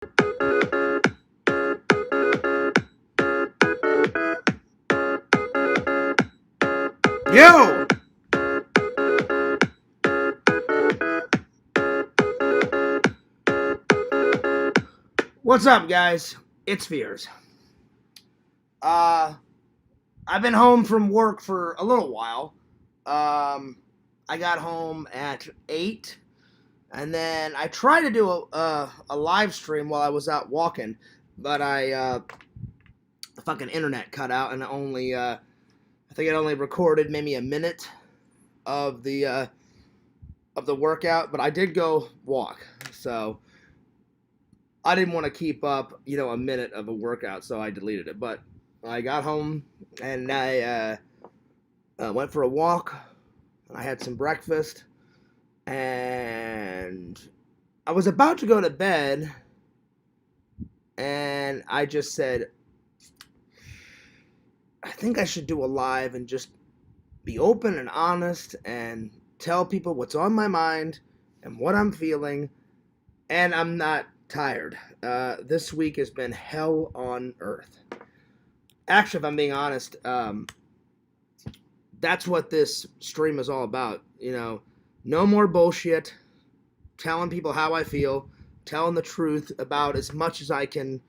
Yo! What's up, guys? It's Fears. I've been home from work for a little while. I got home at 8, and then I tried to do a live stream while I was out walking, but the fucking internet cut out, and I think it only recorded maybe a minute of the workout, but I did go walk, so I didn't want to keep up, a minute of a workout, so I deleted it. But I got home and I went for a walk. I had some breakfast, and I was about to go to bed, and I just said, I think I should do a live and just be open and honest and tell people what's on my mind and what I'm feeling, and I'm not tired. This week has been hell on earth. Actually, if I'm being honest, that's what this stream is all about. No more bullshit, telling people how I feel, telling the truth about as much as I can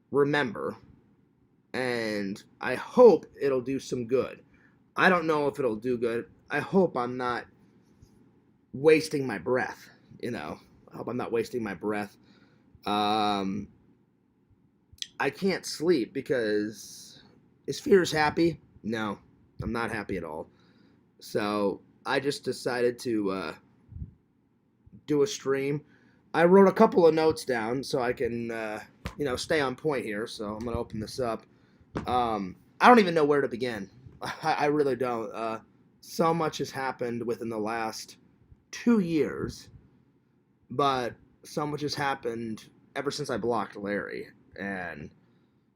remember, and I hope it'll do some good. I don't know if it'll do good. I hope I'm not wasting my breath, I hope I'm not wasting my breath. I can't sleep because is Fears happy? No, I'm not happy at all. So I just decided to do a stream. I wrote a couple of notes down so I can stay on point here. So I'm gonna open this up. I don't even know where to begin. I really don't. So much has happened within the last 2 years, but so much has happened ever since I blocked Larry, and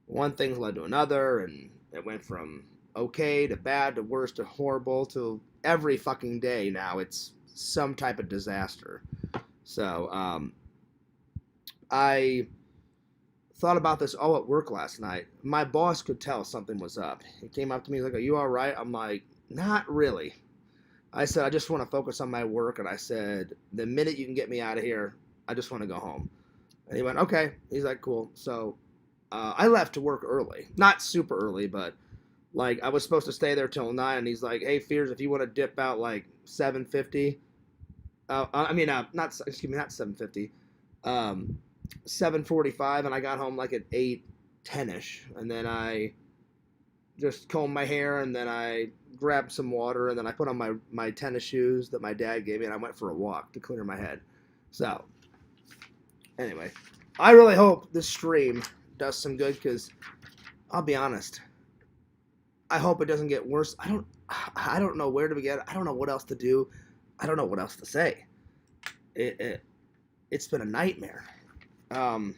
one thing's led to another, and it went from okay to bad to worse to horrible to every fucking day now it's some type of disaster. So I thought about this all at work last night. My boss could tell something was up. He came up to me, he's like, "Are you all right?" I'm like, "Not really." I said, "I just want to focus on my work," and I said, "The minute you can get me out of here, I just want to go home." And he went, "Okay." He's like, "Cool." So I left to work early. Not super early, but like I was supposed to stay there till 9, and he's like, "Hey, Fears, if you want to dip out like 7:50, not 7:50, 7:45," and I got home like at 8:10ish, and then I just combed my hair, and then I grabbed some water, and then I put on my tennis shoes that my dad gave me, and I went for a walk to clear my head. So anyway, I really hope this stream does some good, because I'll be honest, I hope it doesn't get worse. I don't know where to begin. I don't know what else to do. I don't know what else to say. It's been a nightmare. And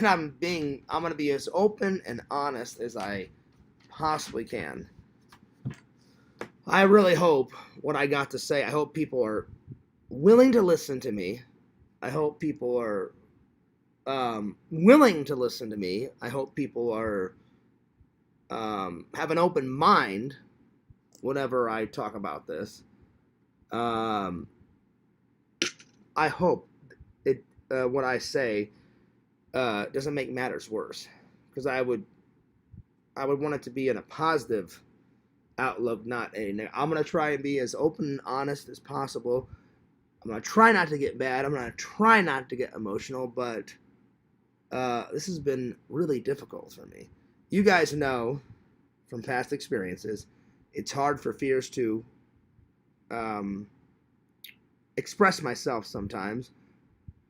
I'm going to be as open and honest as I possibly can. I really hope what I got to say, I hope people are willing to listen to me. I hope people are willing to listen to me. I hope people are have an open mind whenever I talk about this. I hope it what I say doesn't make matters worse, because I would want it to be in a positive outlook, not a negative. I'm gonna try and be as open and honest as possible. I'm gonna try not to get bad. I'm gonna try not to get emotional, but this has been really difficult for me. You guys know from past experiences, it's hard for Fears to express myself sometimes,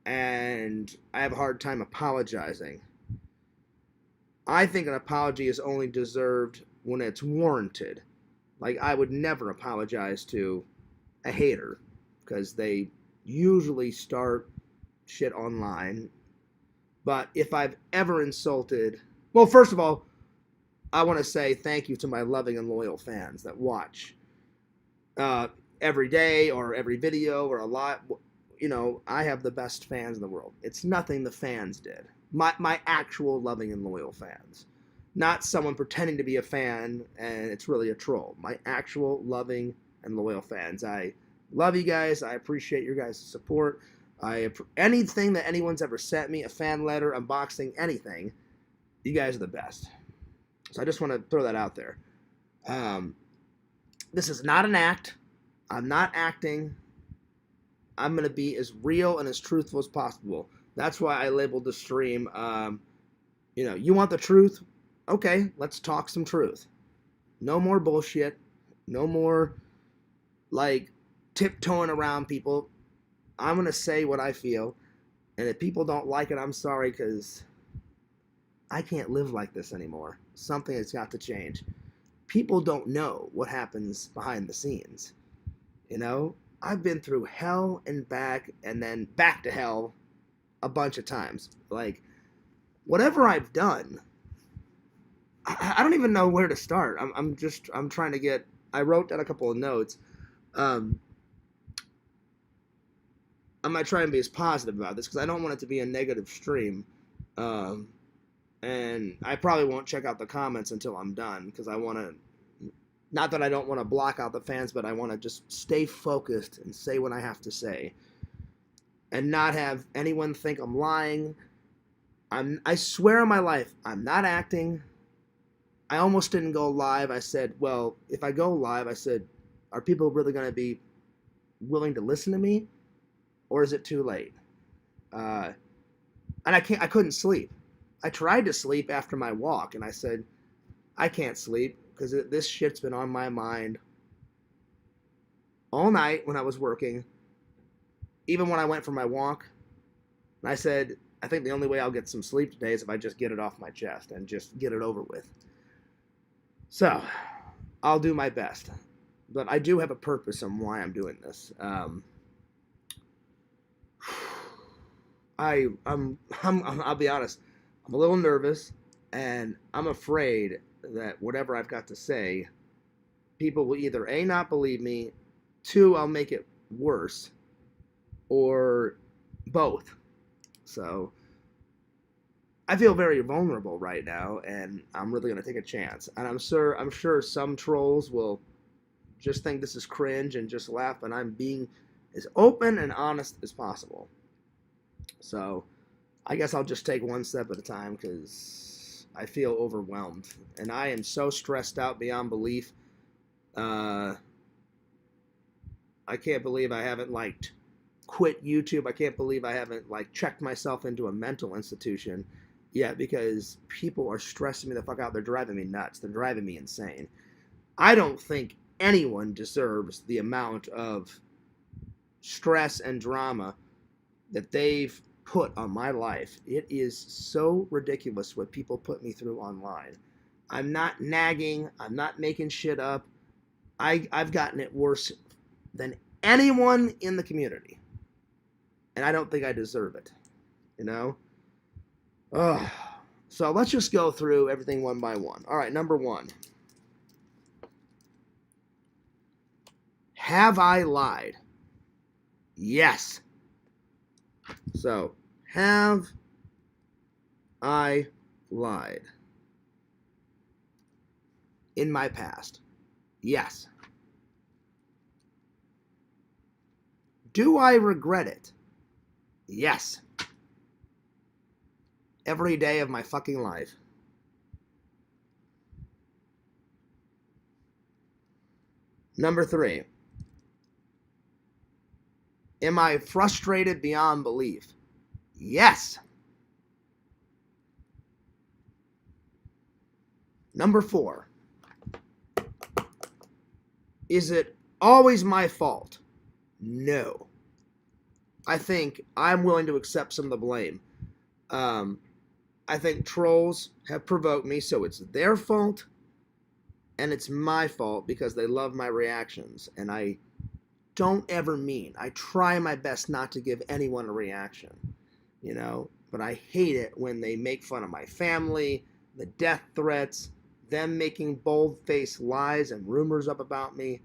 and I have a hard time apologizing. I think an apology is only deserved when it's warranted. Like, I would never apologize to a hater, because they usually start shit online. But if I've ever insulted... Well, first of all, I want to say thank you to my loving and loyal fans that watch every day or every video or a lot, you know, I have the best fans in the world. It's nothing the fans did. My actual loving and loyal fans. Not someone pretending to be a fan and it's really a troll. My actual loving and loyal fans. I love you guys. I appreciate your guys' support. Anything that anyone's ever sent me, a fan letter, unboxing, anything, you guys are the best. So I just want to throw that out there. This is not an act. I'm not acting. I'm going to be as real and as truthful as possible. That's why I labeled the stream, you know, you want the truth? Okay, let's talk some truth. No more bullshit. No more, like, tiptoeing around people. I'm going to say what I feel. And if people don't like it, I'm sorry, because I can't live like this anymore. Something has got to change. People don't know what happens behind the scenes. You know? I've been through hell and back, and then back to hell a bunch of times. Like, whatever I've done, I don't even know where to start. I'm trying to get, I wrote down a couple of notes. I'm going to try and be as positive about this because I don't want it to be a negative stream. And I probably won't check out the comments until I'm done because I want to, not that I don't want to block out the fans, but I want to just stay focused and say what I have to say and not have anyone think I'm lying. I swear on my life, I'm not acting. I almost didn't go live. I said, well, if I go live, I said, are people really going to be willing to listen to me, or is it too late? And I couldn't sleep. I tried to sleep after my walk, and I said, I can't sleep because this shit's been on my mind all night when I was working, even when I went for my walk. And I said, I think the only way I'll get some sleep today is if I just get it off my chest and just get it over with. So, I'll do my best. But I do have a purpose on why I'm doing this. I'll be honest, I'm a little nervous, and I'm afraid that whatever I've got to say, people will either A, not believe me, 2, I'll make it worse, or both. So, I feel very vulnerable right now, and I'm really going to take a chance. And I'm sure some trolls will just think this is cringe and just laugh, but I'm being as open and honest as possible. So, I guess I'll just take one step at a time because I feel overwhelmed. And I am so stressed out beyond belief. I can't believe I haven't, like, quit YouTube. I can't believe I haven't, like, checked myself into a mental institution yet because people are stressing me the fuck out. They're driving me nuts. They're driving me insane. I don't think anyone deserves the amount of stress and drama that they've put on my life. It is so ridiculous what people put me through online. I'm not nagging. I'm not making shit up. I've gotten it worse than anyone in the community. And I don't think I deserve it. You know? Ugh. So let's just go through everything one by one. All right, number 1. Have I lied? Yes. So, have I lied? In my past? Yes. Do I regret it? Yes. Every day of my fucking life. Number 3. Am I frustrated beyond belief? Yes. Number 4. Is it always my fault? No. I think I'm willing to accept some of the blame. I think trolls have provoked me, so it's their fault, and it's my fault because they love my reactions, and I don't ever mean. I try my best not to give anyone a reaction, you know, but I hate it when they make fun of my family, the death threats, them making bold-faced lies and rumors up about me.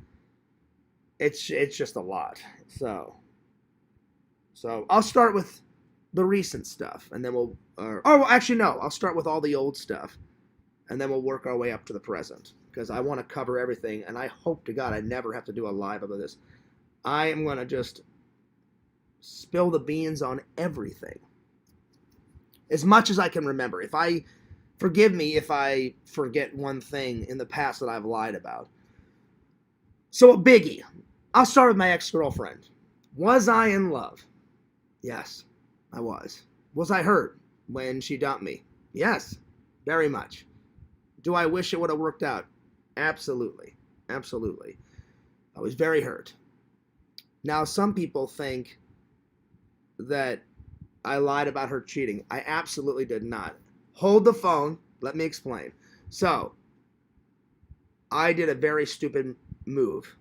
It's just a lot. So, So I'll start with the recent stuff, and then we'll. Oh, actually, no. I'll start with all the old stuff, and then we'll work our way up to the present because I want to cover everything, and I hope to God I never have to do a live about this. I am going to just spill the beans on everything as much as I can remember. Forgive me if I forget one thing in the past that I've lied about. So a biggie. I'll start with my ex-girlfriend. Was I in love? Yes, I was. Was I hurt when she dumped me? Yes, very much. Do I wish it would have worked out? Absolutely. Absolutely. I was very hurt. Now, some people think that I lied about her cheating. I absolutely did not. Hold the phone. Let me explain. So, I did a very stupid move,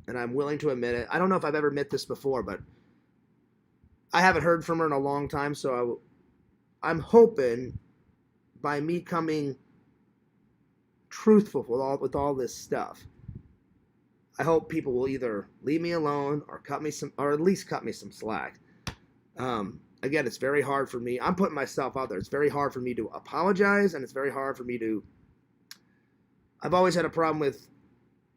and I'm willing to admit it. I don't know if I've ever admitted this before, but I haven't heard from her in a long time, so I'm hoping by me coming truthful with all this stuff, I hope people will either leave me alone or at least cut me some slack. Again, it's very hard for me. I'm putting myself out there. It's very hard for me to apologize, and it's very hard for me to. I've always had a problem with.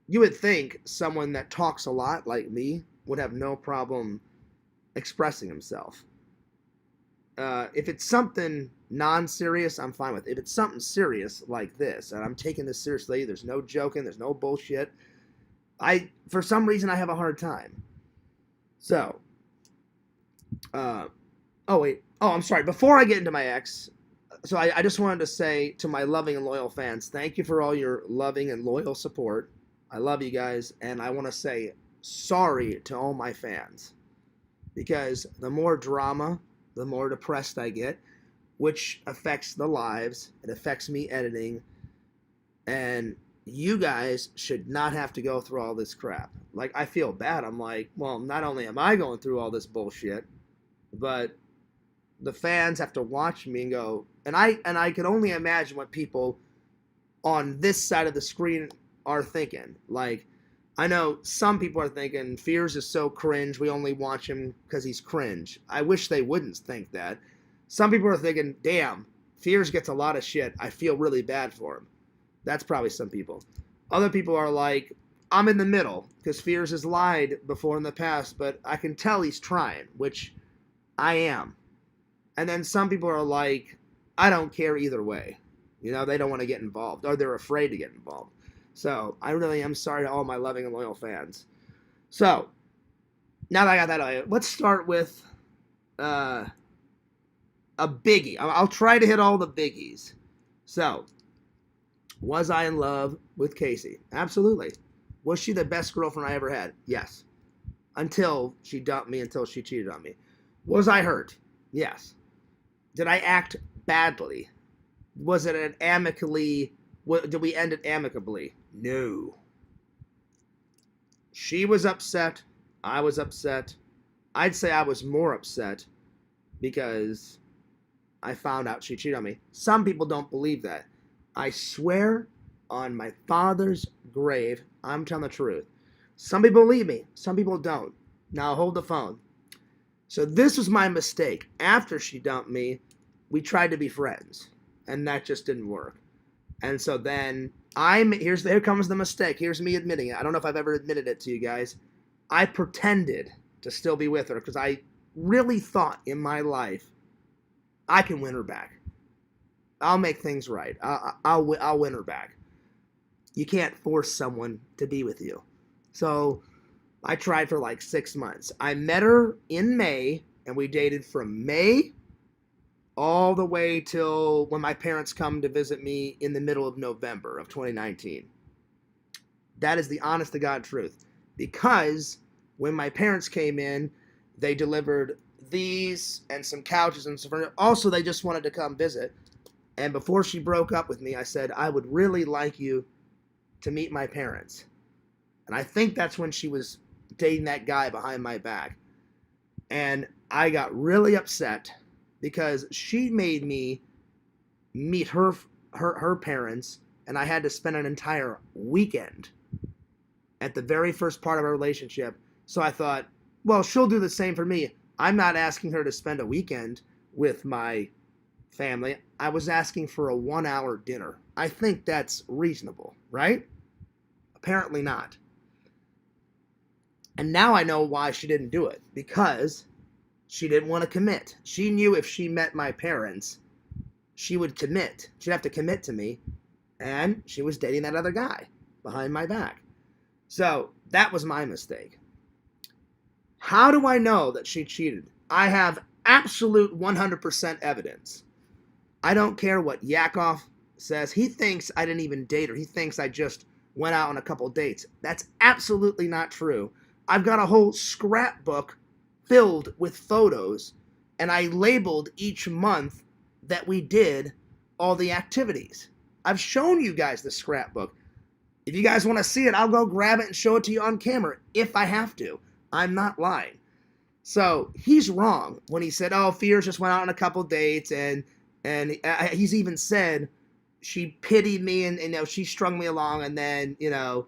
You would think someone that talks a lot like me would have no problem expressing himself. If it's something non-serious, I'm fine with it. If it's something serious like this, and I'm taking this seriously, there's no joking, there's no bullshit. For some reason, I have a hard time. So, I'm sorry. Before I get into my ex, so I just wanted to say to my loving and loyal fans, thank you for all your loving and loyal support. I love you guys, and I want to say sorry to all my fans. Because the more drama, the more depressed I get, which affects the lives. It affects me editing. And you guys should not have to go through all this crap. Like, I feel bad. I'm like, well, not only am I going through all this bullshit, but the fans have to watch me and go, and I can only imagine what people on this side of the screen are thinking. Like, I know some people are thinking Fears is so cringe, we only watch him because he's cringe. I wish they wouldn't think that. Some people are thinking, damn, Fears gets a lot of shit. I feel really bad for him. That's probably some people. Other people are like, I'm in the middle because Fears has lied before in the past, but I can tell he's trying, which I am. And then some people are like, I don't care either way. You know, they don't want to get involved, or they're afraid to get involved. So I really am sorry to all my loving and loyal fans. So now that I got that out, let's start with a biggie. I'll try to hit all the biggies. So, was I in love with Casey? Absolutely. Was she the best girlfriend I ever had? Yes. Until she dumped me, until she cheated on me. Was I hurt? Yes. Did I act badly? Was it an amicably? Did we end it amicably? No. She was upset. I was upset. I'd say I was more upset because I found out she cheated on me. Some people don't believe that. I swear on my father's grave, I'm telling the truth. Some people believe me. Some people don't. Now hold the phone. So this was my mistake. After she dumped me, we tried to be friends, and that just didn't work. And so then here comes the mistake. Here's me admitting it. I don't know if I've ever admitted it to you guys. I pretended to still be with her because I really thought in my life I can win her back. I'll make things right. I'll win her back. You can't force someone to be with you. So I tried for like 6 months. I met her in May, and we dated from May all the way till when my parents come to visit me in the middle of November of 2019. That is the honest to God truth. Because when my parents came in, they delivered these and some couches and some furniture. Also, they just wanted to come visit. And before she broke up with me, I said, I would really like you to meet my parents. And I think that's when she was dating that guy behind my back. And I got really upset because she made me meet her parents, and I had to spend an entire weekend at the very first part of our relationship. So I thought, well, she'll do the same for me. I'm not asking her to spend a weekend with my family. I was asking for a 1 hour dinner. I think that's reasonable, right? Apparently not. And now I know why she didn't do it. Because she didn't want to commit. She knew if she met my parents, she would commit. She'd have to commit to me. And she was dating that other guy behind my back. So that was my mistake. How do I know that she cheated? I have absolute 100% evidence. I don't care what Yakov says. He thinks I didn't even date her. He thinks I just went out on a couple dates. That's absolutely not true. I've got a whole scrapbook filled with photos, and I labeled each month that we did all the activities. I've shown you guys the scrapbook. If you guys want to see it, I'll go grab it and show it to you on camera if I have to. I'm not lying. So he's wrong when he said, "Oh, Fears just went out on a couple dates," and he's even said she pitied me and she strung me along, and then I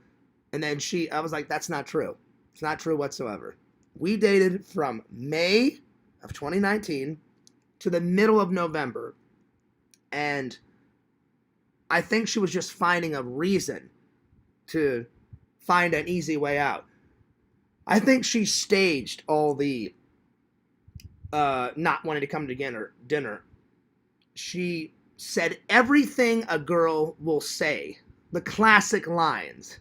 was like, that's not true. It's not true whatsoever. We dated from May of 2019 to the middle of November, and I think she was just finding a reason to find an easy way out. I think she staged all the not wanting to come to dinner. She said everything a girl will say, the classic lines.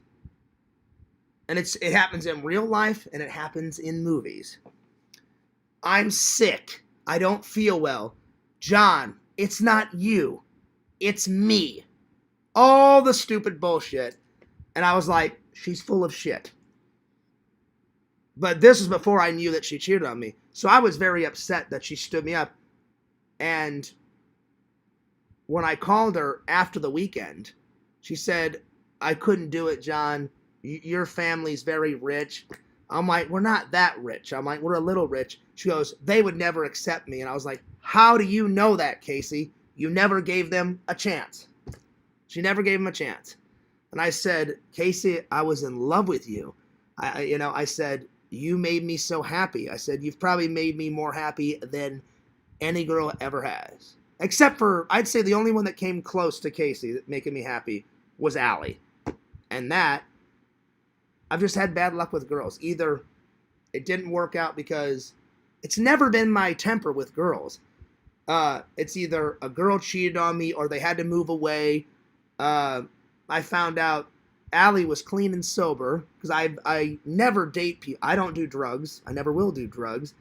And it happens in real life and it happens in movies. I'm sick. I don't feel well. John, it's not you. It's me. All the stupid bullshit. And I was like, she's full of shit. But this was before I knew that she cheated on me. So I was very upset that she stood me up. And when I called her after the weekend, she said, I couldn't do it, John. Your family's very rich. I'm like, we're not that rich. I'm like, we're a little rich. She goes, they would never accept me. And I was like, how do you know that, Casey? You never gave them a chance. She never gave them a chance. And I said, Casey, I was in love with you. I said, you made me so happy. I said, you've probably made me more happy than any girl ever has. Except for, I'd say the only one that came close to Casey making me happy was Allie. And that, I've just had bad luck with girls. Either it didn't work out because it's never been my temper with girls. It's either a girl cheated on me or they had to move away. I found out Allie was clean and sober because I never date people. I don't do drugs. I never will do drugs.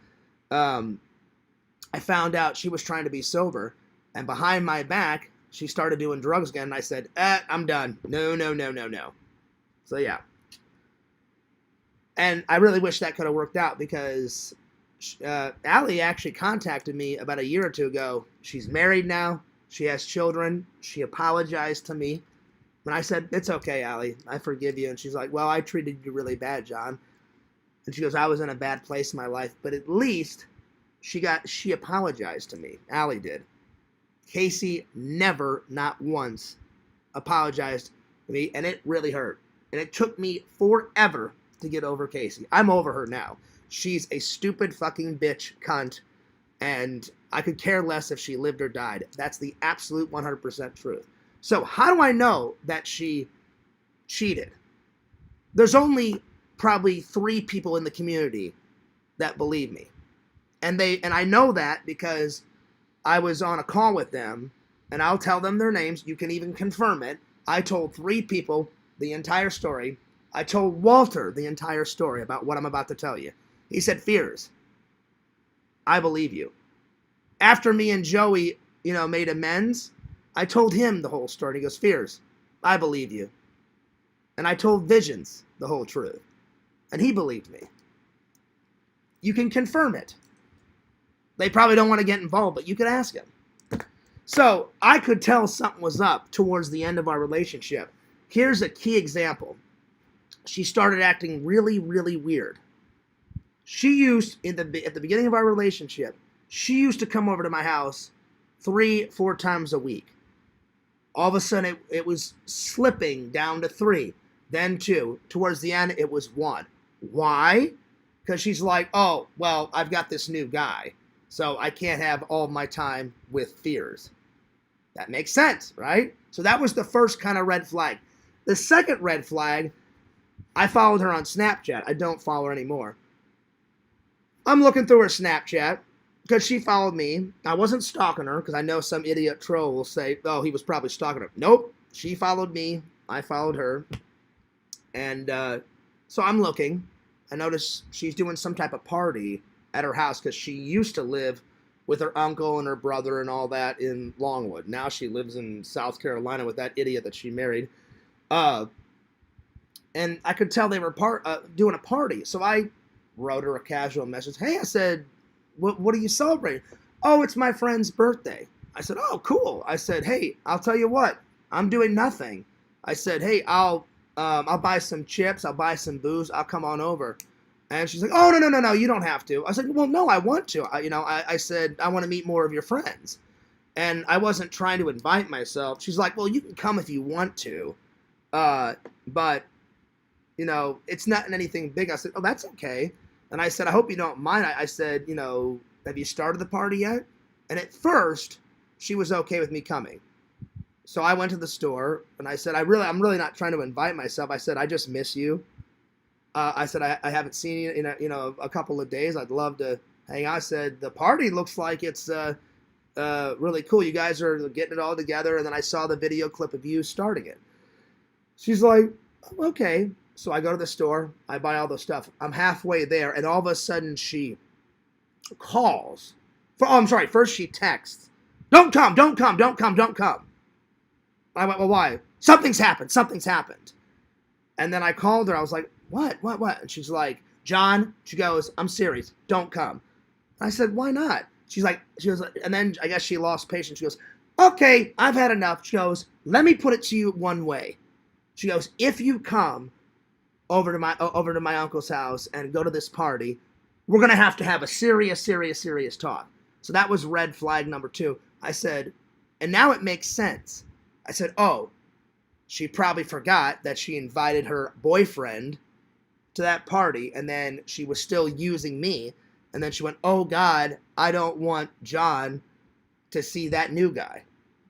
I found out she was trying to be sober, and behind my back, she started doing drugs again. And I said, I'm done. No. So yeah. And I really wish that could have worked out because Allie actually contacted me about a year or two ago. She's married now. She has children. She apologized to me. When I said, it's okay, Allie, I forgive you. And she's like, well, I treated you really bad, John. And she goes, I was in a bad place in my life. But at least she apologized to me. Allie did. Casey never, not once, apologized to me. And it really hurt. And it took me forever to get over Casey. I'm over her now. She's a stupid fucking bitch cunt. And I could care less if she lived or died. That's the absolute 100% truth. So how do I know that she cheated? There's only probably 3 people in the community that believe me. And I know that because I was on a call with them, and I'll tell them their names. You can even confirm it. I told 3 people the entire story. I told Walter the entire story about what I'm about to tell you. He said, Fears, I believe you. After me and Joey, made amends, I told him the whole story. He goes, Fears, I believe you. And I told Visions the whole truth. And he believed me. You can confirm it. They probably don't want to get involved, but you could ask him. So I could tell something was up towards the end of our relationship. Here's a key example. She started acting really, really weird. She used, at the beginning of our relationship, she used to come over to my house 3-4 times a week. All of a sudden, it was slipping down to 3, then 2. Towards the end, it was 1. Why? Because she's like, oh, well, I've got this new guy, so I can't have all my time with fears. That makes sense, right? So that was the first kind of red flag. The second red flag, I followed her on Snapchat. I don't follow her anymore. I'm looking through her Snapchat because she followed me. I wasn't stalking her because I know some idiot troll will say, oh, he was probably stalking her. Nope. She followed me. I followed her. And so I'm looking. I notice she's doing some type of party at her house because she used to live with her uncle and her brother and all that in Longwood. Now she lives in South Carolina with that idiot that she married. And I could tell they were doing a party. So I wrote her a casual message. Hey, I said, what are you celebrating? Oh, it's my friend's birthday. I said, oh, cool. I said, hey, I'll tell you what, I'm doing nothing. I said, hey, I'll buy some chips. I'll buy some booze. I'll come on over. And she's like, oh, no, you don't have to. I said, well, no, I want to. I said, I want to meet more of your friends. And I wasn't trying to invite myself. She's like, well, you can come if you want to. But, it's not anything big. I said, oh, that's okay. And I said, I hope you don't mind. I said, have you started the party yet? And at first, she was okay with me coming. So I went to the store, and I said, I'm really not trying to invite myself. I said, I just miss you. I said, I haven't seen you in a couple of days. I'd love to hang out. I said, the party looks like it's really cool. You guys are getting it all together. And then I saw the video clip of you starting it. She's like, okay. So I go to the store. I buy all the stuff. I'm halfway there, and all of a sudden she calls. First she texts, don't come. I went, well, why? Something's happened. And then I called her. I was like, what? And she's like, John, she goes, I'm serious. Don't come. I said, why not? She was like, and then I guess she lost patience. She goes, okay, I've had enough. She goes, let me put it to you one way. She goes, if you come over to my uncle's house and go to this party, we're going to have a serious talk. So that was red flag number 2. I said, and now it makes sense. I said, oh, she probably forgot that she invited her boyfriend to that party, and then she was still using me. And then she went, oh, God, I don't want John to see that new guy.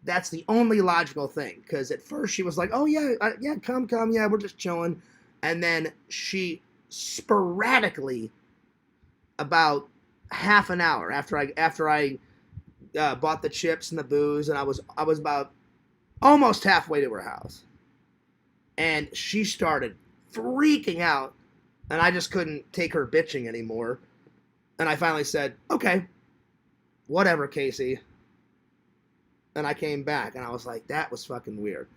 That's the only logical thing, because at first she was like, oh, yeah, come, yeah, we're just chilling. And then she sporadically, about half an hour after I bought the chips and the booze, and I was about almost halfway to her house, and she started freaking out, and I just couldn't take her bitching anymore. And I finally said, okay, whatever, Casey. And I came back, and I was like, that was fucking weird.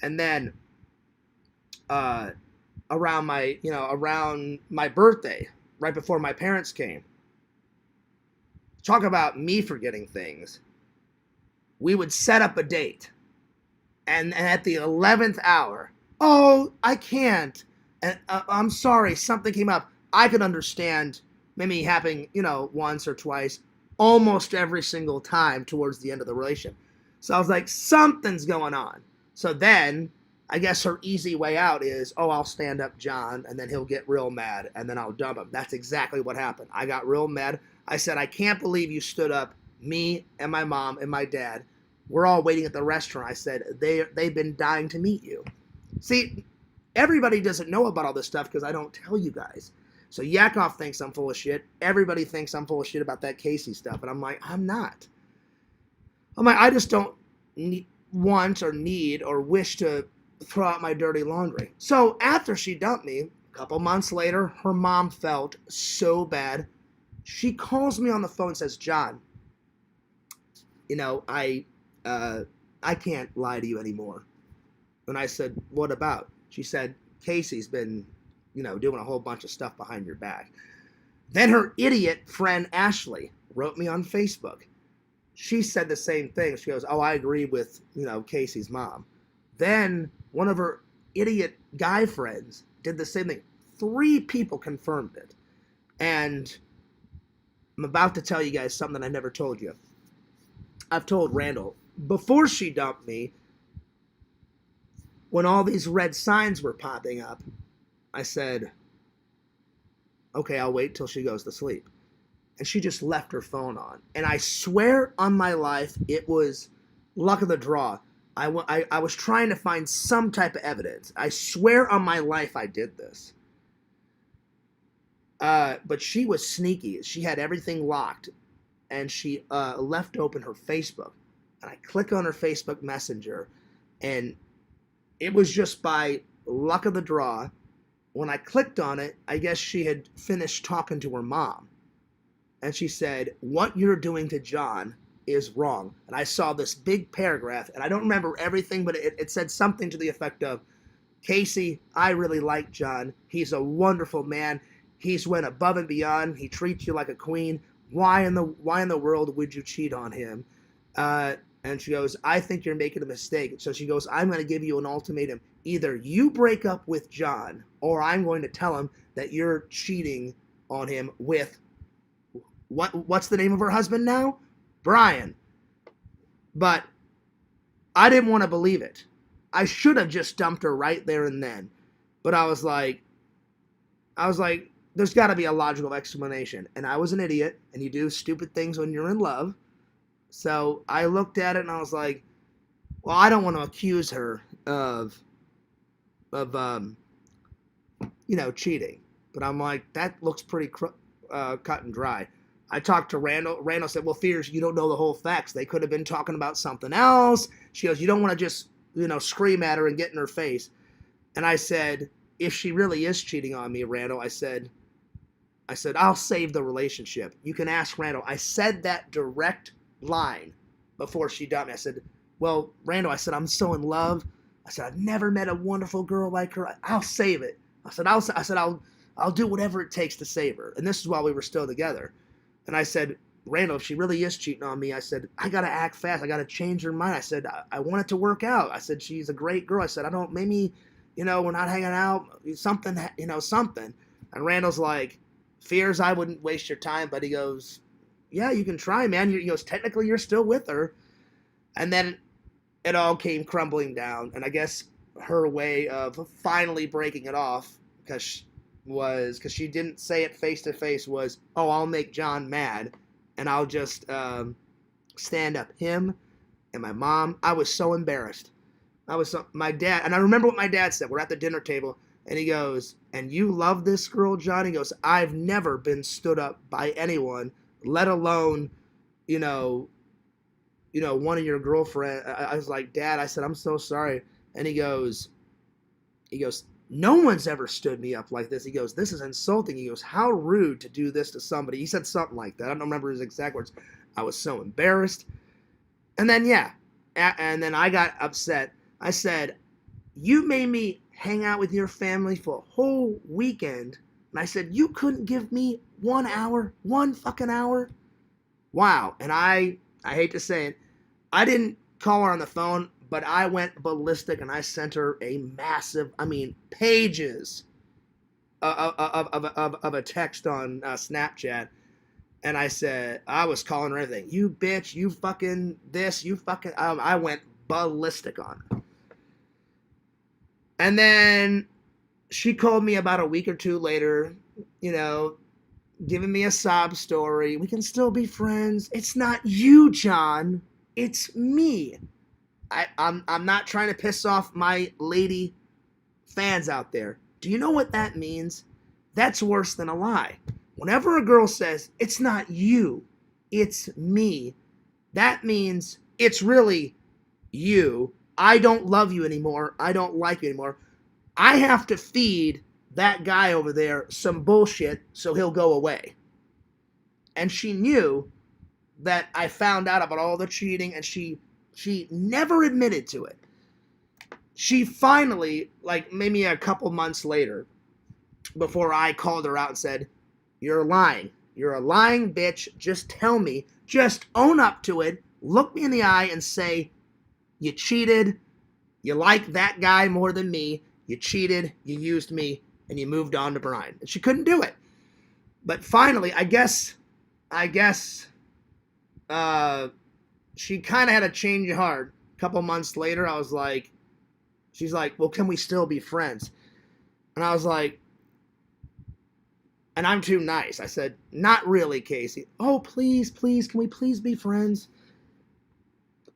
And then around my birthday, right before my parents came, talk about me forgetting things. We would set up a date, and at the 11th hour, oh, I can't, and I'm sorry, something came up. I could understand maybe happening, once or twice, almost every single time towards the end of the relationship. So I was like, something's going on. So then, I guess her easy way out is, oh, I'll stand up John, and then he'll get real mad, and then I'll dump him. That's exactly what happened. I got real mad. I said, I can't believe you stood up, me and my mom and my dad. We're all waiting at the restaurant. I said, they've been dying to meet you. See, everybody doesn't know about all this stuff because I don't tell you guys. So Yakov thinks I'm full of shit. Everybody thinks I'm full of shit about that Casey stuff. And I'm like, I'm not. I'm like, I just don't want or need or wish to throw out my dirty laundry. So after she dumped me, a couple months later, her mom felt so bad. She calls me on the phone and says, John, I can't lie to you anymore. And I said, what about? She said, Casey's been, doing a whole bunch of stuff behind your back. Then her idiot friend Ashley wrote me on Facebook. She said the same thing. She goes, oh, I agree with, Casey's mom. Then one of her idiot guy friends did the same thing. 3 people confirmed it. And I'm about to tell you guys something I never told you. I've told Randall, before she dumped me, when all these red signs were popping up, I said, Okay, I'll wait till she goes to sleep. And she just left her phone on. And I swear on my life, it was luck of the draw. I was trying to find some type of evidence. I swear on my life I did this. But she was sneaky. She had everything locked. And she left open her Facebook. And I click on her Facebook Messenger. And it was just by luck of the draw. When I clicked on it, I guess she had finished talking to her mom. And she said, "What you're doing to John is wrong." And I saw this big paragraph, and I don't remember everything, but it said something to the effect of, "Casey, I really like John. He's a wonderful man. He's went above and beyond. He treats you like a queen. Why in the world would you cheat on him?" And she goes, "I think you're making a mistake." So she goes, "I'm going to give you an ultimatum. Either you break up with John, or I'm going to tell him that you're cheating on him with what's the name of her husband now? Brian." But I didn't want to believe it. I should have just dumped her right there and then. But I was like, there's got to be a logical explanation. And I was an idiot, and you do stupid things when you're in love. So I looked at it and I was like, well, I don't want to accuse her of cheating. But I'm like, that looks pretty cut and dry. I talked to Randall. Randall said, "Well, Fears, you don't know the whole facts. They could have been talking about something else." She goes, "You don't want to just, scream at her and get in her face." And I said, "If she really is cheating on me, Randall," I said, "I'll save the relationship. You can ask Randall." I said that direct line before she dumped me. I said, "Well, Randall," I said, "I'm so in love." I said, "I've never met a wonderful girl like her. I'll save it." I said, I'll do whatever it takes to save her." And this is while we were still together. And I said, "Randall, if she really is cheating on me," I said, "I got to act fast. I got to change her mind." I said, I want it to work out." I said, "She's a great girl." I said, maybe, we're not hanging out, something. And Randall's like, "Fears, I wouldn't waste your time." But he goes, "Yeah, you can try, man." He goes, "Technically, you're still with her." And then it all came crumbling down. And I guess her way of finally breaking it off, because she didn't say it face to face, was, "Oh, I'll make John mad, and I'll just stand up." Him and my mom. I was so embarrassed. My dad, and I remember what my dad said. We're at the dinner table, and he goes, "And you love this girl, John?" He goes, "I've never been stood up by anyone, let alone, one of your girlfriend." I was like, "Dad," I said, "I'm so sorry." And he goes, "No one's ever stood me up like this." He goes, "This is insulting." He goes, "How rude to do this to somebody." He said something like that. I don't remember his exact words. I was so embarrassed. And then, and then I got upset. I said, "You made me hang out with your family for a whole weekend." And I said, "You couldn't give me 1 hour, 1 fucking hour?" Wow. And I hate to say it, I didn't call her on the phone, but I went ballistic and I sent her a massive, pages of a text on Snapchat. And I said, I was calling her everything. "You bitch, you fucking this, you fucking..." I went ballistic on her. And then she called me about a week or two later, giving me a sob story. "We can still be friends. It's not you, John. It's me." I'm not trying to piss off my lady fans out there. Do you know what that means? That's worse than a lie. Whenever a girl says, "It's not you, it's me," that means it's really you. I don't love you anymore. I don't like you anymore. I have to feed that guy over there some bullshit so he'll go away. And she knew that I found out about all the cheating, and she never admitted to it. She finally, like maybe a couple months later, before I called her out and said, "You're lying. You're a lying bitch. Just tell me. Just own up to it. Look me in the eye and say, you cheated. You like that guy more than me. You cheated. You used me. And you moved on to Brian." And she couldn't do it. But finally, I guess, she kind of had a change of heart. A couple months later, I was like, she's like, "Well, can we still be friends?" And I was like, And I'm too nice. I said, not really, Casey. Oh, please, please, can we please be friends?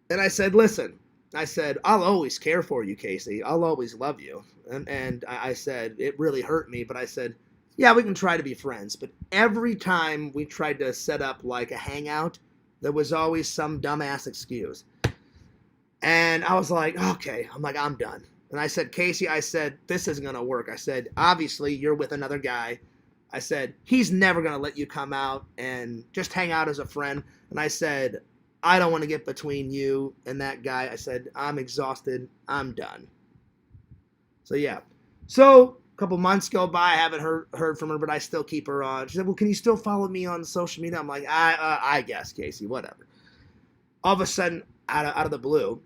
And I said, listen, I said, I'll always care for you, Casey. I'll always love you. And I said, it really hurt me, but I said, yeah, we can try to be friends. But every time we tried to set up like a hangout, there was always some dumbass excuse. And I was like, okay, I'm done. And I said, Casey, I said, this isn't going to work. I said, obviously, you're with another guy. I said, he's never going to let you come out and just hang out as a friend. And I said, I don't want to get between you and that guy. I said, I'm exhausted. I'm done. So, yeah. So, a couple months go by. I haven't heard from her, but I still keep her on. She said, well, can you still follow me on social media? I'm like, I guess, Casey, whatever. All of a sudden, out of the blue,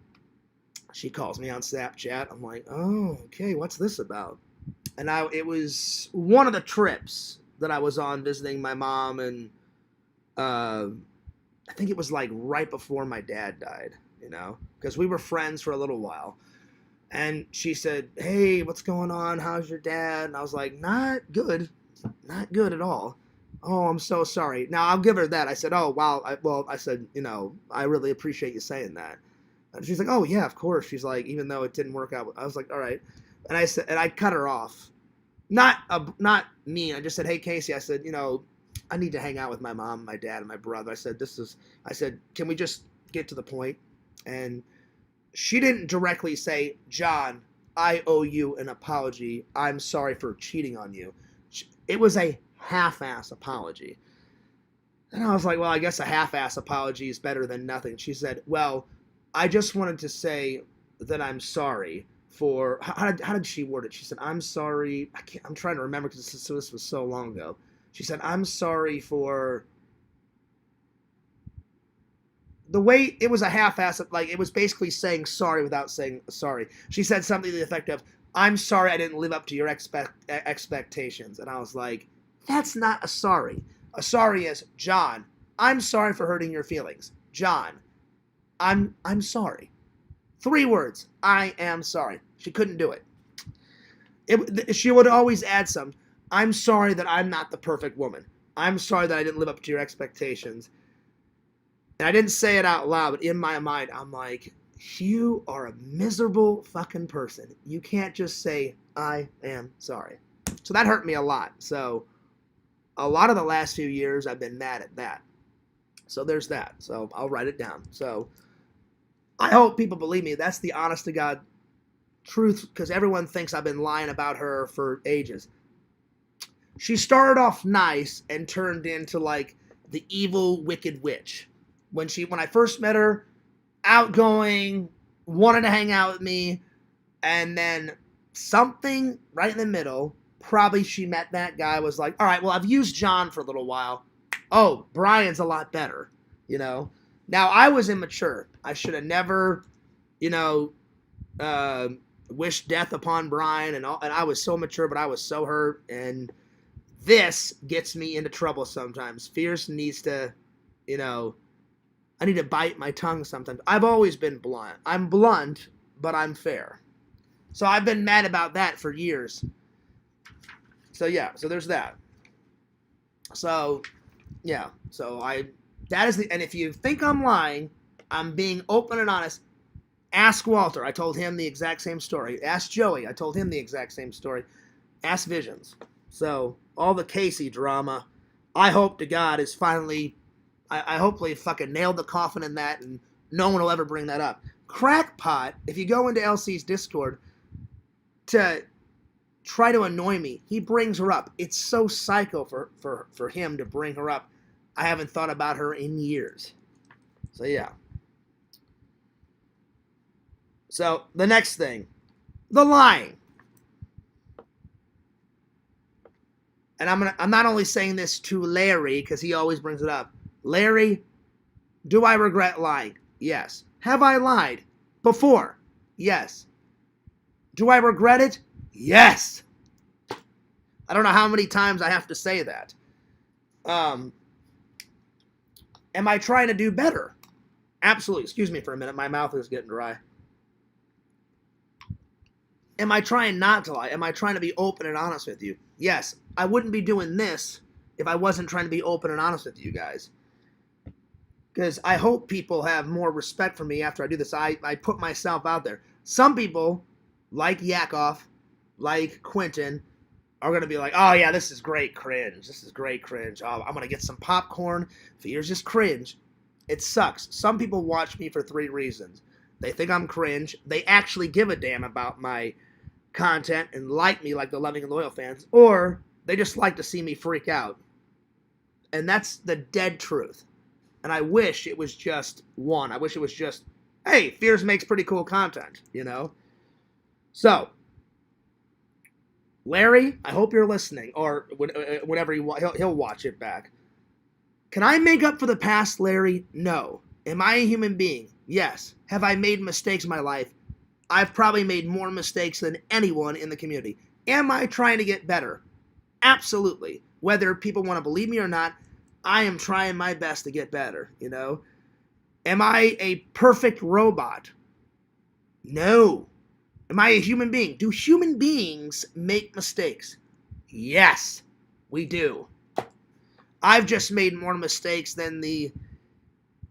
she calls me on Snapchat. I'm like, oh, okay, what's this about? And it was one of the trips that I was on visiting my mom, and I think it was like right before my dad died, because we were friends for a little while. And she said, hey, what's going on? How's your dad? And I was like, not good at all. Oh, I'm so sorry. Now, I'll give her that. I said, oh, wow. I said, I really appreciate you saying that. And she's like, oh, yeah, of course. She's like, even though it didn't work out. I was like, all right. And I said, and I cut her off. Not mean. I just said, hey, Casey, I said, I need to hang out with my mom, my dad, and my brother. I said, can we just get to the point? And she didn't directly say, John, I owe you an apology. I'm sorry for cheating on you. It was a half-ass apology. And I was like, well, I guess a half-ass apology is better than nothing. She said, well, I just wanted to say that I'm sorry for, how did she word it? She said, I'm sorry. I'm trying to remember because this was so long ago. She said, I'm sorry for the way it was a half-ass, like it was basically saying sorry without saying sorry. She said something to the effect of, I'm sorry I didn't live up to your expectations. And I was like, that's not a sorry. A sorry is, John, I'm sorry for hurting your feelings. John, I'm sorry. 3 words. I am sorry. She couldn't do it. She would always add some. I'm sorry that I'm not the perfect woman. I'm sorry that I didn't live up to your expectations. And I didn't say it out loud, but in my mind, I'm like, you are a miserable fucking person. You can't just say, I am sorry. So that hurt me a lot. So a lot of the last few years, I've been mad at that. So there's that. So I'll write it down. So I hope people believe me. That's the honest to God truth, because everyone thinks I've been lying about her for ages. She started off nice and turned into like the evil, wicked witch. When I first met her, outgoing, wanted to hang out with me, and then something right in the middle, probably she met that guy, was like, all right, well, I've used John for a little while. Oh, Brian's a lot better, Now, I was immature. I should have never, wished death upon Brian, and I was so mature, but I was so hurt, and this gets me into trouble sometimes. Fierce needs to, I need to bite my tongue sometimes. I've always been blunt. I'm blunt, but I'm fair. So I've been mad about that for years. So yeah, so there's that. So, yeah, and if you think I'm lying, I'm being open and honest. Ask Walter. I told him the exact same story. Ask Joey. I told him the exact same story. Ask Visions. So, all the Casey drama, I hope to God is finally, I hopefully fucking nailed the coffin in that, and no one will ever bring that up. Crackpot, if you go into LC's Discord to try to annoy me, he brings her up. It's so psycho for him to bring her up. I haven't thought about her in years. So, yeah. So, the next thing. The lying. And I'm not only saying this to Larry, because he always brings it up. Larry, do I regret lying? Yes. Have I lied before? Yes. Do I regret it? Yes. I don't know how many times I have to say that. Am I trying to do better? Absolutely. Excuse me for a minute. My mouth is getting dry. Am I trying not to lie? Am I trying to be open and honest with you? Yes. I wouldn't be doing this if I wasn't trying to be open and honest with you guys. Because I hope people have more respect for me after I do this. I put myself out there. Some people, like Yakov, like Quentin, are going to be like, oh yeah, this is great cringe. This is great cringe. Oh, I'm going to get some popcorn. Here's just cringe. It sucks. Some people watch me for 3 reasons. They think I'm cringe. They actually give a damn about my content and like me like the loving and loyal fans. Or they just like to see me freak out. And that's the dead truth. And I wish it was just one. I wish it was just, hey, Fears makes pretty cool content, you know? So, Larry, I hope you're listening, or whenever he'll watch it back. Can I make up for the past, Larry? No. Am I a human being? Yes. Have I made mistakes in my life? I've probably made more mistakes than anyone in the community. Am I trying to get better? Absolutely. Whether people want to believe me or not, I am trying my best to get better, you know? Am I a perfect robot? No. Am I a human being? Do human beings make mistakes? Yes, we do. I've just made more mistakes than the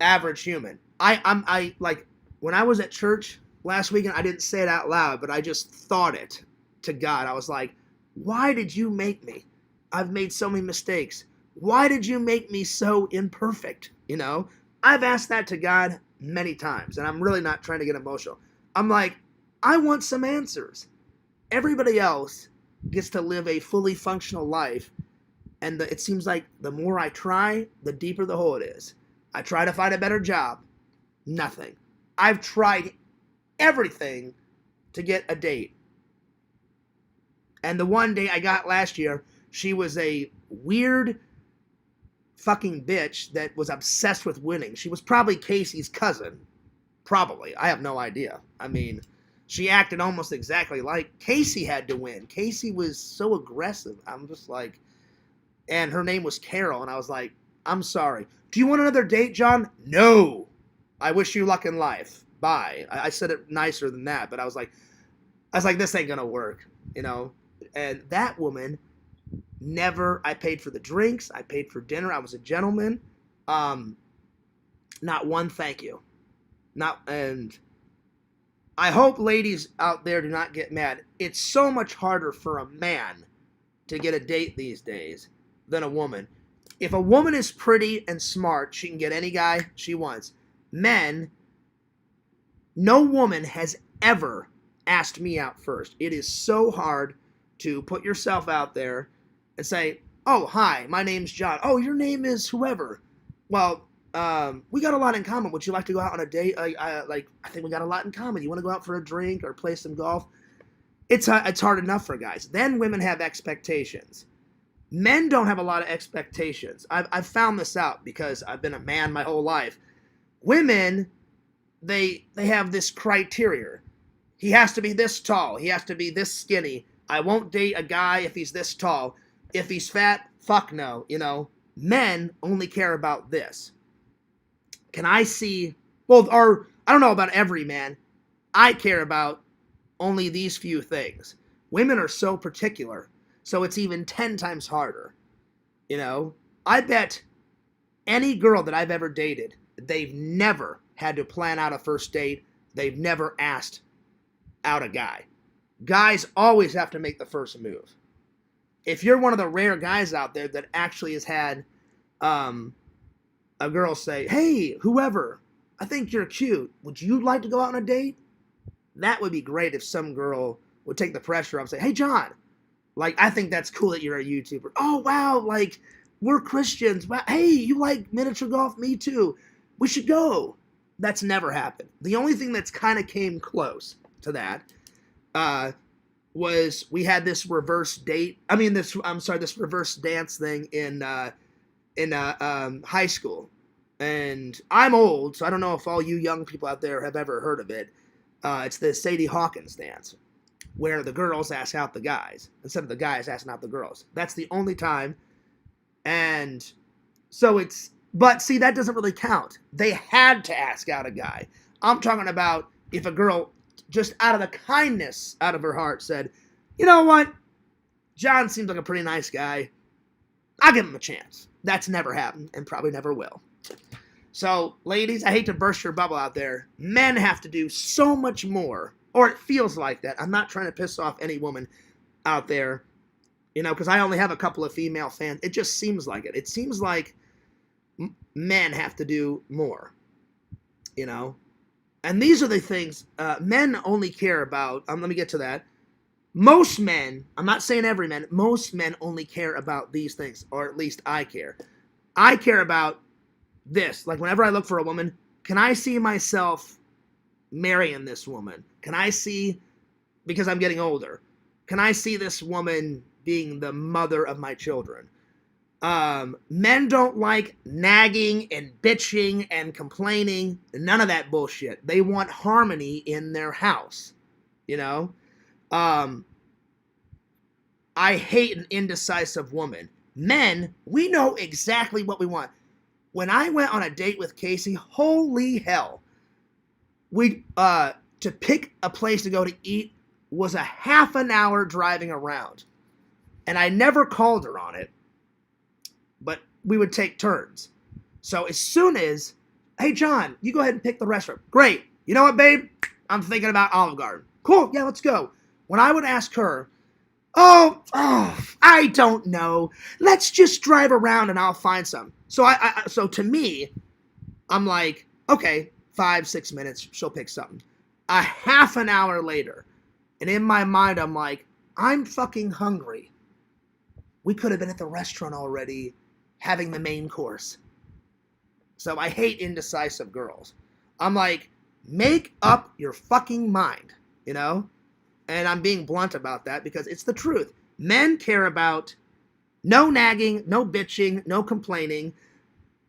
average human. I like, when I was at church last weekend, I didn't say it out loud, but I just thought it to God. I was like, why did you make me? I've made so many mistakes. Why did you make me so imperfect? You know, I've asked that to God many times, and I'm really not trying to get emotional. I'm like, I want some answers. Everybody else gets to live a fully functional life, and it seems like the more I try, the deeper the hole it is. I try to find a better job. Nothing. I've tried everything to get a date. And the one date I got last year, she was a weird fucking bitch that was obsessed with winning. She was probably Casey's cousin. Probably. I have no idea. I mean, she acted almost exactly like Casey had to win. Casey was so aggressive. I'm just like, and her name was Carol, and I was like, I'm sorry. Do you want another date, John? No. I wish you luck in life. Bye. I said it nicer than that, but I was like, this ain't gonna work, you know? And that woman never, I paid for the drinks, I paid for dinner, I was a gentleman. Not one thank you. And I hope ladies out there do not get mad. It's so much harder for a man to get a date these days than a woman. If a woman is pretty and smart, she can get any guy she wants. Men, no woman has ever asked me out first. It is so hard to put yourself out there and say, oh, hi, my name's John. Oh, your name is whoever. Well, we got a lot in common. Would you like to go out on a date? I think we got a lot in common. You want to go out for a drink or play some golf? It's hard enough for guys. Then women have expectations. Men don't have a lot of expectations. I've found this out because I've been a man my whole life. Women, they have this criteria. He has to be this tall. He has to be this skinny. I won't date a guy if he's this tall. If he's fat, fuck no, you know. Men only care about this. Can I see, well, or I don't know about every man. I care about only these few things. Women are so particular, so it's even 10 times harder. You know, I bet any girl that I've ever dated, they've never had to plan out a first date. They've never asked out a guy. Guys always have to make the first move. If you're one of the rare guys out there that actually has had a girl say, hey, whoever, I think you're cute. Would you like to go out on a date? That would be great if some girl would take the pressure off and say, hey, John, like, I think that's cool that you're a YouTuber. Oh, wow, like, we're Christians. Wow. Hey, you like miniature golf? Me too. We should go. That's never happened. The only thing that's kind of came close to that was we had this reverse date. This reverse dance thing in high school. And I'm old, so I don't know if all you young people out there have ever heard of it. It's the Sadie Hawkins dance, where the girls ask out the guys instead of the guys asking out the girls. That's the only time. And so but see, that doesn't really count. They had to ask out a guy. I'm talking about if a girl, just out of the kindness out of her heart, said, you know what? John seems like a pretty nice guy. I'll give him a chance. That's never happened and probably never will. So, ladies, I hate to burst your bubble out there. Men have to do so much more, or it feels like that. I'm not trying to piss off any woman out there, you know, because I only have a couple of female fans. It just seems like it. It seems like men have to do more, you know. And these are the things men only care about. Let me get to that. Most men, I'm not saying every man, most men only care about these things, or at least I care. I care about this. Like whenever I look for a woman, can I see myself marrying this woman? Can I see, because I'm getting older, can I see this woman being the mother of my children? Men don't like nagging and bitching and complaining. None of that bullshit. They want harmony in their house, you know? I hate an indecisive woman. Men, we know exactly what we want. When I went on a date with Casey, holy hell. To pick a place to go to eat was a half an hour driving around. And I never called her on it, but we would take turns. So as soon as, hey, John, you go ahead and pick the restaurant. Great. You know what, babe? I'm thinking about Olive Garden. Cool. Yeah, let's go. When I would ask her, oh, I don't know. Let's just drive around and I'll find some. So to me, I'm like, okay, 5-6 minutes, she'll pick something. A half an hour later, and in my mind, I'm like, I'm fucking hungry. We could have been at the restaurant already having the main course. So I hate indecisive girls. I'm like, make up your fucking mind, you know? And I'm being blunt about that because it's the truth. Men care about no nagging, no bitching, no complaining,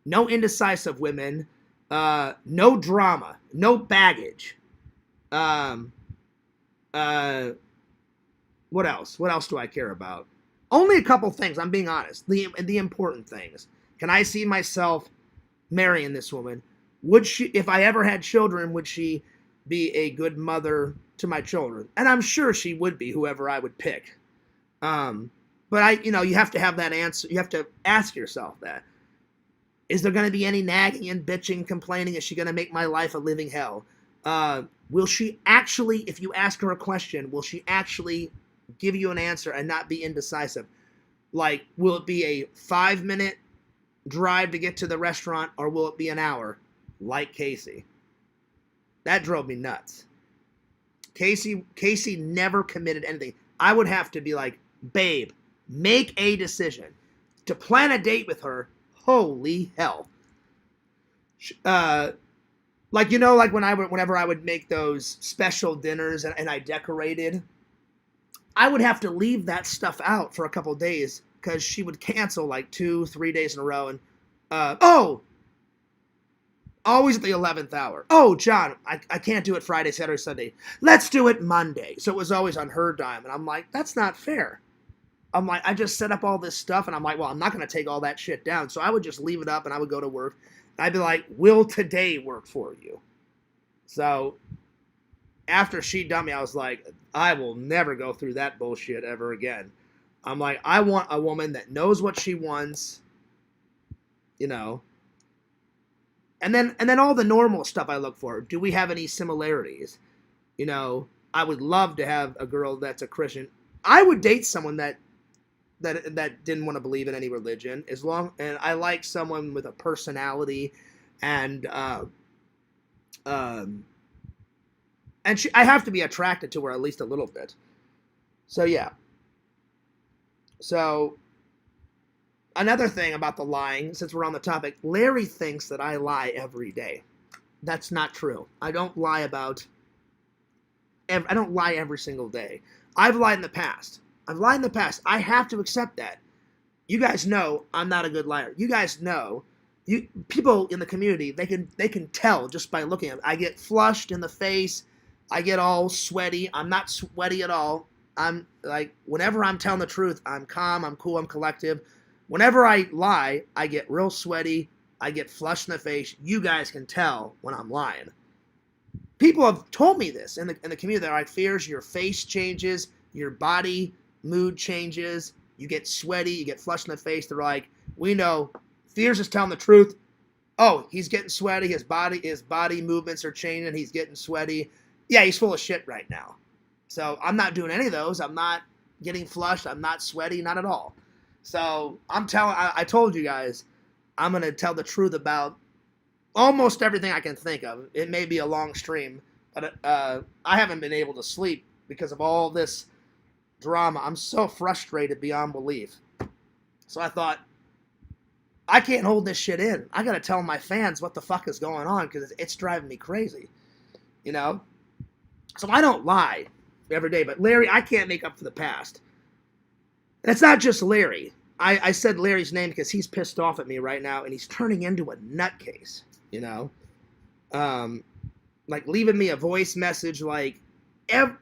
no indecisive women, no drama, no baggage. What else? What else do I care about? Only a couple things, I'm being honest. The important things. Can I see myself marrying this woman? Would she, if I ever had children, would she be a good mother to my children? And I'm sure she would be, whoever I would pick. But you have to have that answer. You have to ask yourself that. Is there going to be any nagging and bitching, complaining? Is she going to make my life a living hell? Will she actually, if you ask her a question, will she actually give you an answer and not be indecisive? Like, will it be a 5-minute drive to get to the restaurant, or will it be an hour? Like Casey. That drove me nuts. Casey never committed anything. I would have to be like, babe, make a decision. To plan a date with her, holy hell. Whenever I would make those special dinners and I decorated, I would have to leave that stuff out for a couple days because she would cancel like 2-3 days in a row. And, always at the 11th hour. Oh, John, I can't do it Friday, Saturday, Sunday. Let's do it Monday. So it was always on her dime. And I'm like, that's not fair. I'm like, I just set up all this stuff. And I'm like, well, I'm not going to take all that shit down. So I would just leave it up and I would go to work. And I'd be like, will today work for you? So after she dumped me, I was like, I will never go through that bullshit ever again. I'm like, I want a woman that knows what she wants, you know. And then all the normal stuff I look for. Do we have any similarities? You know, I would love to have a girl that's a Christian. I would date someone that didn't want to believe in any religion, and I like someone with a personality, and I have to be attracted to her at least a little bit. So yeah. So another thing about the lying, since we're on the topic, Larry thinks that I lie every day. That's not true. I don't lie every single day. I've lied in the past. I have to accept that. You guys know I'm not a good liar. You guys know. People in the community, they can tell just by looking at me. I get flushed in the face. I get all sweaty. I'm not sweaty at all. I'm like, whenever I'm telling the truth, I'm calm, I'm cool, I'm collective. Whenever I lie, I get real sweaty. I get flushed in the face. You guys can tell when I'm lying. People have told me this in the community. They're like, Fears, your face changes, your body mood changes, you get sweaty, you get flushed in the face. They're like, we know Fears is telling the truth. Oh, he's getting sweaty. His body movements are changing. He's getting sweaty. Yeah, he's full of shit right now. So I'm not doing any of those. I'm not getting flushed. I'm not sweaty, not at all. So I told you guys, I'm going to tell the truth about almost everything I can think of. It may be a long stream, but I haven't been able to sleep because of all this drama. I'm so frustrated beyond belief. So I thought, I can't hold this shit in. I got to tell my fans what the fuck is going on because it's driving me crazy. You know? So I don't lie every day, but Larry, I can't make up for the past. And it's not just Larry. I said Larry's name because he's pissed off at me right now, and he's turning into a nutcase, you know? Like leaving me a voice message like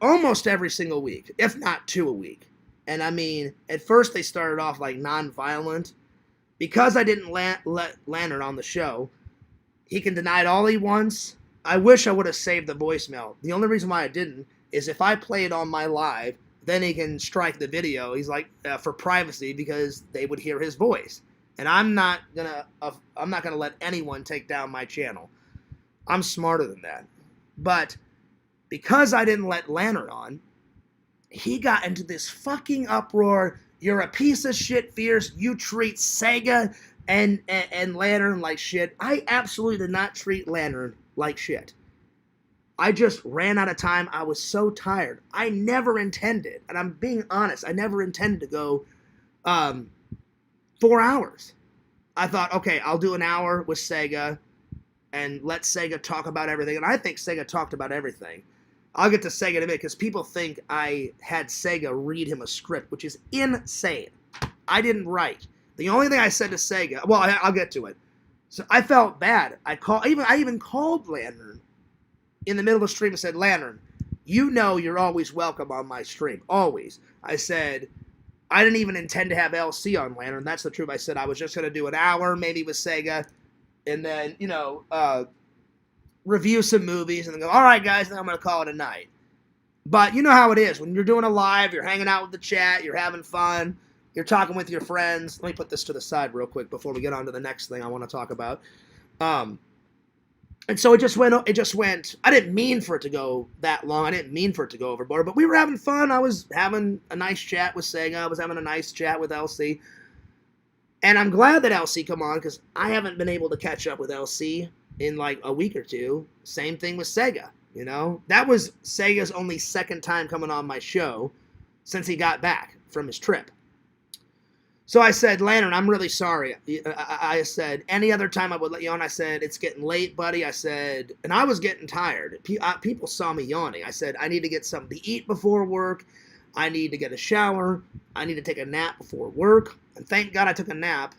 almost every single week, if not 2 a week. And I mean, at first they started off like non-violent. Because I didn't let Lantern on the show, he can deny it all he wants. I wish I would have saved the voicemail. The only reason why I didn't is if I play it on my live, then he can strike the video. He's like, for privacy, because they would hear his voice. And I'm not gonna let anyone take down my channel. I'm smarter than that. But because I didn't let Lantern on, he got into this fucking uproar. You're a piece of shit, Fierce. You treat Sega and Lantern like shit. I absolutely did not treat Lantern like shit. I just ran out of time. I was so tired. I never intended, and I'm being honest, I never intended to go 4 hours. I thought, okay, I'll do an hour with Sega and let Sega talk about everything. And I think Sega talked about everything. I'll get to Sega in a minute because people think I had Sega read him a script, which is insane. I didn't write. The only thing I said to Sega, well, I'll get to it. So I felt bad. I even called Lantern in the middle of the stream and said, Lantern, you know you're always welcome on my stream. Always. I said, I didn't even intend to have LC on Lantern. That's the truth. I said I was just going to do an hour, maybe with Sega, and then, review some movies, and then go, all right, guys, then I'm going to call it a night. But you know how it is. When you're doing a live, you're hanging out with the chat, you're having fun, you're talking with your friends. Let me put this to the side real quick before we get on to the next thing I want to talk about. And so it just went, I didn't mean for it to go that long. I didn't mean for it to go overboard, but we were having fun. I was having a nice chat with Sega. I was having a nice chat with LC. And I'm glad that LC come on because I haven't been able to catch up with LC in like a week or two. Same thing with Sega, you know? That was Sega's only second time coming on my show since he got back from his trip. So I said, Lantern, I'm really sorry. I said, any other time I would let you on. I said, it's getting late, buddy. I said, and I was getting tired. People saw me yawning. I said, I need to get something to eat before work. I need to get a shower. I need to take a nap before work. And thank God I took a nap,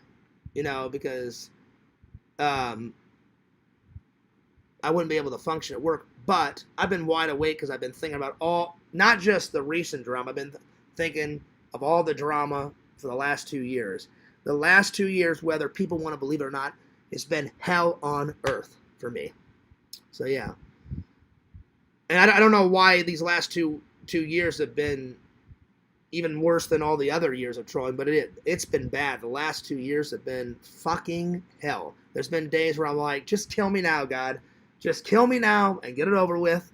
because I wouldn't be able to function at work. But I've been wide awake because I've been thinking about not just the recent drama. I've been thinking of all the drama for the last 2 years. The last 2 years, whether people want to believe it or not, it's been hell on earth for me. So, yeah. And I don't know why these last two years have been even worse than all the other years of trolling, but it's been bad. The last 2 years have been fucking hell. There's been days where I'm like, just kill me now, God. Just kill me now and get it over with.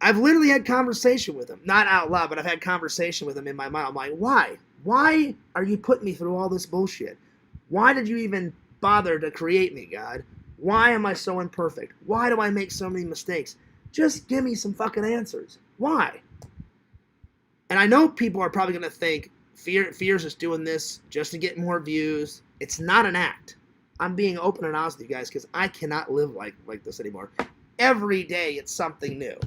I've literally had conversation with him. Not out loud, but I've had conversation with him in my mind. I'm like, why? Why are you putting me through all this bullshit? Why did you even bother to create me, God? Why am I so imperfect? Why do I make so many mistakes? Just give me some fucking answers. Why? And I know people are probably going to think Fears is doing this just to get more views. It's not an act. I'm being open and honest with you guys because I cannot live like this anymore. Every day it's something new.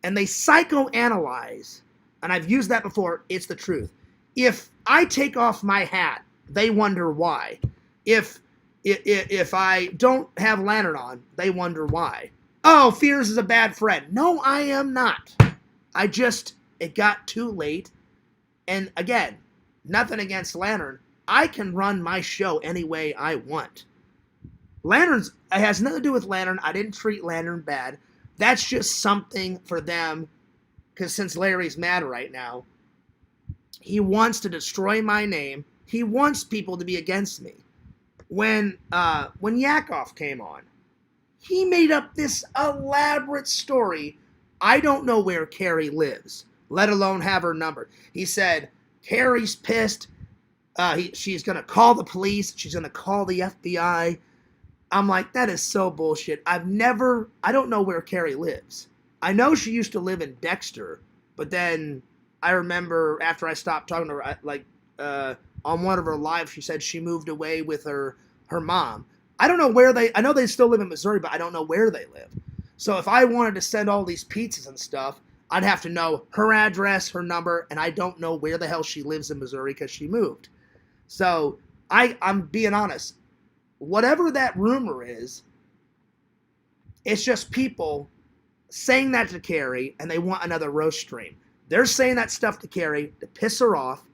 And they psychoanalyze, and I've used that before, it's the truth. If I take off my hat, they wonder why. If I don't have Lantern on, they wonder why. Oh, Fears is a bad friend. No, I am not. It got too late. And again, nothing against Lantern. I can run my show any way I want. It has nothing to do with Lantern. I didn't treat Lantern bad. That's just something for them, because since Larry's mad right now, He wants to destroy my name. He wants people to be against me. When Yakov came on, he made up this elaborate story. I don't know where Carrie lives, let alone have her number. He said, Carrie's pissed. She's going to call the police. She's going to call the FBI. I'm like, that is so bullshit. I don't know where Carrie lives. I know she used to live in Dexter, but then I remember after I stopped talking to her, on one of her lives, she said she moved away with her mom. I don't know where I know they still live in Missouri, but I don't know where they live. So if I wanted to send all these pizzas and stuff, I'd have to know her address, her number, and I don't know where the hell she lives in Missouri because she moved. So I'm being honest. Whatever that rumor is, it's just people saying that to Carrie, and they want another roast stream. They're saying that stuff to Carrie to piss her off,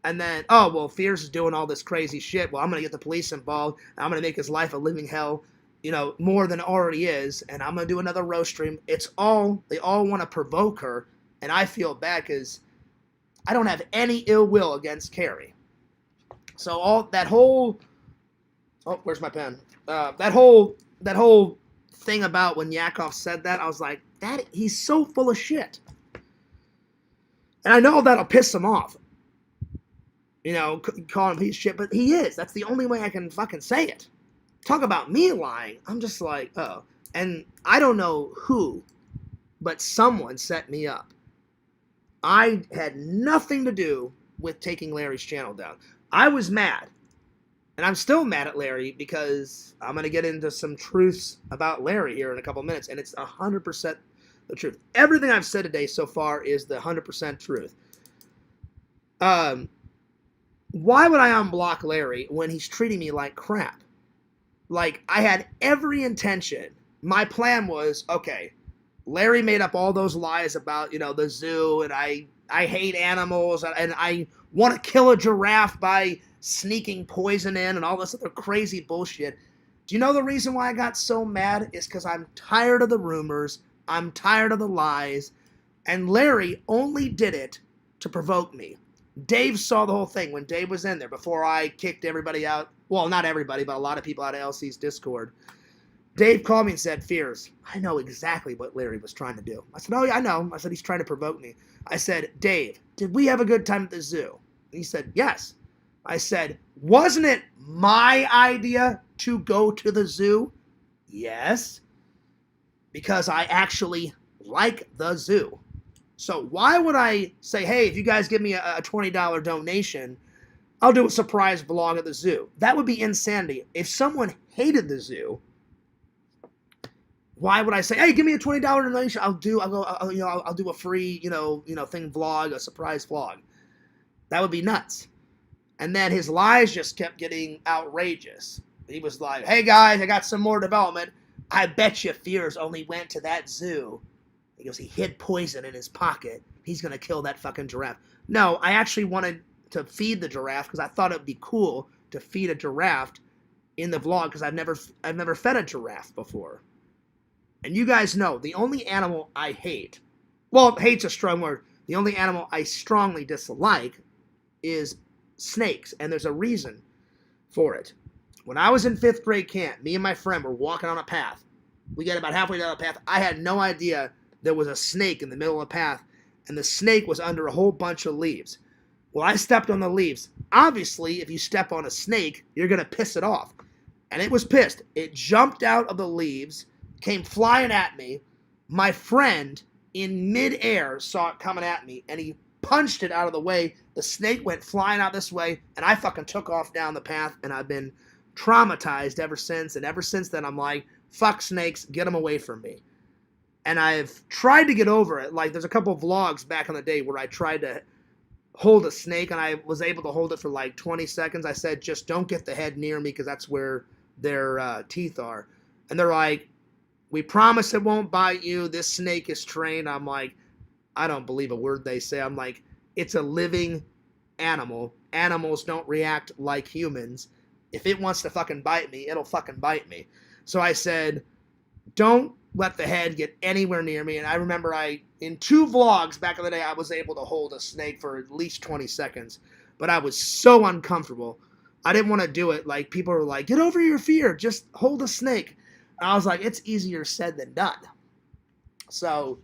and then, oh, well, Fierce is doing all this crazy shit. Well, I'm going to get the police involved, and I'm going to make his life a living hell, more than it already is, and I'm going to do another roast stream. They all want to provoke her, and I feel bad because I don't have any ill will against Carrie. So where's my pen? That whole thing about when Yakov said that, I was like, he's so full of shit. And I know that'll piss him off. Calling him piece of shit, but he is. That's the only way I can fucking say it. Talk about me lying. I'm just like, oh. And I don't know who, but someone set me up. I had nothing to do with taking Larry's channel down. I was mad. And I'm still mad at Larry because I'm going to get into some truths about Larry here in a couple minutes, and it's 100% the truth. Everything I've said today so far is the 100% truth. Why would I unblock Larry when he's treating me like crap? Like, I had every intention. My plan was, okay, Larry made up all those lies about, the zoo, and I hate animals, and I want to kill a giraffe by sneaking poison in and all this other crazy bullshit. Do you know the reason why I got so mad? Is because I'm tired of the rumors. I'm tired of the lies. And Larry only did it to provoke me. Dave saw the whole thing when Dave was in there before I kicked everybody out. Well, not everybody, but a lot of people out of LC's Discord. Dave called me and said, Fears, I know exactly what Larry was trying to do. I said, oh, yeah, I know. I said, he's trying to provoke me. I said, Dave, did we have a good time at the zoo? And he said, yes. I said, wasn't it my idea to go to the zoo? Yes. Because I actually like the zoo. So why would I say, hey, if you guys give me a $20 donation, I'll do a surprise vlog at the zoo? That would be insanity. If someone hated the zoo, why would I say, hey, give me a $20 donation? I'll do a free, thing vlog, a surprise vlog. That would be nuts. And then his lies just kept getting outrageous. He was like, hey guys, I got some more development. I bet you Fears only went to that zoo. He goes, he hid poison in his pocket. He's going to kill that fucking giraffe. No, I actually wanted to feed the giraffe because I thought it would be cool to feed a giraffe in the vlog because I've never fed a giraffe before. And you guys know, the only animal I hate, well, hate's a strong word. The only animal I strongly dislike is snakes, and there's a reason for it. When I was in 5th grade camp, me and my friend were walking on a path. We got about halfway down the path. I had no idea there was a snake in the middle of the path, and the snake was under a whole bunch of leaves. Well, I stepped on the leaves. Obviously, if you step on a snake, you're going to piss it off. And it was pissed. It jumped out of the leaves, came flying at me. My friend, in midair, saw it coming at me, and he punched it out of the way. The snake went flying out this way, and I fucking took off down the path, and I've been traumatized ever since. And ever since then, I'm like, fuck snakes, get them away from me. And I've tried to get over it. Like, there's a couple of vlogs back in the day where I tried to hold a snake, and I was able to hold it for like 20 seconds. I said, just don't get the head near me because that's where their teeth are. And they're like, we promise it won't bite you. This snake is trained. I'm like, I don't believe a word they say. I'm like, it's a living animal. Animals don't react like humans. If it wants to fucking bite me, it'll fucking bite me. So I said, don't let the head get anywhere near me. And I remember in 2 vlogs back in the day, I was able to hold a snake for at least 20 seconds. But I was so uncomfortable. I didn't want to do it. Like, people were like, get over your fear. Just hold a snake. And I was like, it's easier said than done. So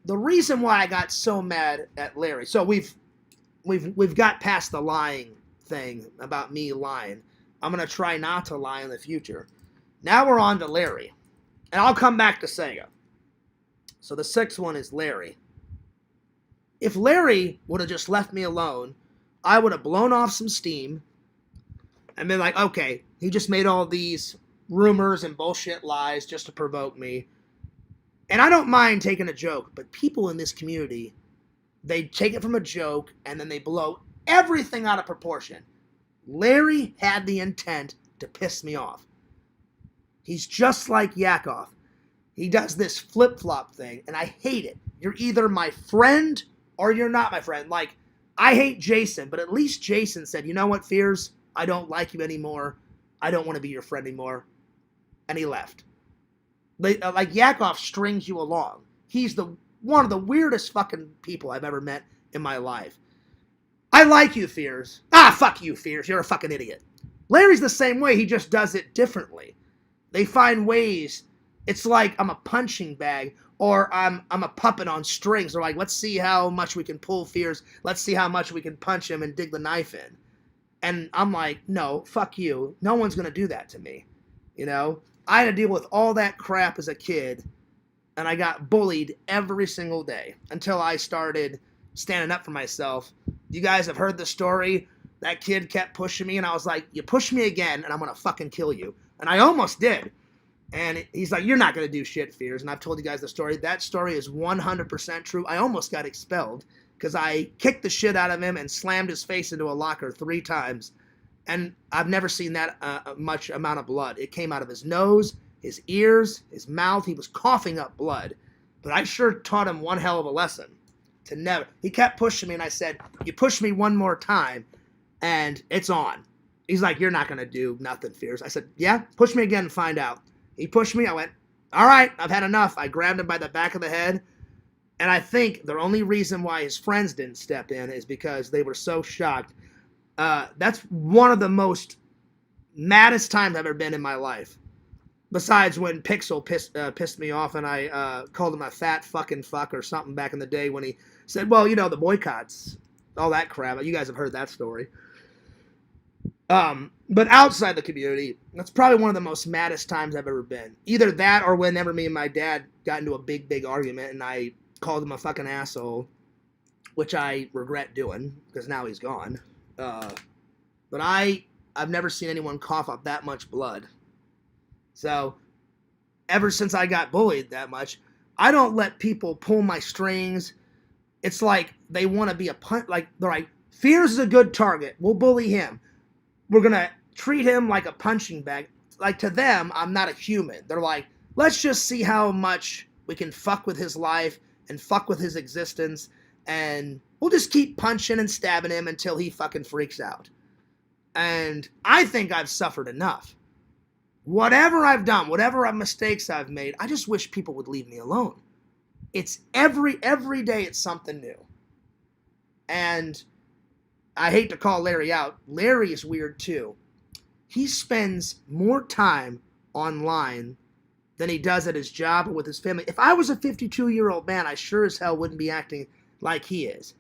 the reason why I got so mad at Larry, so we've got past the lying thing about me lying. I'm going to try not to lie in the future. Now we're on to Larry. And I'll come back to Sega. So the 6th one is Larry. If Larry would have just left me alone, I would have blown off some steam and been like, okay, he just made all these rumors and bullshit lies just to provoke me. And I don't mind taking a joke, but people in this community, they take it from a joke and then they blow everything out of proportion. Larry had the intent to piss me off. He's just like Yakov. He does this flip-flop thing, and I hate it. You're either my friend or you're not my friend. Like, I hate Jason, but at least Jason said, you know what, Fears? I don't like you anymore. I don't want to be your friend anymore. And he left. Like, Yakov strings you along. He's one of the weirdest fucking people I've ever met in my life. I like you, Fears. Ah, fuck you, Fears. You're a fucking idiot. Larry's the same way. He just does it differently. They find ways. It's like I'm a punching bag or I'm a puppet on strings. They're like, let's see how much we can pull Fears. Let's see how much we can punch him and dig the knife in. And I'm like, no, fuck you. No one's going to do that to me. You know? I had to deal with all that crap as a kid, and I got bullied every single day until I started standing up for myself. You guys have heard the story. That kid kept pushing me, and I was like, you push me again, and I'm going to fucking kill you. And I almost did. And he's like, you're not going to do shit, Fears. And I've told you guys the story. That story is 100% true. I almost got expelled because I kicked the shit out of him and slammed his face into a locker 3 times. And I've never seen that much amount of blood. It came out of his nose, his ears, his mouth. He was coughing up blood. But I sure taught him one hell of a lesson. To never. He kept pushing me, and I said, you push me one more time, and it's on. He's like, you're not going to do nothing, Fears. I said, yeah, push me again and find out. He pushed me. I went, all right, I've had enough. I grabbed him by the back of the head. And I think the only reason why his friends didn't step in is because they were so shocked. That's one of the most maddest times I've ever been in my life. Besides when Pixel pissed me off and I called him a fat fucking fuck or something back in the day when he said, well, you know, the boycotts, all that crap. You guys have heard that story. But outside the community, that's probably one of the most maddest times I've ever been. Either that or whenever me and my dad got into a big argument and I called him a fucking asshole, which I regret doing because now he's gone. But I've never seen anyone cough up that much blood. So, ever since I got bullied that much, I don't let people pull my strings. It's like they want to be like, they're like, Fears is a good target. We'll bully him. We're going to treat him like a punching bag. Like, to them, I'm not a human. They're like, let's just see how much we can fuck with his life and fuck with his existence, and we'll just keep punching and stabbing him until he fucking freaks out. And I think I've suffered enough. Whatever I've done, whatever mistakes I've made, I just wish people would leave me alone. It's every day it's something new. And I hate to call Larry out. Larry is weird too. He spends more time online than he does at his job or with his family. If I was a 52-year-old man, I sure as hell wouldn't be acting like he is.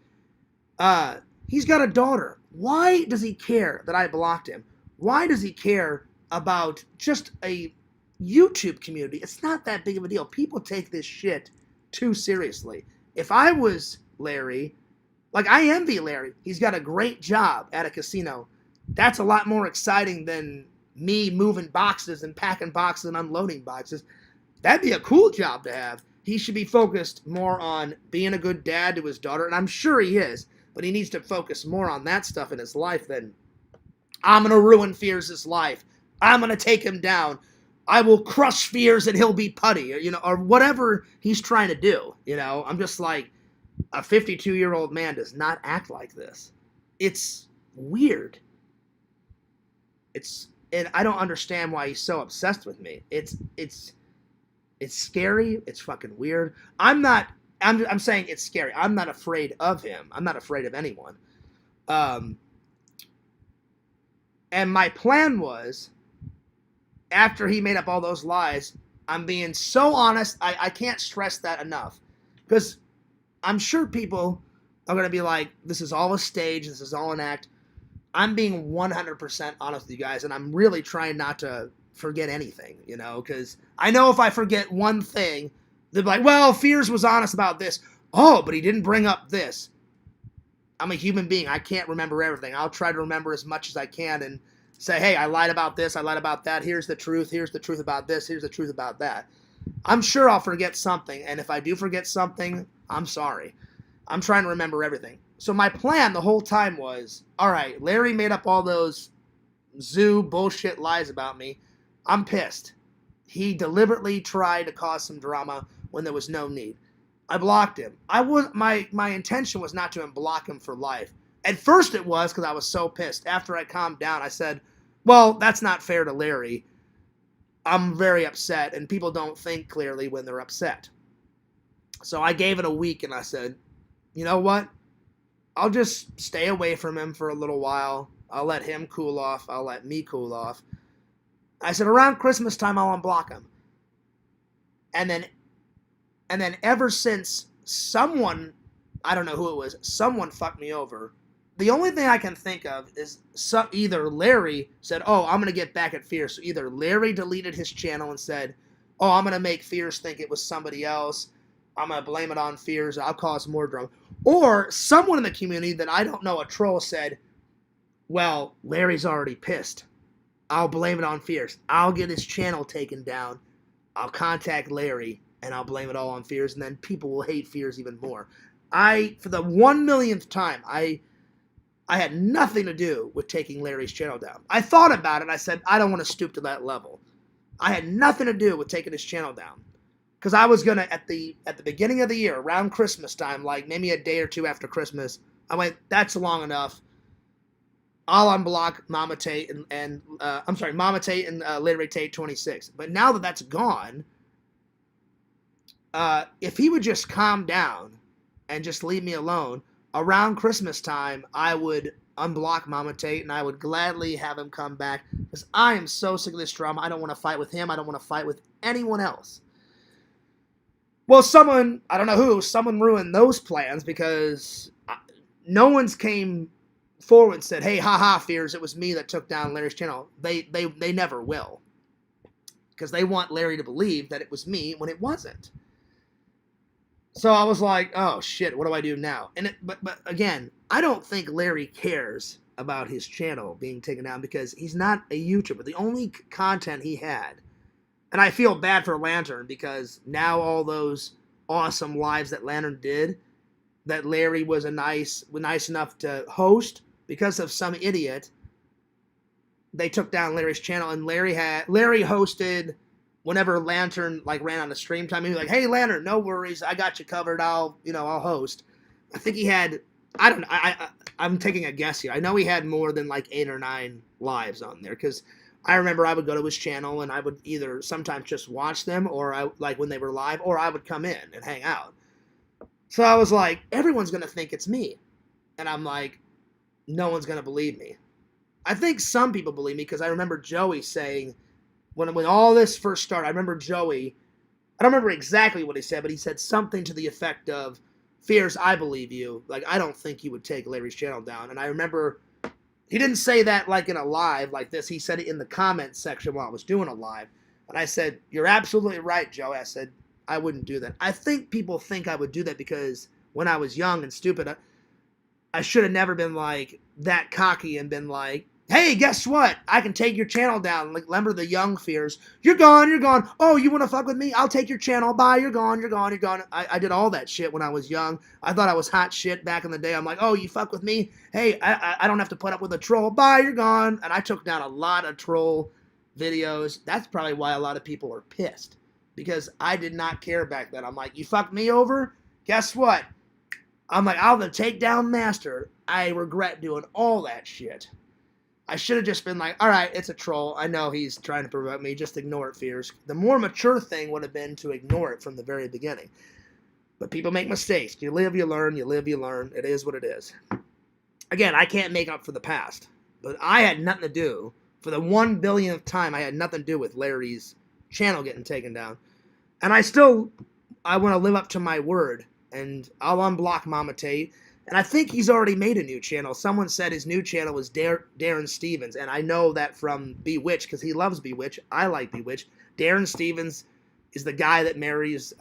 He's got a daughter. Why does he care that I blocked him? Why does he care about just a YouTube community? It's not that big of a deal. People take this shit too seriously. If I was Larry, like, I envy Larry. He's got a great job at a casino. That's a lot more exciting than me moving boxes and packing boxes and unloading boxes. That'd be a cool job to have. He should be focused more on being a good dad to his daughter, and I'm sure he is, but he needs to focus more on that stuff in his life than, I'm going to ruin Fears' life. I'm going to take him down. I will crush Fears and he'll be putty, or whatever he's trying to do. I'm just like, a 52-year-old man does not act like this. It's weird. And I don't understand why he's so obsessed with me. It's It's scary. It's fucking weird. I'm saying it's scary. I'm not afraid of him. I'm not afraid of anyone. And my plan was, after he made up all those lies, I'm being so honest. I can't stress that enough. Because I'm sure people are going to be like, this is all a stage. This is all an act. I'm being 100% honest with you guys. And I'm really trying not to forget anything, you know, because I know if I forget one thing, they'll be like, well, Fears was honest about this. Oh, but he didn't bring up this. I'm a human being. I can't remember everything. I'll try to remember as much as I can and say, hey, I lied about this. I lied about that. Here's the truth. Here's the truth about this. Here's the truth about that. I'm sure I'll forget something. And if I do forget something, I'm sorry. I'm trying to remember everything. So my plan the whole time was, all right, Larry made up all those zoo bullshit lies about me. I'm pissed. He deliberately tried to cause some drama when there was no need. I blocked him. My intention was not to block him for life. At first it was because I was so pissed. After I calmed down, I said, well, that's not fair to Larry. I'm very upset, and people don't think clearly when they're upset. So I gave it a week, and I said, you know what? I'll just stay away from him for a little while. I'll let him cool off. I'll let me cool off. I said, around Christmas time, I'll unblock him. And then ever since someone, I don't know who it was, someone fucked me over. The only thing I can think of is either Larry said, oh, I'm going to get back at Fierce. So either Larry deleted his channel and said, oh, I'm going to make Fierce think it was somebody else. I'm going to blame it on Fierce. I'll cause more drama. Or someone in the community that I don't know, a troll, said, well, Larry's already pissed. I'll blame it on Fierce. I'll get his channel taken down. I'll contact Larry, and I'll blame it all on Fierce, and then people will hate Fierce even more. For the 1 millionth time, I had nothing to do with taking Larry's channel down. I thought about it. I said, I don't want to stoop to that level. I had nothing to do with taking his channel down. Because I was going to, at the beginning of the year, around Christmas time, like maybe a day or two after Christmas, I went, that's long enough. I'll unblock Mama Tate Mama Tate and Larry Tate 26. But now that that's gone, if he would just calm down and just leave me alone, around Christmas time, I would unblock Mama Tate and I would gladly have him come back because I am so sick of this drama. I don't want to fight with him. I don't want to fight with anyone else. Well, someone ruined those plans because no one's came forward and said, hey, haha, Fears, it was me that took down Larry's channel. They never will. Because they want Larry to believe that it was me when it wasn't. So I was like, oh shit, what do I do now? But again, I don't think Larry cares about his channel being taken down because he's not a YouTuber. The only content he had, and I feel bad for Lantern because now all those awesome lives that Lantern did, that Larry was nice enough to host, because of some idiot, they took down Larry's channel, and Larry hosted whenever Lantern ran on the stream time. He was like, hey Lantern, no worries, I got you covered, I'll host. I think he had, I don't know, I'm taking a guess here. I know he had more than 8 or 9 lives on there, because I remember I would go to his channel and I would either sometimes just watch them, or when they were live, or I would come in and hang out. So I was like, everyone's going to think it's me. And I'm like, no one's going to believe me. I think some people believe me because I remember Joey saying, when all this first started, I remember Joey, I don't remember exactly what he said, but he said something to the effect of, Fears, I believe you. I don't think you would take Larry's channel down. And I remember he didn't say that in a live like this. He said it in the comments section while I was doing a live. And I said, you're absolutely right, Joey. I said, I wouldn't do that. I think people think I would do that because when I was young and stupid, I should have never been that cocky and been like, hey, guess what? I can take your channel down. Remember the young Fears. You're gone, you're gone. Oh, you want to fuck with me? I'll take your channel. Bye, you're gone, you're gone, you're gone. I did all that shit when I was young. I thought I was hot shit back in the day. I'm like, oh, you fuck with me? Hey, I don't have to put up with a troll. Bye, you're gone. And I took down a lot of troll videos. That's probably why a lot of people are pissed. Because I did not care back then. I'm like, you fucked me over? Guess what? I'm like, I'll the takedown master. I regret doing all that shit. I should have just been like, all right, it's a troll. I know he's trying to provoke me. Just ignore it, Fears. The more mature thing would have been to ignore it from the very beginning. But people make mistakes. You live, you learn. You live, you learn. It is what it is. Again, I can't make up for the past. But I had nothing to do. For the 1 billionth time, I had nothing to do with Larry's channel getting taken down. And I want to live up to my word. And I'll unblock Mama Tate. And I think he's already made a new channel. Someone said his new channel was Darren Stevens. And I know that from Bewitched, because he loves Bewitched. I like Bewitched. Darren Stevens is the guy that marries,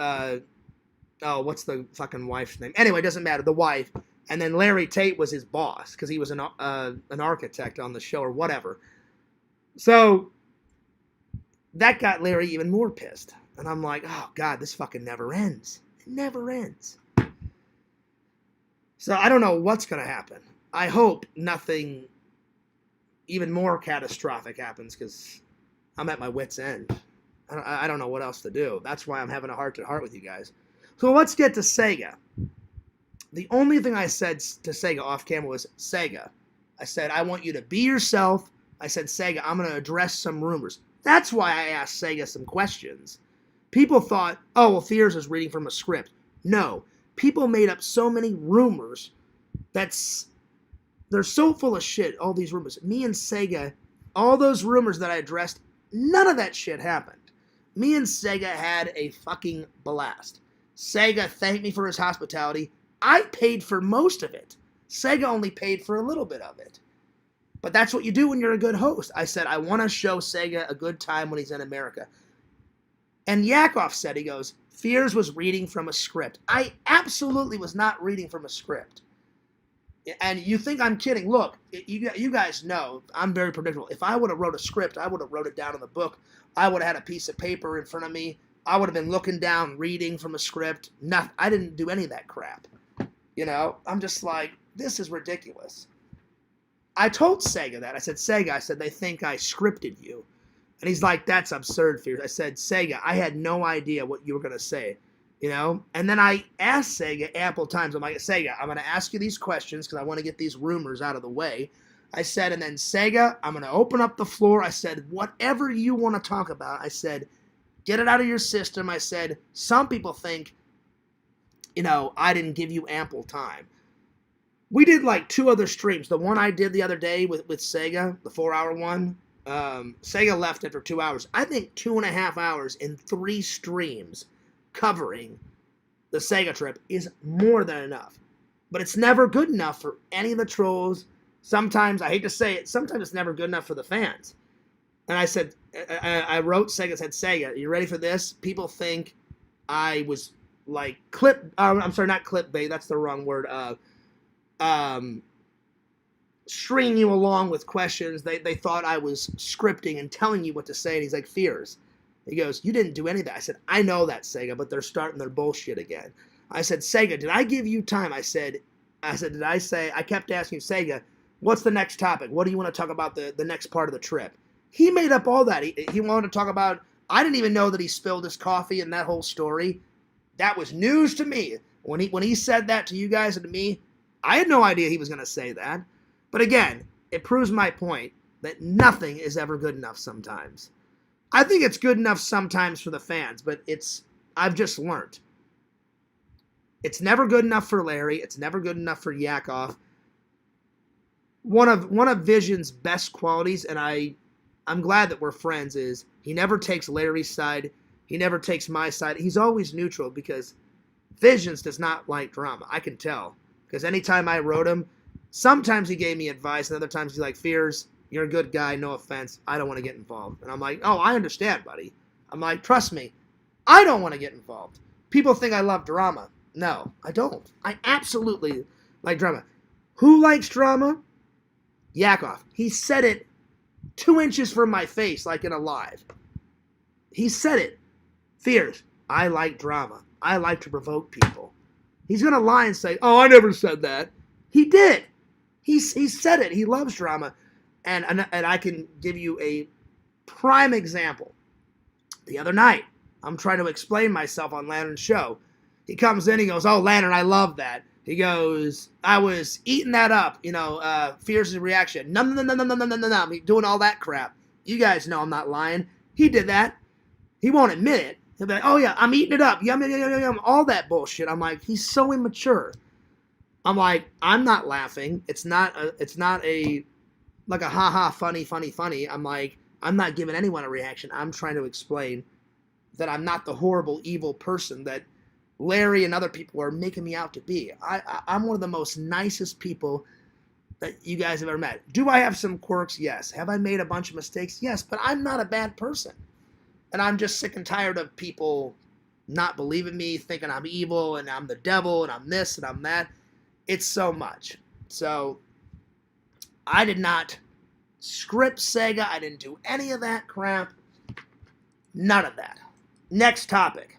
what's the fucking wife's name? Anyway, it doesn't matter. The wife. And then Larry Tate was his boss, because he was an architect on the show or whatever. So that got Larry even more pissed. And I'm like, oh, God, this fucking never ends. It never ends. So I don't know what's going to happen. I hope nothing even more catastrophic happens, because I'm at my wit's end. I don't know what else to do. That's why I'm having a heart-to-heart with you guys. So let's get to Sega. The only thing I said to Sega off camera was, Sega, I said, I want you to be yourself. I said, Sega, I'm going to address some rumors. That's why I asked Sega some questions. People thought, oh, well, Fears is reading from a script. No. People made up so many rumors they're so full of shit, all these rumors. Me and Sega, all those rumors that I addressed, none of that shit happened. Me and Sega had a fucking blast. Sega thanked me for his hospitality. I paid for most of it. Sega only paid for a little bit of it. But that's what you do when you're a good host. I said, I want to show Sega a good time when he's in America. And Yakov said, he goes, Fears was reading from a script. I absolutely was not reading from a script. And you think I'm kidding. Look, you guys know I'm very predictable. If I would have wrote a script, I would have wrote it down in the book. I would have had a piece of paper in front of me. I would have been looking down, reading from a script. Nothing. I didn't do any of that crap. You know, I'm just like, this is ridiculous. I told Sega that. I said, Sega, they think I scripted you. And he's like, that's absurd, Fears. I said, Sega, I had no idea what you were going to say, you know? And then I asked Sega ample times. I'm like, Sega, I'm going to ask you these questions because I want to get these rumors out of the way. I said, and then Sega, I'm going to open up the floor. I said, whatever you want to talk about, I said, get it out of your system. I said, some people think, you know, I didn't give you ample time. We did like 2 other streams. The one I did the other day with Sega, the 4-hour one, Sega left after 2 hours. I think 2.5 hours in 3 streams covering the Sega trip is more than enough. But it's never good enough for any of the trolls. Sometimes, I hate to say it, sometimes it's never good enough for the fans. And I said, I wrote Sega, said, Sega, you ready for this? People think I was like I'm sorry, not clickbait, that's the wrong word. Stringing you along with questions. They thought I was scripting and telling you what to say. And he's like, Fears. He goes, you didn't do any of that. I said, I know that, Sega, but they're starting their bullshit again. I said, Sega, did I give you time? I said, did I say, I kept asking Sega, what's the next topic? What do you want to talk about the next part of the trip? He made up all that. He wanted to talk about, I didn't even know that he spilled his coffee and that whole story. That was news to me. When he said that to you guys and to me, I had no idea he was going to say that. But again, it proves my point that nothing is ever good enough sometimes. I think it's good enough sometimes for the fans, but I've just learned. It's never good enough for Larry. It's never good enough for Yakov. One of Vision's best qualities, and I'm glad that we're friends, is he never takes Larry's side. He never takes my side. He's always neutral because Visions does not like drama. I can tell. Because anytime I wrote him, sometimes he gave me advice, and other times he's like, Fears, you're a good guy, no offense, I don't want to get involved. And I'm like, oh, I understand, buddy. I'm like, trust me, I don't want to get involved. People think I love drama. No, I don't. I absolutely like drama. Who likes drama? Yakov. He said it 2 inches from my face, like in a live. He said it. Fears, I like drama. I like to provoke people. He's going to lie and say, oh, I never said that. He did. He said it. He loves drama. And I can give you a prime example. The other night, I'm trying to explain myself on Lantern's show. He comes in, he goes, oh, Lantern, I love that. He goes, I was eating that up, fears and reaction. No, no, no, no, no, no, no, no, no. Doing all that crap. You guys know I'm not lying. He did that. He won't admit it. He'll be like, oh yeah, I'm eating it up. Yum, yum, yum, yum, yum. All that bullshit. I'm like, he's so immature. I'm like, I'm not laughing. It's not a like a ha-ha, funny, funny, funny. I'm like, I'm not giving anyone a reaction. I'm trying to explain that I'm not the horrible, evil person that Larry and other people are making me out to be. I'm one of the most nicest people that you guys have ever met. Do I have some quirks? Yes. Have I made a bunch of mistakes? Yes, but I'm not a bad person. And I'm just sick and tired of people not believing me, thinking I'm evil and I'm the devil and I'm this and I'm that. It's so much. So I did not script Sega. I didn't do any of that crap. None of that. Next topic.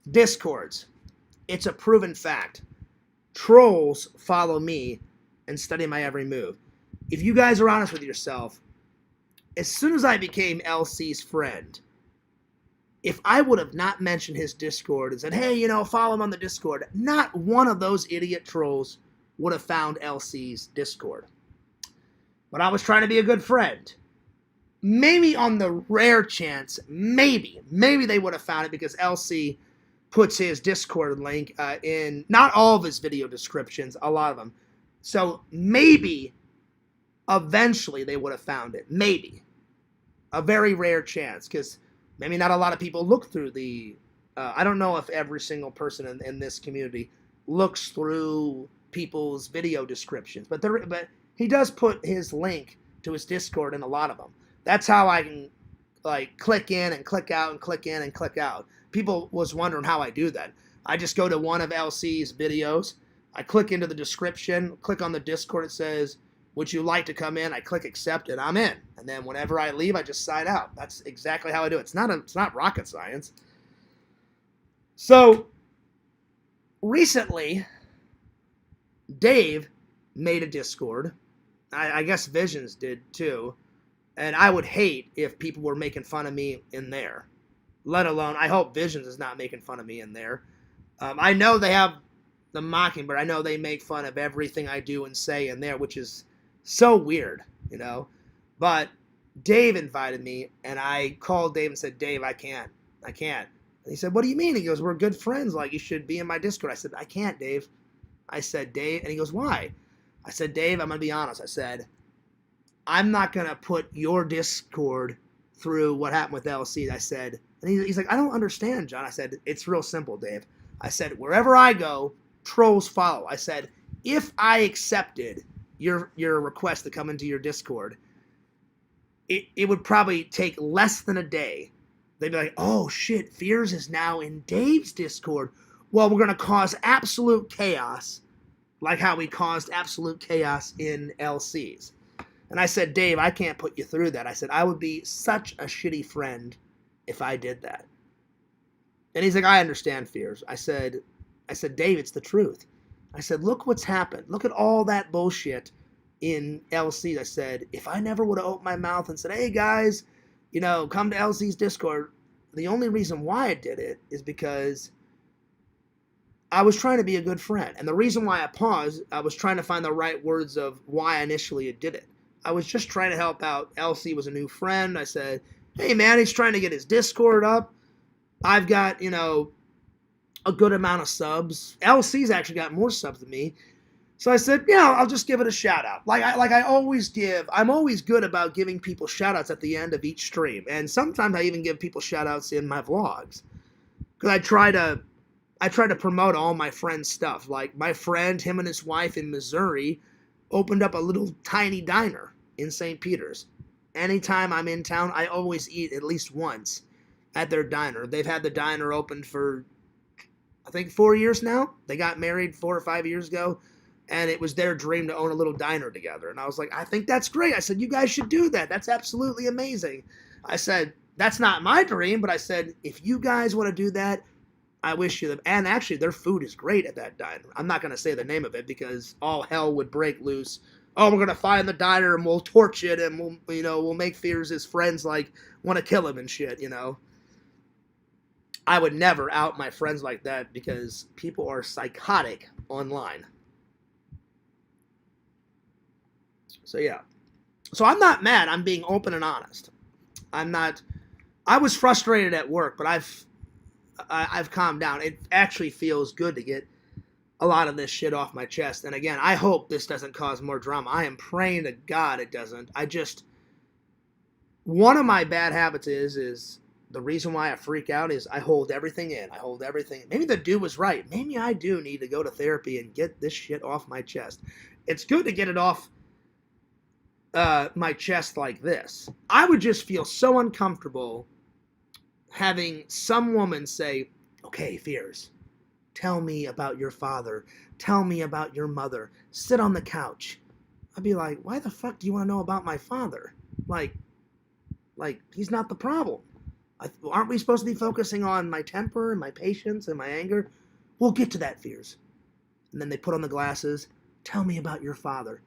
Discords. It's a proven fact. Trolls follow me and study my every move. If you guys are honest with yourself, as soon as I became LC's friend, if I would have not mentioned his Discord and said, hey, follow him on the Discord, not one of those idiot trolls would have found LC's Discord. But I was trying to be a good friend. Maybe on the rare chance, maybe they would have found it because LC puts his Discord link in not all of his video descriptions, a lot of them. So maybe eventually they would have found it. Maybe. A very rare chance, because maybe not a lot of people look through the... I don't know if every single person in this community looks through people's video descriptions, but he does put his link to his Discord in a lot of them. That's how I can click in and click out and click in and click out. People was wondering how I do that. I just go to one of LC's videos. I click into the description, click on the Discord. It says, would you like to come in? I click accept and I'm in. And then whenever I leave, I just sign out. That's exactly how I do it. It's not rocket science. So recently, Dave made a Discord. I guess Visions did too. And I would hate if people were making fun of me in there. Let alone, I hope Visions is not making fun of me in there. I know they have the Mockingbird. I know they make fun of everything I do and say in there, which is so weird, But Dave invited me, and I called Dave and said, Dave, I can't. And he said, what do you mean? He goes, we're good friends. Like, you should be in my Discord. I said, I can't, Dave. I said, Dave. And he goes, why? I said, Dave, I'm going to be honest. I said, I'm not going to put your Discord through what happened with LC. I said, and he's like, I don't understand, John. I said, it's real simple, Dave. I said, wherever I go, trolls follow. I said, if I accepted your request to come into your Discord, it would probably take less than a day. They'd be like, oh shit, Fears is now in Dave's Discord. Well, we're going to cause absolute chaos, like how we caused absolute chaos in LC's. And I said, Dave, I can't put you through that. I said, I would be such a shitty friend if I did that. And he's like, I understand, Fears. I said, Dave, it's the truth. I said, look what's happened. Look at all that bullshit in LC. I said, if I never would have opened my mouth and said, hey, guys, come to LC's Discord, the only reason why I did it is because I was trying to be a good friend. And the reason why I paused, I was trying to find the right words of why I initially did it. I was just trying to help out. LC was a new friend. I said, hey, man, he's trying to get his Discord up. I've got, a good amount of subs. LC's actually got more subs than me. So I said, yeah, I'll just give it a shout out. Like I always give. I'm always good about giving people shout outs at the end of each stream. And sometimes I even give people shout outs in my vlogs. Because I try to promote all my friends' stuff. Like my friend, him and his wife in Missouri, opened up a little tiny diner in St. Peter's. Anytime I'm in town, I always eat at least once at their diner. They've had the diner open for, I think, 4 years now. They got married 4 or 5 years ago, and it was their dream to own a little diner together. And I was like, I think that's great. I said, you guys should do that. That's absolutely amazing. I said, that's not my dream, but I said, if you guys want to do that, I wish you the... And actually, their food is great at that diner. I'm not going to say the name of it because all hell would break loose oh, we're going to find the diner and we'll torch it and we'll make Fears his friends like want to kill him and shit, I would never out my friends like that because people are psychotic online. So yeah. So I'm not mad. I'm being open and honest. I was frustrated at work, but I've calmed down. It actually feels good to get a lot of this shit off my chest. And again, I hope this doesn't cause more drama. I am praying to God it doesn't. One of my bad habits is the reason why I freak out is I hold everything in. I hold everything. Maybe the dude was right. Maybe I do need to go to therapy and get this shit off my chest. It's good to get it off my chest like this. I would just feel so uncomfortable having some woman say, okay, Fears, tell me about your father. Tell me about your mother. Sit on the couch. I'd be like, why the fuck do you want to know about my father? Like he's not the problem. Aren't we supposed to be focusing on my temper and my patience and my anger? We'll get to that, Fears. And then they put on the glasses. Tell me about your father.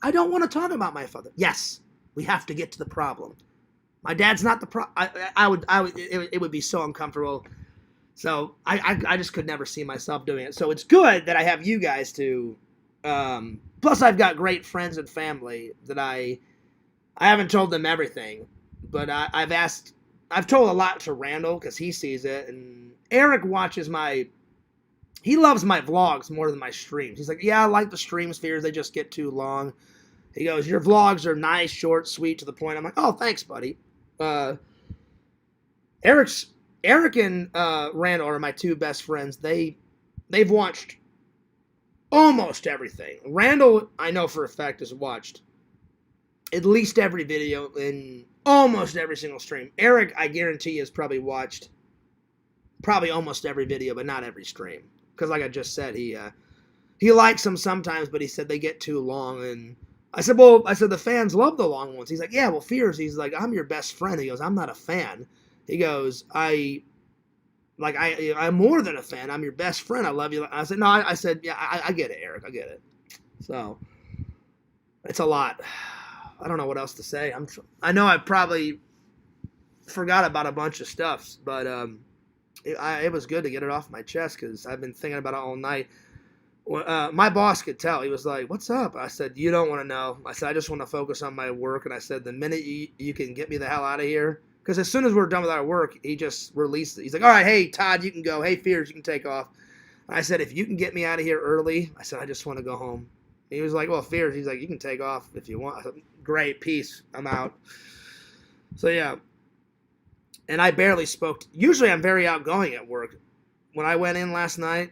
I don't want to talk about my father. Yes, we have to get to the problem. My dad's not the problem. It would be so uncomfortable. So I just could never see myself doing it. So it's good that I have you guys to. Plus, I've got great friends and family that I haven't told them everything, but I've told a lot to Randall because he sees it, and Eric watches he loves my vlogs more than my streams. He's like, yeah, I like the streams, Fears, they just get too long. He goes, your vlogs are nice, short, sweet, to the point. I'm like, oh, thanks, buddy. Eric and Randall are my two best friends. They've watched almost everything. Randall, I know for a fact, has watched at least every video in almost every single stream. Eric, I guarantee, has probably watched almost every video, but not every stream. Because like I just said, he likes them sometimes, but he said they get too long. And I said, the fans love the long ones. He's like, yeah, well, Fears, he's like, I'm your best friend. He goes, I'm not a fan. He goes, I'm more than a fan. I'm your best friend. I love you. I said, no, I said, yeah, I get it, Eric. I get it. So it's a lot. I don't know what else to say. I know I probably forgot about a bunch of stuff, but it was good to get it off my chest because I've been thinking about it all night. My boss could tell. He was like, what's up? I said, you don't want to know. I said, I just want to focus on my work. And I said, the minute you can get me the hell out of here, because as soon as we're done with our work, he just released it. He's like, all right, hey, Todd, you can go. Hey, Fears, you can take off. And I said, if you can get me out of here early, I said, I just want to go home. And he was like, well, Fears, he's like, you can take off if you want. I said, great, peace, I'm out. So, yeah. And I barely spoke. Usually I'm very outgoing at work. When I went in last night,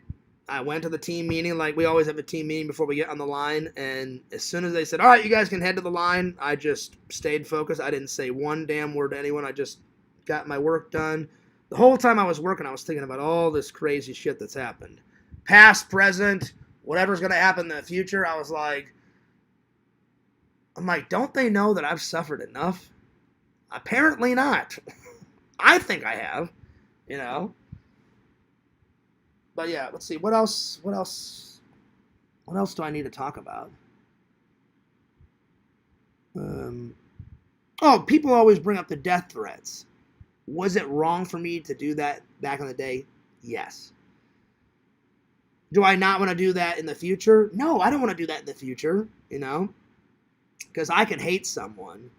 I went to the team meeting. Like, we always have a team meeting before we get on the line. And as soon as they said, all right, you guys can head to the line, I just stayed focused. I didn't say one damn word to anyone. I just got my work done. The whole time I was working, I was thinking about all this crazy shit that's happened. Past, present, whatever's going to happen in the future. I'm like, don't they know that I've suffered enough? Apparently not. I think I have, But yeah, let's see. What else do I need to talk about? People always bring up the death threats. Was it wrong for me to do that back in the day? Yes. Do I not want to do that in the future? No, I don't want to do that in the future, because I can hate someone.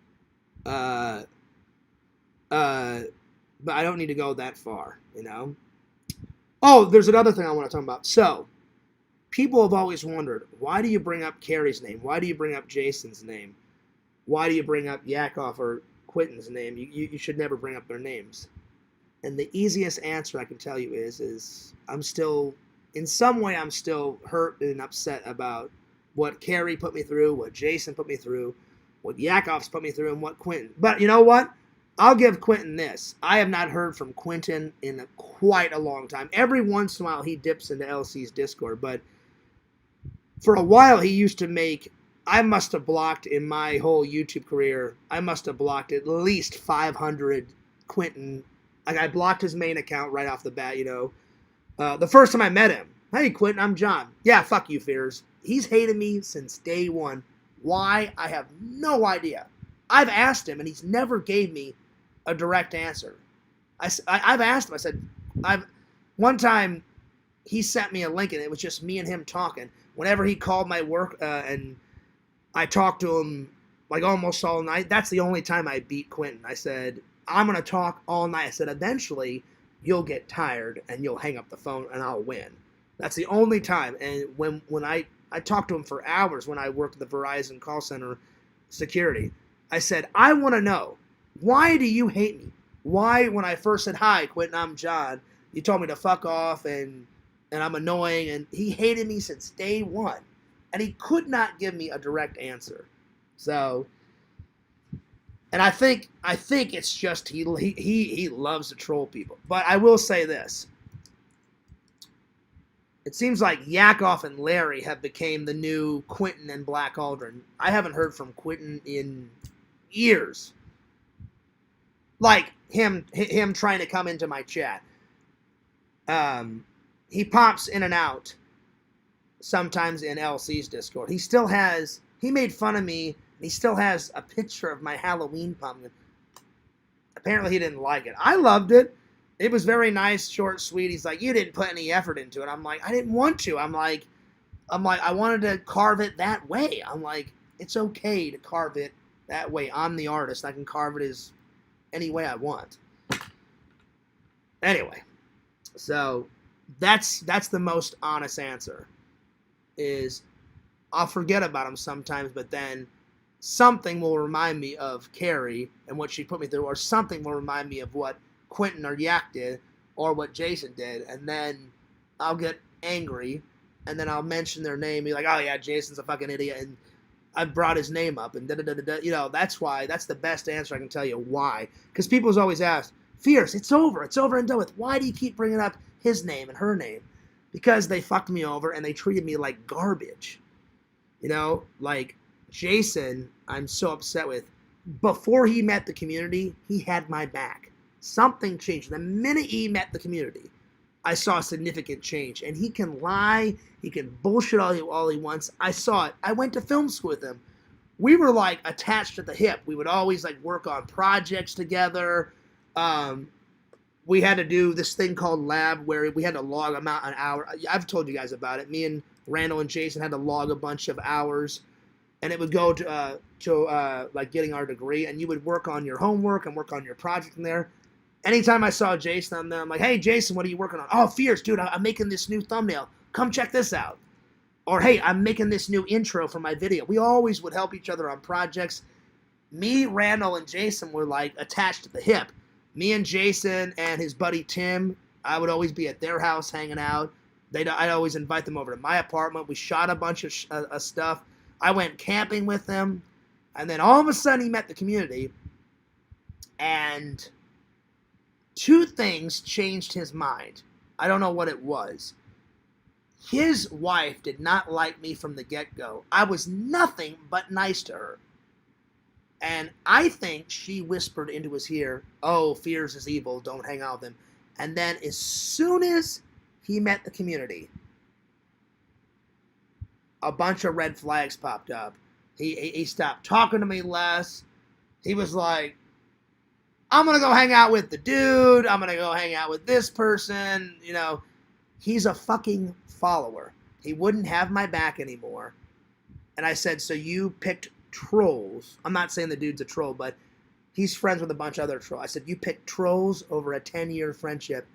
But I don't need to go that far, Oh, there's another thing I want to talk about. So, people have always wondered, why do you bring up Carrie's name? Why do you bring up Jason's name? Why do you bring up Yakov or Quentin's name? You should never bring up their names. And the easiest answer I can tell you is I'm still, in some way, I'm still hurt and upset about what Carrie put me through, what Jason put me through, what Yakov's put me through, and what Quentin. But you know what? I'll give Quentin this. I have not heard from Quentin in quite a long time. Every once in a while, he dips into LC's Discord, but for a while, he used to make, I must have blocked in my whole YouTube career, I must have blocked at least 500 Quentin. Like, I blocked his main account right off the bat, the first time I met him. Hey, Quentin, I'm John. Yeah, fuck you, Fears. He's hated me since day one. Why? I have no idea. I've asked him, and he's never gave me a direct answer. I've asked him. I said, one time he sent me a link, and it was just me and him talking. Whenever he called my work, and I talked to him like almost all night, that's the only time I beat Quentin. I said, I'm going to talk all night. I said, eventually you'll get tired and you'll hang up the phone and I'll win. That's the only time. And when I talked to him for hours when I worked at the Verizon call center security, I said, I want to know, why do you hate me? Why, when I first said, hi, Quentin, I'm John, you told me to fuck off and I'm annoying, and he hated me since day one. And he could not give me a direct answer. So, and I think it's just he loves to troll people. But I will say this. It seems like Yakov and Larry have become the new Quentin and Black Aldrin. I haven't heard from Quentin in years. Like him trying to come into my chat. He pops in and out sometimes in LC's Discord. He made fun of me, and he still has a picture of my Halloween pumpkin. Apparently he didn't like it. I loved it. It was very nice, short, sweet. He's like, you didn't put any effort into it. I'm like, I didn't want to. I'm like, I wanted to carve it that way. I'm like, it's okay to carve it that way. I'm the artist. I can carve it as any way I want. Anyway, so that's the most honest answer. Is I'll forget about him sometimes, but then something will remind me of Carrie and what she put me through, or something will remind me of what Quentin or Yak did, or what Jason did, and then I'll get angry, and then I'll mention their name, be like, oh yeah, Jason's a fucking idiot, and I brought his name up, and da-da-da-da-da. You know, that's the best answer I can tell you why. Because people's always ask, Fierce, it's over and done with. Why do you keep bringing up his name and her name? Because they fucked me over, and they treated me like garbage. You know, like Jason, I'm so upset with. Before he met the community, he had my back. Something changed. The minute he met the community, I saw a significant change. And he can lie. He can bullshit all he wants. I saw it. I went to film school with him. We were like attached at the hip. We would always like work on projects together. We had to do this thing called lab where we had to log an hour. I've told you guys about it. Me and Randall and Jason had to log a bunch of hours, and it would go to like getting our degree, and you would work on your homework and work on your project in there. Anytime I saw Jason on there, I'm like, hey, Jason, what are you working on? Oh, Fierce, dude, I'm making this new thumbnail. Come check this out. Or, hey, I'm making this new intro for my video. We always would help each other on projects. Me, Randall, and Jason were like attached at the hip. Me and Jason and his buddy Tim, I would always be at their house hanging out. I'd always invite them over to my apartment. We shot a bunch of stuff. I went camping with them. And then all of a sudden he met the community. And two things changed his mind. I don't know what it was. His wife did not like me from the get-go. I was nothing but nice to her. And I think she whispered into his ear, oh, Fierce is evil, don't hang out with him. And then as soon as he met the community, a bunch of red flags popped up. He stopped talking to me less. He was like, I'm going to go hang out with the dude. I'm going to go hang out with this person. You know, he's a fucking follower. He wouldn't have my back anymore. And I said, so you picked trolls. I'm not saying the dude's a troll, but he's friends with a bunch of other trolls. I said, you picked trolls over a 10-year friendship.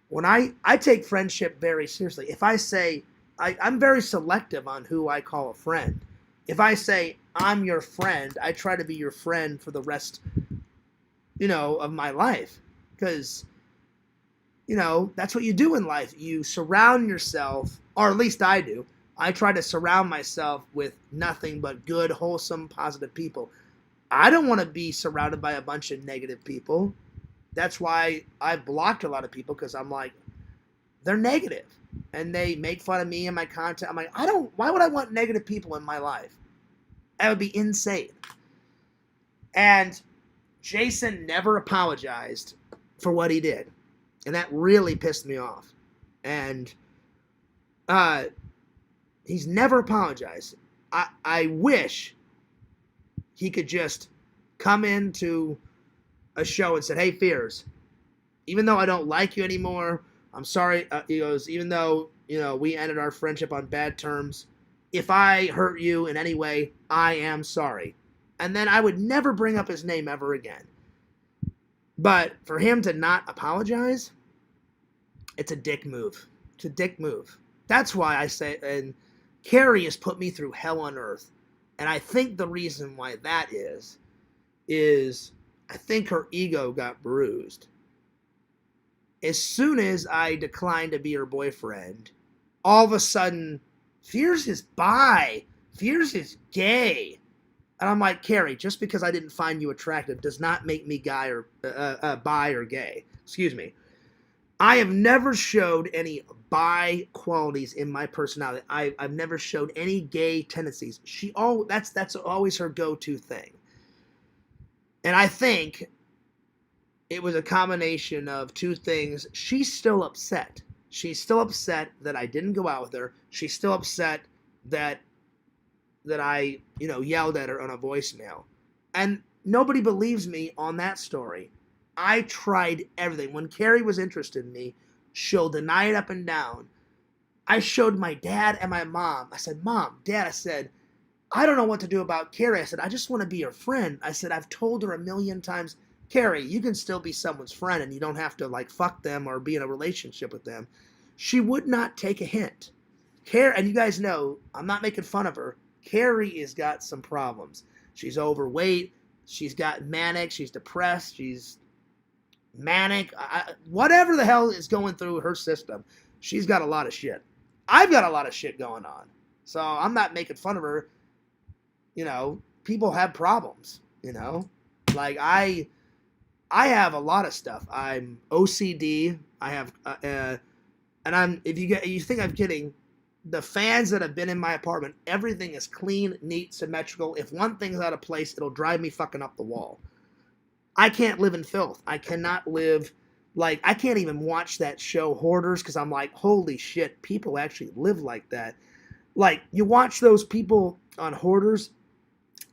When I take friendship very seriously. If I say, I'm very selective on who I call a friend. If I say, I'm your friend, I try to be your friend for the rest, you know, of my life. Because, you know, that's what you do in life. You surround yourself, or at least I do. I try to surround myself with nothing but good, wholesome, positive people. I don't want to be surrounded by a bunch of negative people. That's why I've blocked a lot of people, because I'm like, they're negative. And they make fun of me and my content. I'm like, why would I want negative people in my life? That would be insane. And Jason never apologized for what he did. And that really pissed me off. And he's never apologized. I wish he could just come into a show and said, "Hey, Fears, even though I don't like you anymore, I'm sorry." He goes, "Even though, we ended our friendship on bad terms, if I hurt you in any way, I am sorry." And then I would never bring up his name ever again. But for him to not apologize, it's a dick move. It's a dick move. That's why I say, and Carrie has put me through hell on earth. And I think the reason why that is I think her ego got bruised. As soon as I declined to be her boyfriend, all of a sudden, Fears is bi. Fears is gay. And I'm like, Carrie, just because I didn't find you attractive does not make me bi or gay. Excuse me. I have never showed any bi qualities in my personality. I've never showed any gay tendencies. That's always her go-to thing. And I think it was a combination of two things. She's still upset. She's still upset that I didn't go out with her. She's still upset that I, yelled at her on a voicemail. And nobody believes me on that story. I tried everything. When Carrie was interested in me, she'll deny it up and down. I showed my dad and my mom. I said, Mom, Dad, I said, I don't know what to do about Carrie. I said, I just want to be her friend. I said, I've told her a million times, Carrie, you can still be someone's friend and you don't have to fuck them or be in a relationship with them. She would not take a hint. And you guys know, I'm not making fun of her. Carrie has got some problems. She's overweight. She's got manic. She's depressed. She's manic. Whatever the hell is going through her system, she's got a lot of shit. I've got a lot of shit going on. So I'm not making fun of her. People have problems, I have a lot of stuff. I'm OCD. I have, if you think I'm kidding, the fans that have been in my apartment, everything is clean, neat, symmetrical. If one thing's out of place, it'll drive me fucking up the wall. I can't live in filth. I cannot live, I can't even watch that show, Hoarders, because I'm like, holy shit, people actually live like that. You watch those people on Hoarders,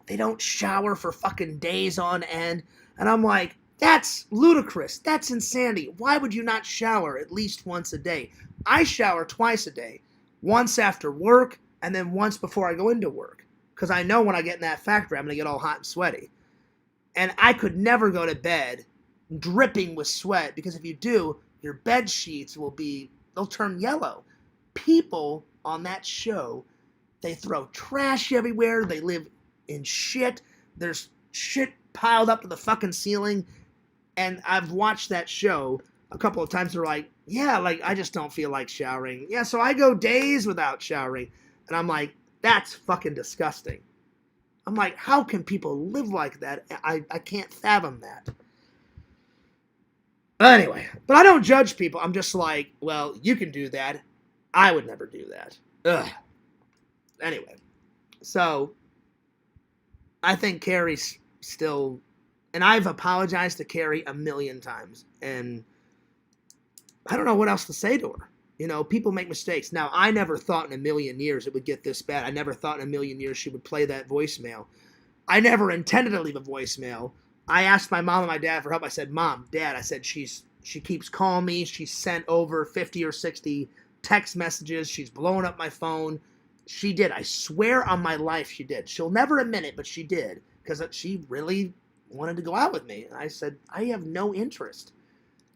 they don't shower for fucking days on end. And I'm like, that's ludicrous. That's insanity. Why would you not shower at least once a day? I shower twice a day. Once after work, and then once before I go into work. Because I know when I get in that factory, I'm going to get all hot and sweaty. And I could never go to bed dripping with sweat, because if you do, your bed sheets they'll turn yellow. People on that show, they throw trash everywhere. They live in shit. There's shit piled up to the fucking ceiling. And I've watched that show a couple of times. They're like, yeah, I just don't feel like showering. Yeah, so I go days without showering. And I'm like, that's fucking disgusting. I'm like, how can people live like that? I can't fathom that. Anyway, but I don't judge people. I'm just like, well, you can do that. I would never do that. Ugh. Anyway, so I think Carrie's still, and I've apologized to Carrie a million times, and I don't know what else to say to her. People make mistakes. Now, I never thought in a million years it would get this bad. I never thought in a million years she would play that voicemail. I never intended to leave a voicemail. I asked my mom and my dad for help. I said, Mom, Dad, I said, she keeps calling me. She's sent over 50 or 60 text messages. She's blowing up my phone. She did. I swear on my life she did. She'll never admit it, but she did, because she really wanted to go out with me. And I said, I have no interest,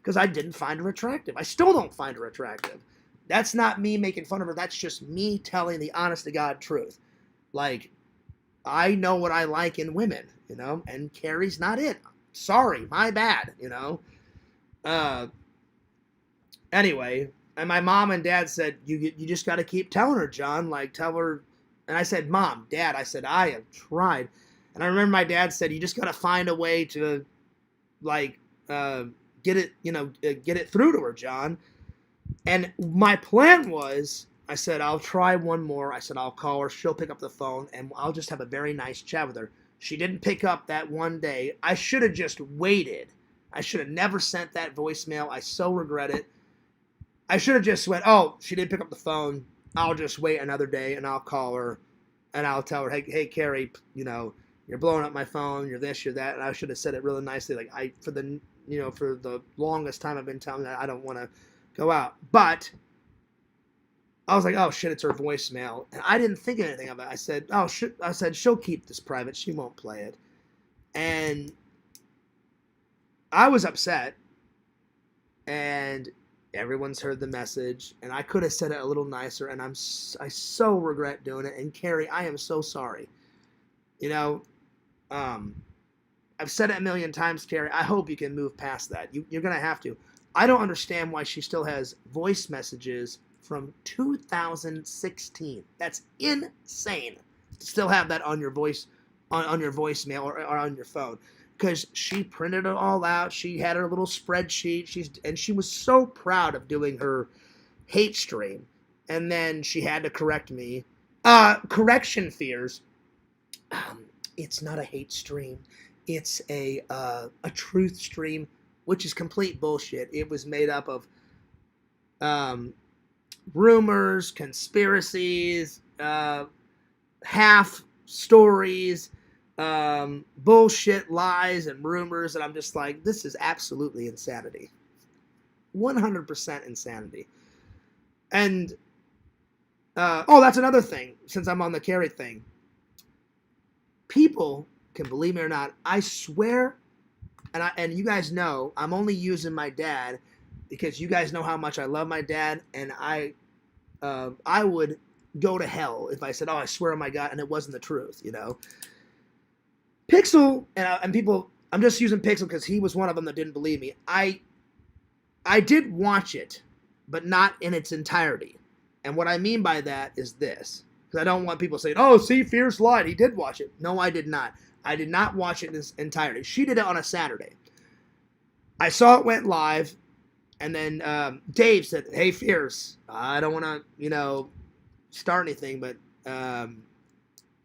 because I didn't find her attractive. I still don't find her attractive. That's not me making fun of her. That's just me telling the honest to God truth. I know what I like in women, and Carrie's not it. Sorry, my bad, Anyway, and my mom and dad said, you just got to keep telling her, John, tell her. And I said, Mom, Dad, I said, I have tried. And I remember my dad said, you just got to find a way to, get it through to her, John. And my plan was, I said, I'll try one more. I said, I'll call her. She'll pick up the phone, and I'll just have a very nice chat with her. She didn't pick up that one day. I should have just waited. I should have never sent that voicemail. I so regret it. I should have just went, oh, she didn't pick up the phone. I'll just wait another day, and I'll call her, and I'll tell her, hey, Carrie, you're blowing up my phone, you're this, you're that. And I should have said it really nicely. Like, for the longest time I've been telling her I don't want to go out. But I was like, oh shit, it's her voicemail. And I didn't think anything of it. I said, oh shit, I said, she'll keep this private. She won't play it. And I was upset. And everyone's heard the message. And I could have said it a little nicer. And I so regret doing it. And Carrie, I am so sorry. You know, I've said it a million times, Carrie. I hope you can move past that. You're going to have to. I don't understand why she still has voice messages from 2016. That's insane to still have that on your on your voicemail or on your phone, because she printed it all out. She had her little spreadsheet. And she was so proud of doing her hate stream. And then she had to correct me. Correction, Fears. It's not a hate stream. It's a truth stream, which is complete bullshit. It was made up of rumors, conspiracies, half stories, bullshit, lies, and rumors. And I'm just like, this is absolutely insanity. 100% insanity. And, that's another thing, since I'm on the Carrie thing. People can believe me or not, I swear, and you guys know, I'm only using my dad because you guys know how much I love my dad, and I would go to hell if I said, oh, I swear on my God, and it wasn't the truth, you know. Pixel, and people, I'm just using Pixel because he was one of them that didn't believe me. I did watch it, but not in its entirety. And what I mean by that is this. Because I don't want people saying, oh, see, Fierce lied. He did watch it. No, I did not. I did not watch it in its entirety. She did it on a Saturday. I saw it went live. And then Dave said, hey, Fierce, I don't want to, start anything. But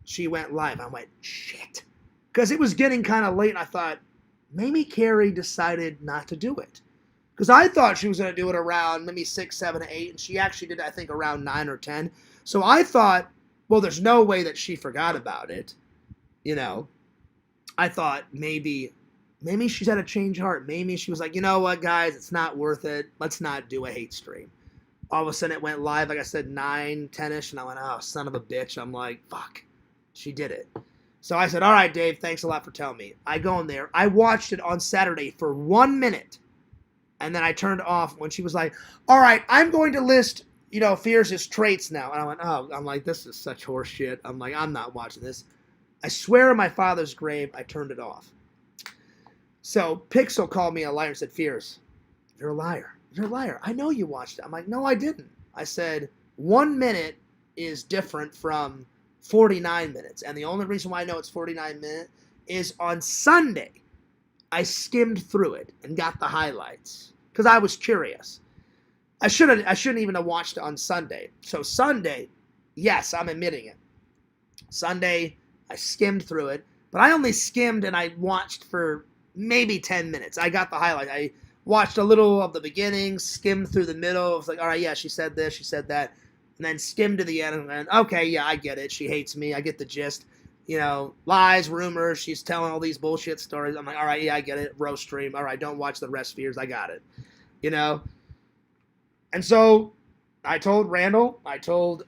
she went live. I went, shit. Because it was getting kind of late. And I thought, maybe Carrie decided not to do it. Because I thought she was going to do it around maybe 6, 7, 8. And she actually did, I think, around 9 or 10. So I thought, well, there's no way that she forgot about it. I thought maybe she's had a change of heart. Maybe she was like, you know what, guys, it's not worth it. Let's not do a hate stream. All of a sudden it went live, like I said, 9, 10-ish. And I went, oh, son of a bitch. I'm like, fuck, she did it. So I said, all right, Dave, thanks a lot for telling me. I go in there. I watched it on Saturday for 1 minute. And then I turned off when she was like, all right, I'm going to list Fierce's traits now. And I went, oh, I'm like, this is such horse shit. I'm like, I'm not watching this. I swear on my father's grave, I turned it off. So Pixel called me a liar and said, Fierce, you're a liar. You're a liar. I know you watched it. I'm like, no, I didn't. I said, 1 minute is different from 49 minutes. And the only reason why I know it's 49 minutes is on Sunday, I skimmed through it and got the highlights because I was curious. I shouldn't even have watched it on Sunday. So Sunday, yes, I'm admitting it. Sunday, I skimmed through it, but I only skimmed and I watched for maybe 10 minutes. I got the highlight. I watched a little of the beginning, skimmed through the middle. I was like, all right, yeah, she said this, she said that. And then skimmed to the end and went, okay, yeah, I get it. She hates me. I get the gist. Lies, rumors. She's telling all these bullshit stories. I'm like, all right, yeah, I get it. Roast stream. All right, don't watch the rest Fears. I got it. And so I told Randall, I told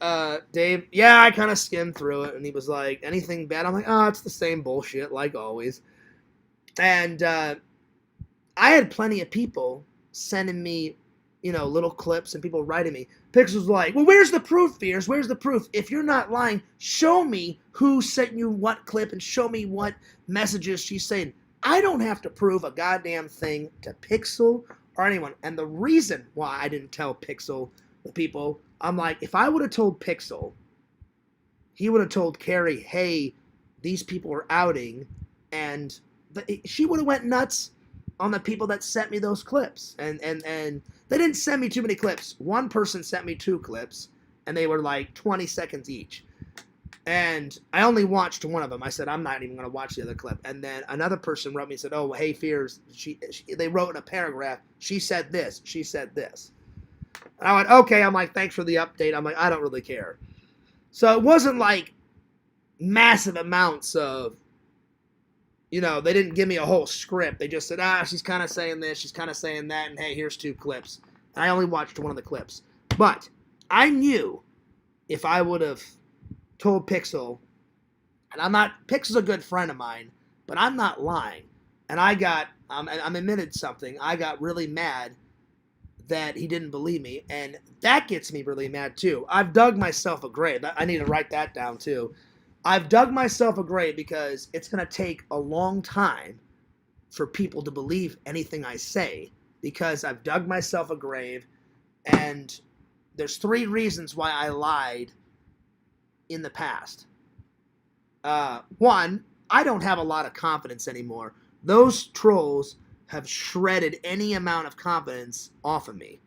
Dave, yeah, I kind of skimmed through it. And he was like, anything bad? I'm like, oh, it's the same bullshit, like always. And I had plenty of people sending me, little clips and people writing me. Pixel's like, well, where's the proof, Fears? Where's the proof? If you're not lying, show me who sent you what clip and show me what messages she's saying. I don't have to prove a goddamn thing to Pixel or anyone. And the reason why I didn't tell Pixel, the people, I'm like, if I would have told Pixel, he would have told Carrie, hey, these people are outing, and she would have went nuts on the people that sent me those clips. And they didn't send me too many clips. One person sent me 2 clips, and they were like 20 seconds each. And I only watched one of them. I said, I'm not even going to watch the other clip. And then another person wrote me and said, oh, hey, Fears, they wrote in a paragraph, she said this, she said this. And I went, okay. I'm like, thanks for the update. I'm like, I don't really care. So it wasn't like massive amounts of they didn't give me a whole script. They just said, she's kind of saying this, she's kind of saying that, and hey, here's 2 clips. And I only watched one of the clips. But I knew if I would have told Pixel, and Pixel's a good friend of mine, but I'm not lying. And I'm admitted something. I got really mad that he didn't believe me, and that gets me really mad too. I've dug myself a grave. I need to write that down too. I've dug myself a grave because it's going to take a long time for people to believe anything I say, because I've dug myself a grave, and there's 3 reasons why I lied in the past. 1, I don't have a lot of confidence anymore. Those trolls have shredded any amount of confidence off of me.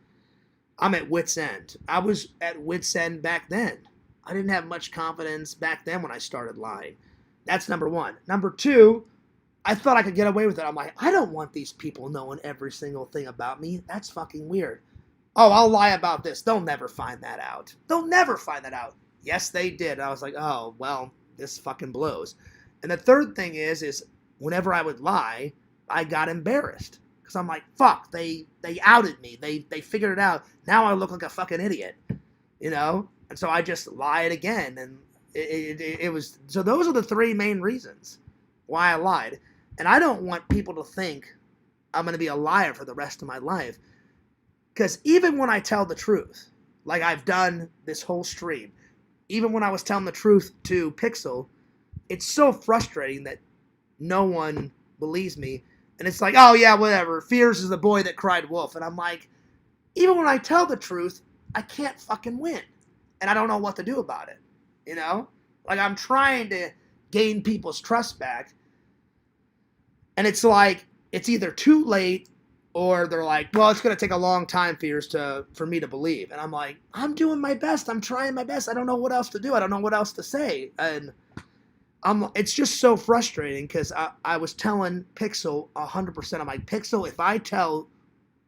I'm at wit's end. I was at wit's end back then. I didn't have much confidence back then when I started lying. That's number 1. Number 2, I thought I could get away with it. I'm like, I don't want these people knowing every single thing about me. That's fucking weird. Oh, I'll lie about this. They'll never find that out. They'll never find that out. Yes, they did. I was like, oh, well, this fucking blows. And the third thing is whenever I would lie, I got embarrassed. Because I'm like, fuck, they outed me. They figured it out. Now I look like a fucking idiot. And so I just lied again. And it was... So those are the 3 main reasons why I lied. And I don't want people to think I'm going to be a liar for the rest of my life. Because even when I tell the truth, like I've done this whole stream, even when I was telling the truth to Pixel, it's so frustrating that no one believes me. And it's like, oh yeah, whatever. Fears is the boy that cried wolf. And I'm like, even when I tell the truth, I can't fucking win. And I don't know what to do about it. Like I'm trying to gain people's trust back. And it's like, it's either too late or they're like, well, it's going to take a long time, Fears, for me to believe. And I'm like, I'm doing my best. I'm trying my best. I don't know what else to do. I don't know what else to say. And it's just so frustrating because I was telling Pixel 100%. I'm like, Pixel, if I tell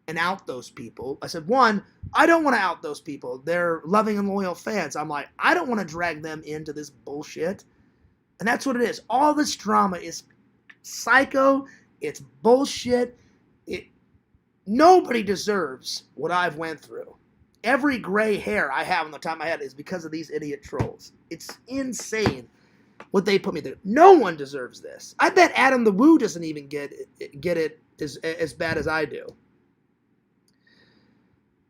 and out those people, I said, 1, I don't want to out those people. They're loving and loyal fans. I'm like, I don't want to drag them into this bullshit. And that's what it is. All this drama is psycho. It's bullshit. Nobody deserves what I've went through. Every gray hair I have on the top of my head is because of these idiot trolls. It's insane what they put me through. No one deserves this. I bet Adam the Woo doesn't even get it as bad as I do.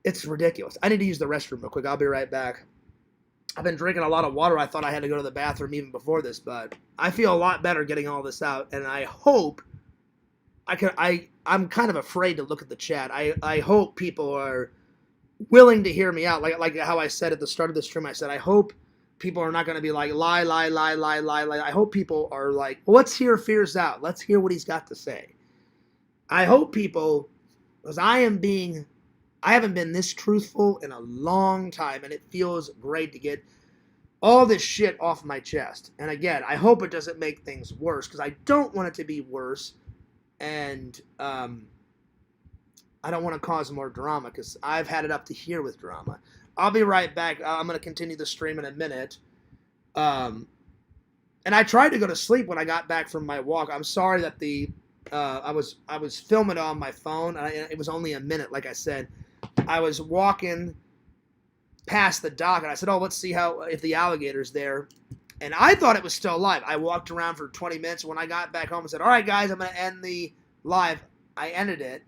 It's ridiculous. I need to use the restroom real quick. I'll be right back. I've been drinking a lot of water. I thought I had to go to the bathroom even before this, but I feel a lot better getting all this out, and I hope I'm kind of afraid to look at the chat. I hope people are willing to hear me out. Like how I said at the start of the stream, I said, I hope people are not going to be like, lie. I hope people are like, well, let's hear Fears out. Let's hear what he's got to say. I hope people, because I haven't been this truthful in a long time, and it feels great to get all this shit off my chest. And again, I hope it doesn't make things worse, because I don't want it to be worse. And I don't want to cause more drama because I've had it up to here with drama. I'll be right back. I'm going to continue the stream in a minute. And I tried to go to sleep when I got back from my walk. I'm sorry that I was filming it on my phone. It was only a minute, like I said. I was walking past the dock, and I said, oh, let's see if the alligator's there. And I thought it was still live. I walked around for 20 minutes. When I got back home, I said, all right, guys, I'm going to end the live. I ended it.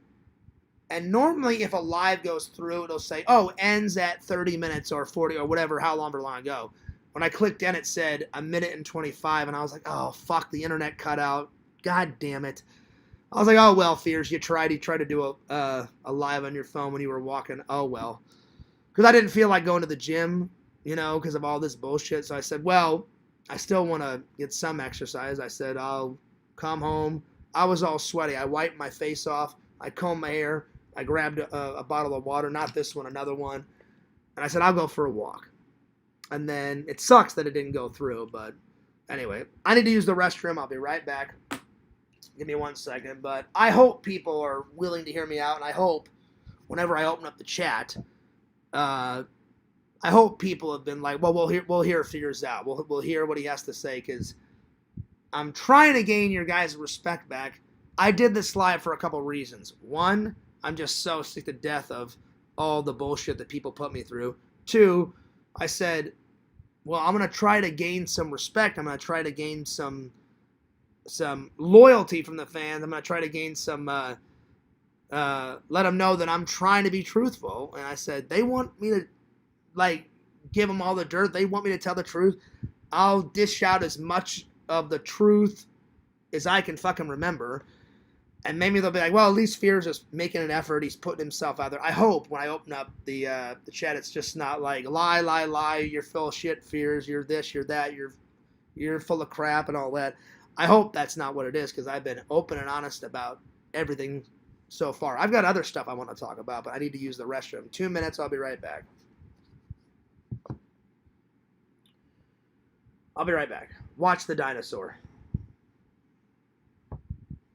And normally if a live goes through, it'll say, oh, ends at 30 minutes or 40 or whatever, how long ago. When I clicked end, it said 1 minute and 25. And I was like, oh, fuck, the internet cut out. God damn it. I was like, oh, well, Fears, you tried to do a live on your phone when you were walking. Oh, well. Because I didn't feel like going to the gym, because of all this bullshit. So I said, well, I still want to get some exercise. I said, I'll come home. I was all sweaty. I wiped my face off. I combed my hair. I grabbed a bottle of water, not this one, another one. And I said, I'll go for a walk. And then it sucks that it didn't go through. But anyway, I need to use the restroom. I'll be right back. Give me 1 second. But I hope people are willing to hear me out. And I hope whenever I open up the chat, I hope people have been like, well, we'll hear Fears out. We'll hear what he has to say, because I'm trying to gain your guys' respect back. I did this live for a couple reasons. One, I'm just so sick to death of all the bullshit that people put me through. Two, I said, well, I'm going to try to gain some respect. I'm going to try to gain some loyalty from the fans. I'm going to try to gain some, let them know that I'm trying to be truthful. And I said, they want me to, like, give them all the dirt. They want me to tell the truth. I'll dish out as much of the truth as I can fucking remember. And maybe they'll be like, well, at least Fear's just making an effort. He's putting himself out there. I hope when I open up the chat, it's just not like, lie, you're full of shit, Fears, you're this, you're that, you're full of crap and all that. I hope that's not what it is, because I've been open and honest about everything so far. I've got other stuff I want to talk about, but I need to use the restroom. 2 minutes, I'll be right back. I'll be right back. Watch the dinosaur.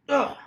Ugh.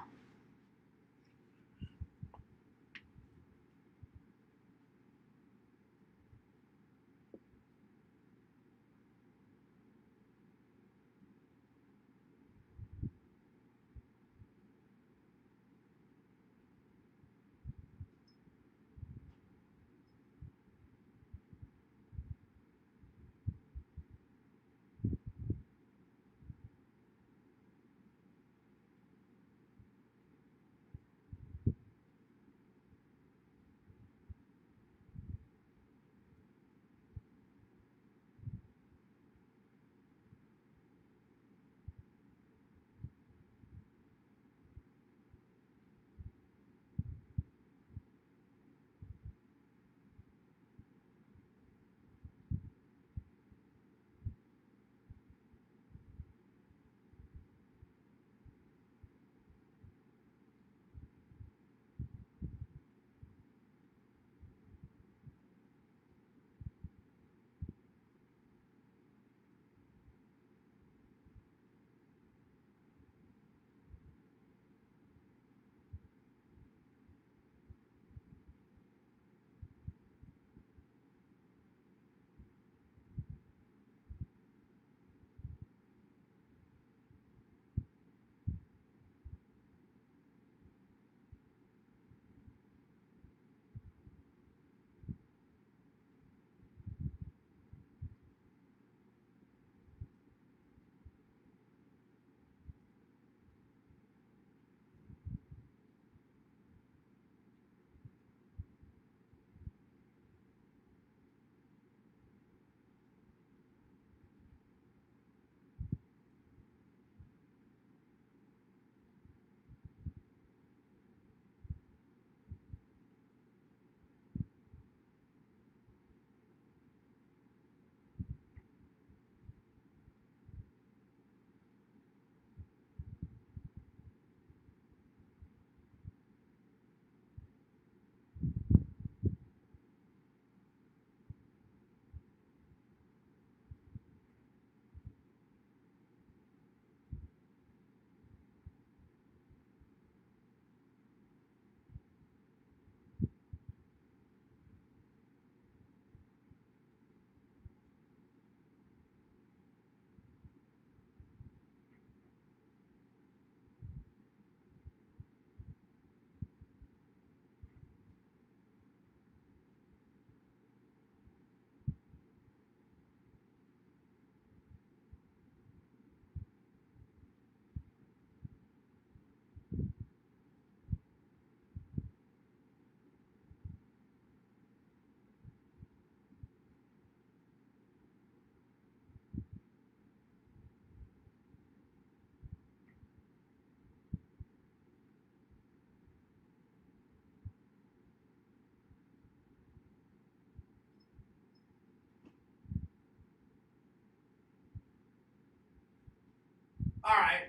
All right.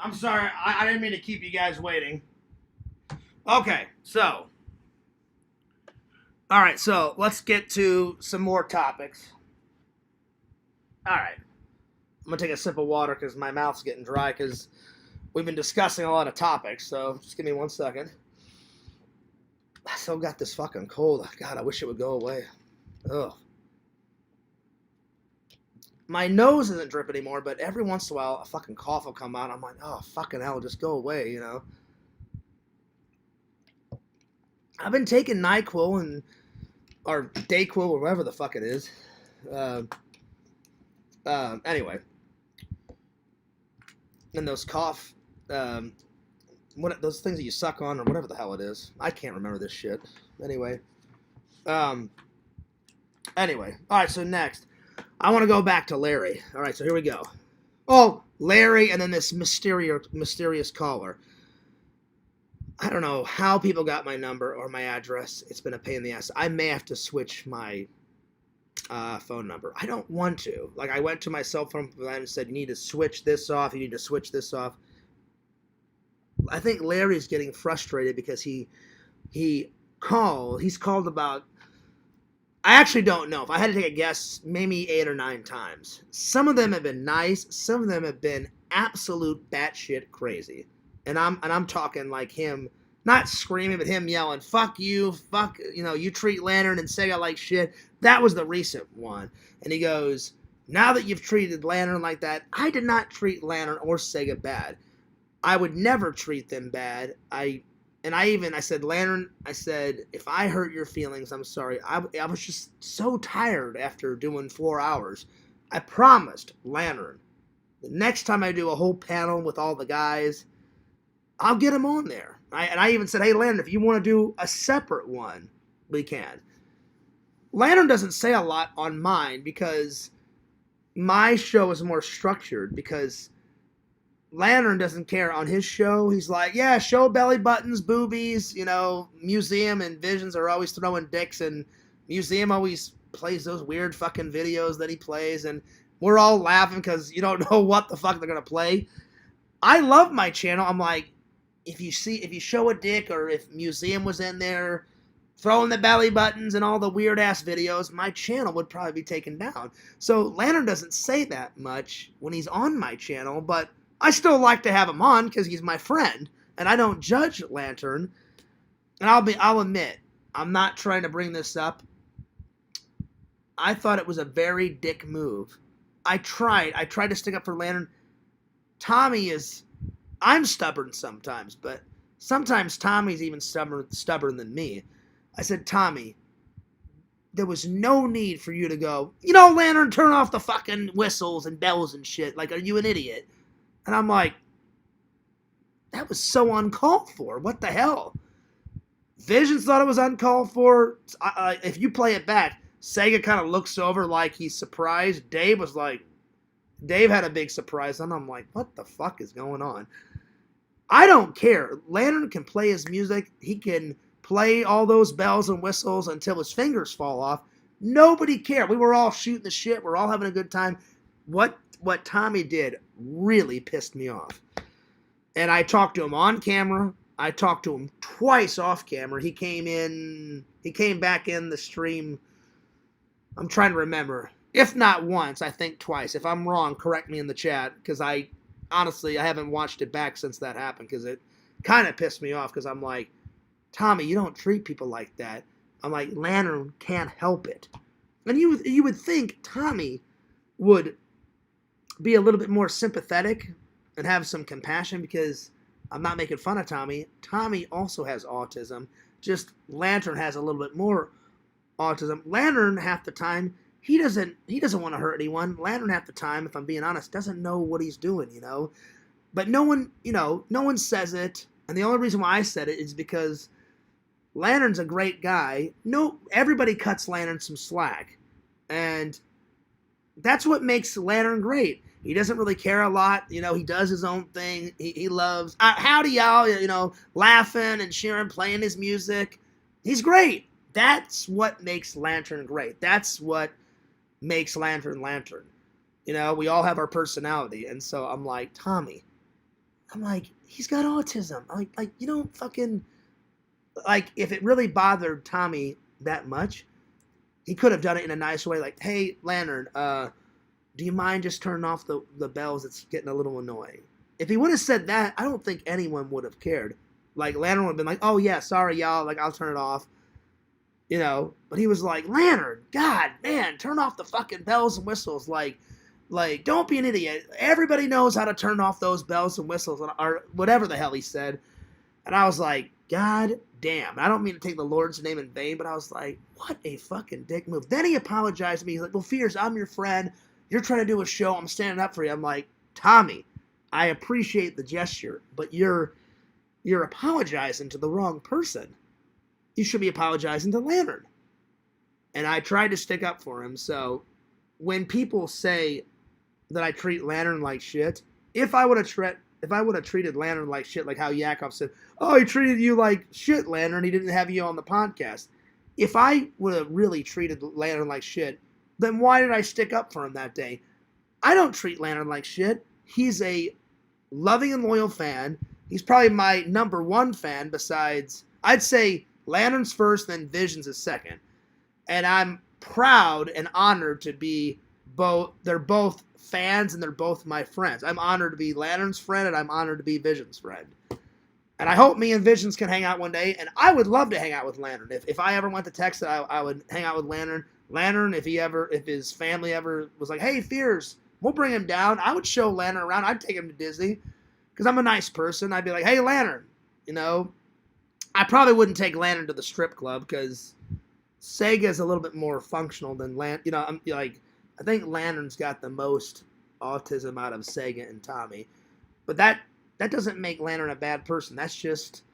I'm sorry. I didn't mean to keep you guys waiting. Okay, so. All right, so let's get to some more topics. All right. I'm going to take a sip of water because my mouth's getting dry because we've been discussing a lot of topics. So just give me 1 second. I still got this fucking cold. God, I wish it would go away. Ugh. my nose isn't dripping anymore, but every once in a while, a fucking cough will come out. I'm like, oh, fucking hell, just go away, you know? I've been taking NyQuil or Dayquil, or whatever the fuck it is. Anyway. And those cough, those things that you suck on, or whatever the hell it is. I can't remember this shit. Anyway. Anyway. Alright, so next. I want to go back to Larry. Alright, so here we go. Oh, Larry, and then this mysterious caller. I don't know how people got my number or my address. It's been a pain in the ass. I may have to switch my phone number. I don't want to. Like, I went to my cell phone provider and said, you need to switch this off. You need to switch this off. I think Larry's getting frustrated because he's called about, I actually don't know. If I had to take a guess, maybe 8 or 9 times. Some of them have been nice. Some of them have been absolute batshit crazy. And I'm talking like him, not screaming, but him yelling, fuck you, fuck, you treat Lantern and Sega like shit. That was the recent one. And he goes, now that you've treated Lantern like that, I did not treat Lantern or Sega bad. I would never treat them bad. I said, Lantern, I said, if I hurt your feelings, I'm sorry. I was just so tired after doing 4 hours. I promised Lantern, the next time I do a whole panel with all the guys, I'll get him on there. I even said, hey, Lantern, if you want to do a separate one, we can. Lantern doesn't say a lot on mine because my show is more structured, because Lantern doesn't care on his show. He's like, yeah, show belly buttons, boobies, Museum and Visions are always throwing dicks, and Museum always plays those weird fucking videos that he plays, and we're all laughing because you don't know what the fuck they're going to play. I love my channel. I'm like, if you show a dick, or if Museum was in there throwing the belly buttons and all the weird ass videos, my channel would probably be taken down. So Lantern doesn't say that much when he's on my channel, but I still like to have him on because he's my friend, and I don't judge Lantern. And I'll admit, I'm not trying to bring this up. I thought it was a very dick move. I tried to stick up for Lantern. I'm stubborn sometimes, but sometimes Tommy's even stubborn than me. I said, Tommy, there was no need for you to go, Lantern, turn off the fucking whistles and bells and shit. Like, are you an idiot? And I'm like, that was so uncalled for. What the hell? Visions thought it was uncalled for. If you play it back, Sega kind of looks over like he's surprised. Dave had a big surprise, and I'm like, what the fuck is going on? I don't care. Lantern can play his music. He can play all those bells and whistles until his fingers fall off. Nobody cared. We were all shooting the shit. We're all having a good time. What Tommy did really pissed me off. And I talked to him on camera. I talked to him twice off camera. He came back in the stream. I'm trying to remember. If not once, I think twice. If I'm wrong, correct me in the chat, because honestly, I haven't watched it back since that happened, because it kind of pissed me off, because I'm like, Tommy, you don't treat people like that. I'm like, Lantern can't help it. And you would think Tommy would be a little bit more sympathetic and have some compassion, because I'm not making fun of Tommy. Tommy also has autism. Just Lantern has a little bit more autism. Lantern, half the time, he doesn't want to hurt anyone. Lantern, half the time, if I'm being honest, doesn't know what he's doing, But no one says it. And the only reason why I said it is because Lantern's a great guy. Everybody cuts Lantern some slack. And that's what makes Lantern great. He doesn't really care a lot. He does his own thing. He loves, howdy y'all, laughing and cheering, playing his music. He's great. That's what makes Lantern great. That's what makes Lantern Lantern. We all have our personality. And so I'm like, Tommy, he's got autism. You don't fucking, if it really bothered Tommy that much, he could have done it in a nice way. Like, hey, Lantern, do you mind just turning off the bells? It's getting a little annoying. If he would have said that, I don't think anyone would have cared. Lantern would have been like, oh yeah, sorry y'all, I'll turn it off. But he was like, Lantern, God, man, turn off the fucking bells and whistles. Like, don't be an idiot. Everybody knows how to turn off those bells and whistles, or whatever the hell he said. And I was like, God damn. I don't mean to take the Lord's name in vain, but I was like, what a fucking dick move. Then he apologized to me. He's like, well, Fierce, I'm your friend. You're trying to do a show. I'm standing up for you. I'm like, Tommy, I appreciate the gesture, but you're apologizing to the wrong person. You should be apologizing to Lantern. And I tried to stick up for him. So when people say that I treat Lantern like shit, if I would have treated Lantern like shit, like how Yakov said, oh, he treated you like shit, Lantern, he didn't have you on the podcast. If I would have really treated Lantern like shit, then why did I stick up for him that day? I don't treat Lantern like shit. He's a loving and loyal fan. He's probably my number one fan besides, I'd say Lantern's first, then Visions is second. And I'm proud and honored to be both, they're both fans and they're both my friends. I'm honored to be Lantern's friend and I'm honored to be Vision's friend. And I hope me and Visions can hang out one day. And I would love to hang out with Lantern. If I ever went to Texas, I would hang out with Lantern. Lantern, if his family ever was like, hey, Fierce, we'll bring him down. I would show Lantern around. I'd take him to Disney because I'm a nice person. I'd be like, hey, Lantern, I probably wouldn't take Lantern to the strip club because Sega is a little bit more functional than Lantern. I think Lantern's got the most autism out of Sega and Tommy. But that doesn't make Lantern a bad person. That's just...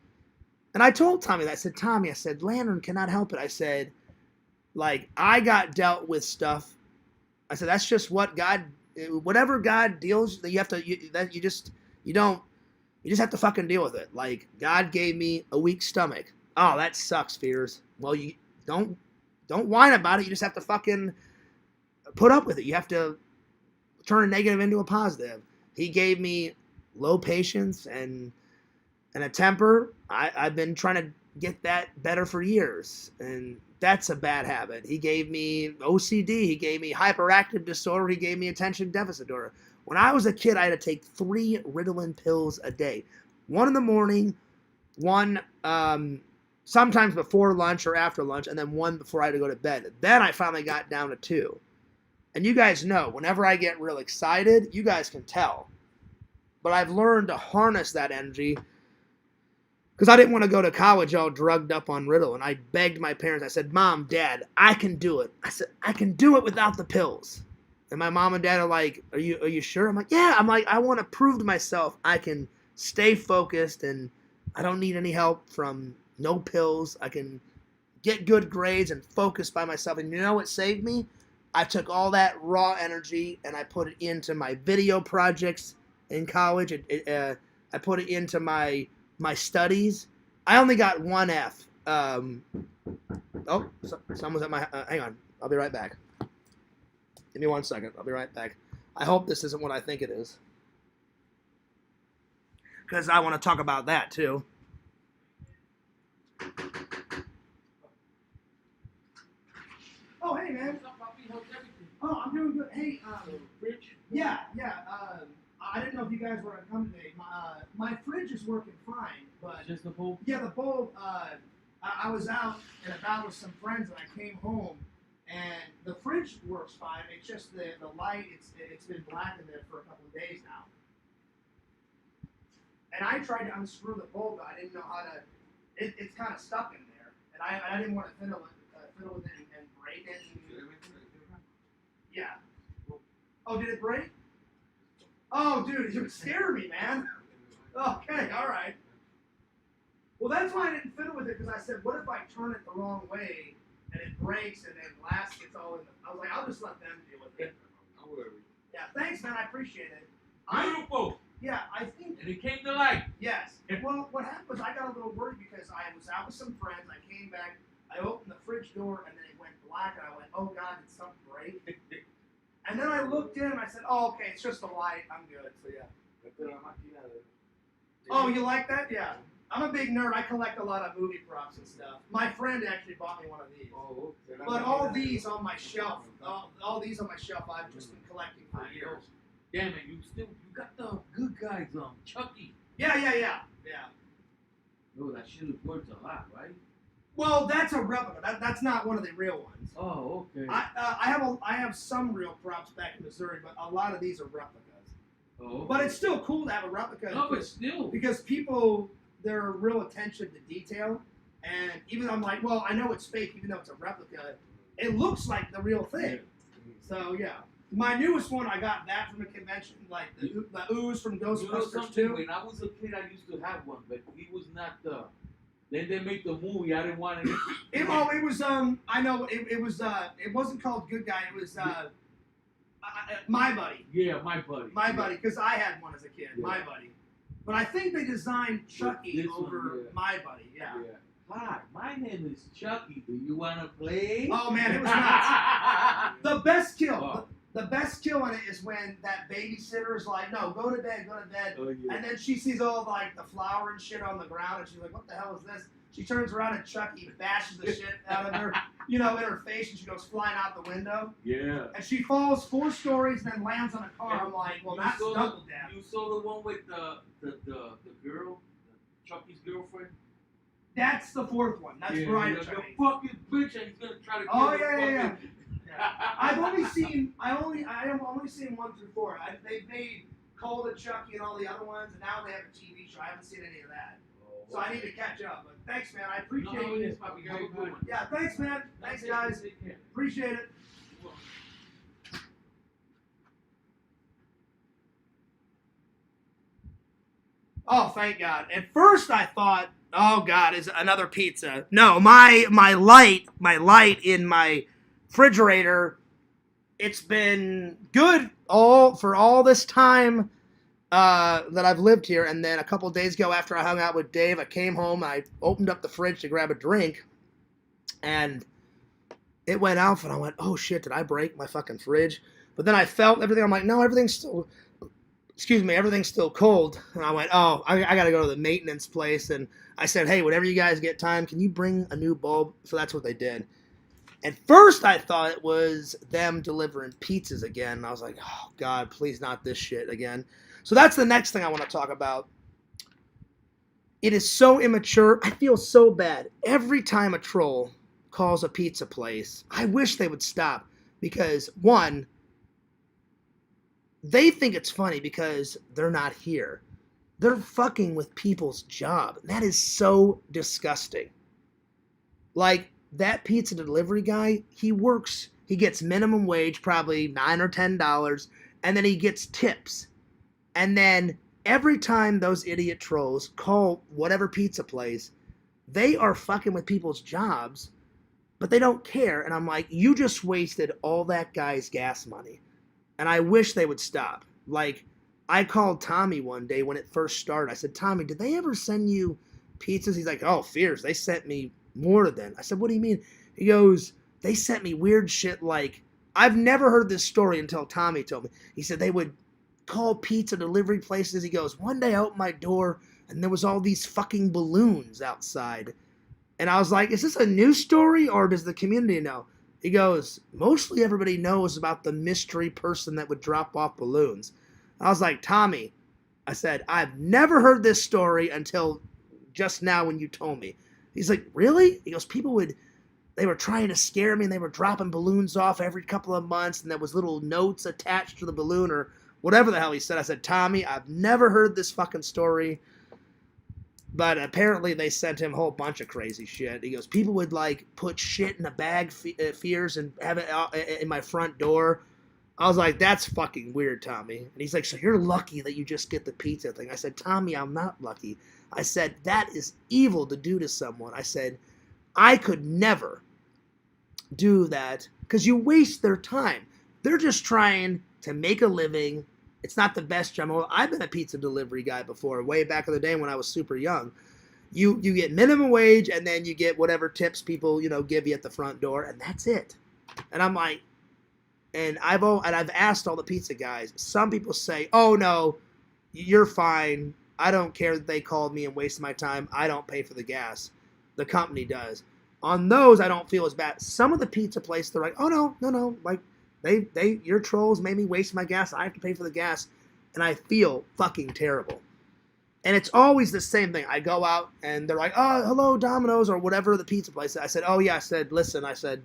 And I told Tommy that. I said, Tommy, Lantern cannot help it. I said, I got dealt with stuff. I said, that's just what God... Whatever God deals, you have to... You just have to fucking deal with it. Like, God gave me a weak stomach. Oh, that sucks, Fears. Well, you don't whine about it. You just have to fucking put up with it. You have to turn a negative into a positive. He gave me low patience and a temper. I've been trying to get that better for years, and that's a bad habit. He gave me OCD. He gave me hyperactive disorder. He gave me attention deficit disorder. When I was a kid, I had to take 3 Ritalin pills a day. 1 in the morning, 1 sometimes before lunch or after lunch, and then 1 before I had to go to bed. Then I finally got down to 2. And you guys know, whenever I get real excited, you guys can tell. But I've learned to harness that energy because I didn't want to go to college all drugged up on Ritalin. I begged my parents. I said, Mom, Dad, I can do it. I said, I can do it without the pills. And my mom and dad are like, are you sure? I'm like, yeah. I'm like, I want to prove to myself I can stay focused and I don't need any help from no pills. I can get good grades and focus by myself. And you know what saved me? I took all that raw energy and I put it into my video projects in college. I put it into my studies. I only got 1 F. Someone's at my... hang on. I'll be right back. Give me 1 second. I'll be right back. I hope this isn't what I think it is. Because I want to talk about that, too. Oh, hey, man. Oh, I'm doing good. Hey, fridge? Yeah. I didn't know if you guys were going to come today. My fridge is working fine, but... Just the bulb? Yeah, the bulb. I was out and about with some friends, and I came home, and the fridge works fine. It's just the light, it's been black in there for a couple of days now. And I tried to unscrew the bulb, but I didn't know how to... It's kind of stuck in there, and I didn't want to fiddle with it and break it. Yeah. Oh, did it break? Oh, dude, you scared me, man. Okay, all right. Well, that's why I didn't fiddle with it, because I said, what if I turn it the wrong way and it breaks and then glass gets all in the... I was like, I'll just let them deal with it. No worries. Yeah, thanks, man. I appreciate it. Beautiful. Yeah, I think... And it came to life. Yes. Well, what happened was I got a little worried because I was out with some friends. I came back. I opened the fridge door, and then it went black, and I went, oh, God, did something break? And then I looked in, and I said, oh, okay, it's just the light. I'm good. So, yeah. Oh, you like that? Yeah. I'm a big nerd. I collect a lot of movie props and stuff. My friend actually bought me one of these. Oh, okay. But all these on my shelf, all these on my shelf, I've just been collecting for years. Damn it, you got the good guys on Chucky. Yeah. No, that shit is worth a lot, right? Well, that's a replica. That's not one of the real ones. Oh, okay. I have some real props back in Missouri, but a lot of these are replicas. Oh, okay. But it's still cool to have a replica. No, but still. Because people, their real attention to detail, and even though I'm like, well, I know it's fake, even though it's a replica, it looks like the real thing. Yeah. So yeah, my newest one, I got that from a convention, like the ooze from Ghostbusters 2. When I was a kid, I used to have one, but he was not the. Then they made the movie. I didn't want it. It was I know it was it wasn't called Good Guy. It was My Buddy. Yeah, My Buddy. My Buddy, because I had one as a kid. Yeah. My Buddy. But I think they designed Chucky This over one, yeah. My Buddy. Yeah. Hi, my name is Chucky. Do you want to play? Oh man, it was nuts. The best kill. Oh. The best kill in it is when that babysitter is like, no, go to bed, Oh, yeah. and then she sees all like the flour and shit on the ground, and she's like, what the hell is this? She turns around and Chucky bashes the shit out of her, in her face, and she goes flying out the window. Yeah. And she falls 4 stories and then lands on a car. I'm like, well, that's double damage. You saw the one with the girl, Chucky's girlfriend? That's the 4th one. That's Brian You Chucky. fucking bitch, and he's gonna try to kill Oh the yeah. fucking... I've only seen 1 through 4. They've made Cold and Chucky and all the other ones, and now they have a TV show. I haven't seen any of that, so I need to catch up. But thanks, man. I appreciate you. Have a good one. Yeah, thanks, man. Thanks, guys. Appreciate it. Oh, thank God. At first I thought, oh God, is another pizza. No, my light in my refrigerator, it's been good for all this time that I've lived here. And then a couple of days ago, after I hung out with Dave, I came home, I opened up the fridge to grab a drink, and it went off, and I went, oh shit, did I break my fucking fridge? But then I felt everything. I'm like, no, everything's still cold. And I went, oh, I got to go to the maintenance place. And I said, hey, whenever you guys get time, can you bring a new bulb? So that's what they did. At first, I thought it was them delivering pizzas again. And I was like, oh, God, please not this shit again. So that's the next thing I want to talk about. It is so immature. I feel so bad. Every time a troll calls a pizza place, I wish they would stop. Because, one, they think it's funny because they're not here. They're fucking with people's job. And that is so disgusting. Like, that pizza delivery guy, he gets minimum wage, probably $9 or $10, and then he gets tips. And then every time those idiot trolls call whatever pizza place, they are fucking with people's jobs, but they don't care. And I'm like, you just wasted all that guy's gas money. And I wish they would stop. Like, I called Tommy one day when it first started. I said, Tommy, did they ever send you pizzas? He's like, oh, fierce. They sent me more than. I said, what do you mean? He goes, they sent me weird shit like, I've never heard this story until Tommy told me. He said they would call pizza delivery places. He goes, one day I opened my door and there was all these fucking balloons outside. And I was like, is this a news story or does the community know? He goes, mostly everybody knows about the mystery person that would drop off balloons. I was like, Tommy, I said, I've never heard this story until just now when you told me. He's like, really? He goes, they were trying to scare me and they were dropping balloons off every couple of months and there was little notes attached to the balloon or whatever the hell he said. I said, Tommy, I've never heard this fucking story. But apparently they sent him a whole bunch of crazy shit. He goes, people would like put shit in a bag, fears, and have it out in my front door. I was like, that's fucking weird, Tommy. And he's like, so you're lucky that you just get the pizza thing. I said, Tommy, I'm not lucky. I said, that is evil to do to someone. I said, I could never do that because you waste their time. They're just trying to make a living. It's not the best job. I've been a pizza delivery guy before, way back in the day when I was super young. You get minimum wage and then you get whatever tips people, give you at the front door, and that's it. And I'm like, and I've asked all the pizza guys. Some people say, oh no, you're fine. I don't care that they called me and wasted my time. I don't pay for the gas. The company does. On those, I don't feel as bad. Some of the pizza places, they're like, oh no. Like, your trolls made me waste my gas. I have to pay for the gas. And I feel fucking terrible. And it's always the same thing. I go out and they're like, "Oh, hello, Domino's," or whatever the pizza place. I said, "Oh yeah." I said, "Listen," I said,